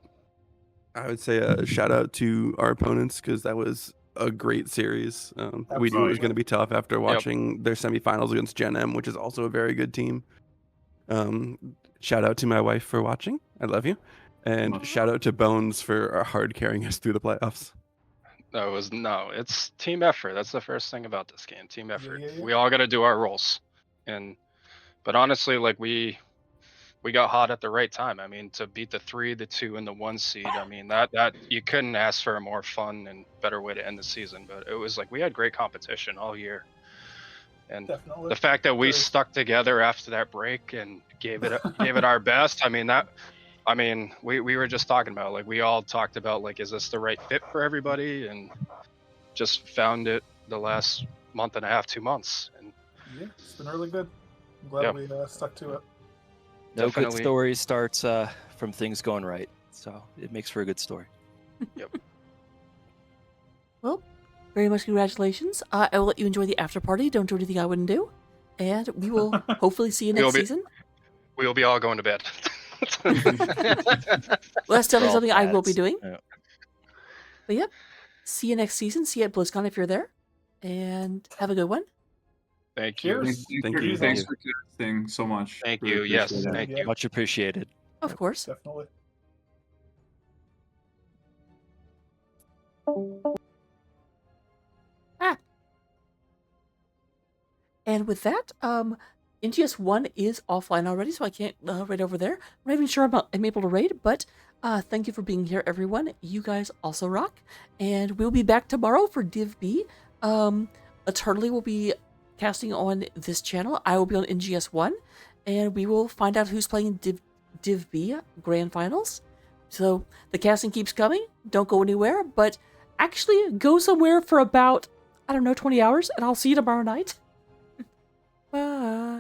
I would say a shout out to our opponents because that was a great series. We knew it was Absolutely. going to be tough after watching their semifinals against Gen M, which is also a very good team. Shout out to my wife for watching. I love you. And shout out to Bones for hard carrying us through the playoffs. It's team effort. That's the first thing about this game. Team effort. yeah. We all got to do our roles, but honestly, we got hot at the right time. I mean, to beat the 3, the 2, and the 1 seed. I mean, that you couldn't ask for a more fun and better way to end the season. But it was we had great competition all year, and Definitely. the fact that we Very- stuck together after that break and gave it our best. We were just talking about we all talked about is this the right fit for everybody, and just found it the last month and a half, 2 months, and Yeah, it's been really good. I'm glad we stuck to it. No good Definitely. story starts from things going right. So it makes for a good story. Well, very much congratulations. I will let you enjoy the after party. Don't do anything I wouldn't do. And we will hopefully see you next season. We'll be all going to bed. Well, that's definitely For all something I will be dads. doing. Yeah. But yep, see you next season. See you at BlizzCon if you're there. And have a good one. Thank you. Cheers. Thanks for casting so much. Thank Really you. Yes, appreciate it. thank Yeah. you. Much appreciated. Of course. Definitely. And with that, NGS 1 is offline already, so I can't raid over there. I'm not even sure I'm able to raid, but thank you for being here, everyone. You guys also rock. And we'll be back tomorrow for Div B. Eternally will be casting on this channel. I will be on NGS 1, and we will find out who's playing Div B Grand Finals. So the casting keeps coming. Don't go anywhere, but actually go somewhere for about, 20 hours, and I'll see you tomorrow night. Bye.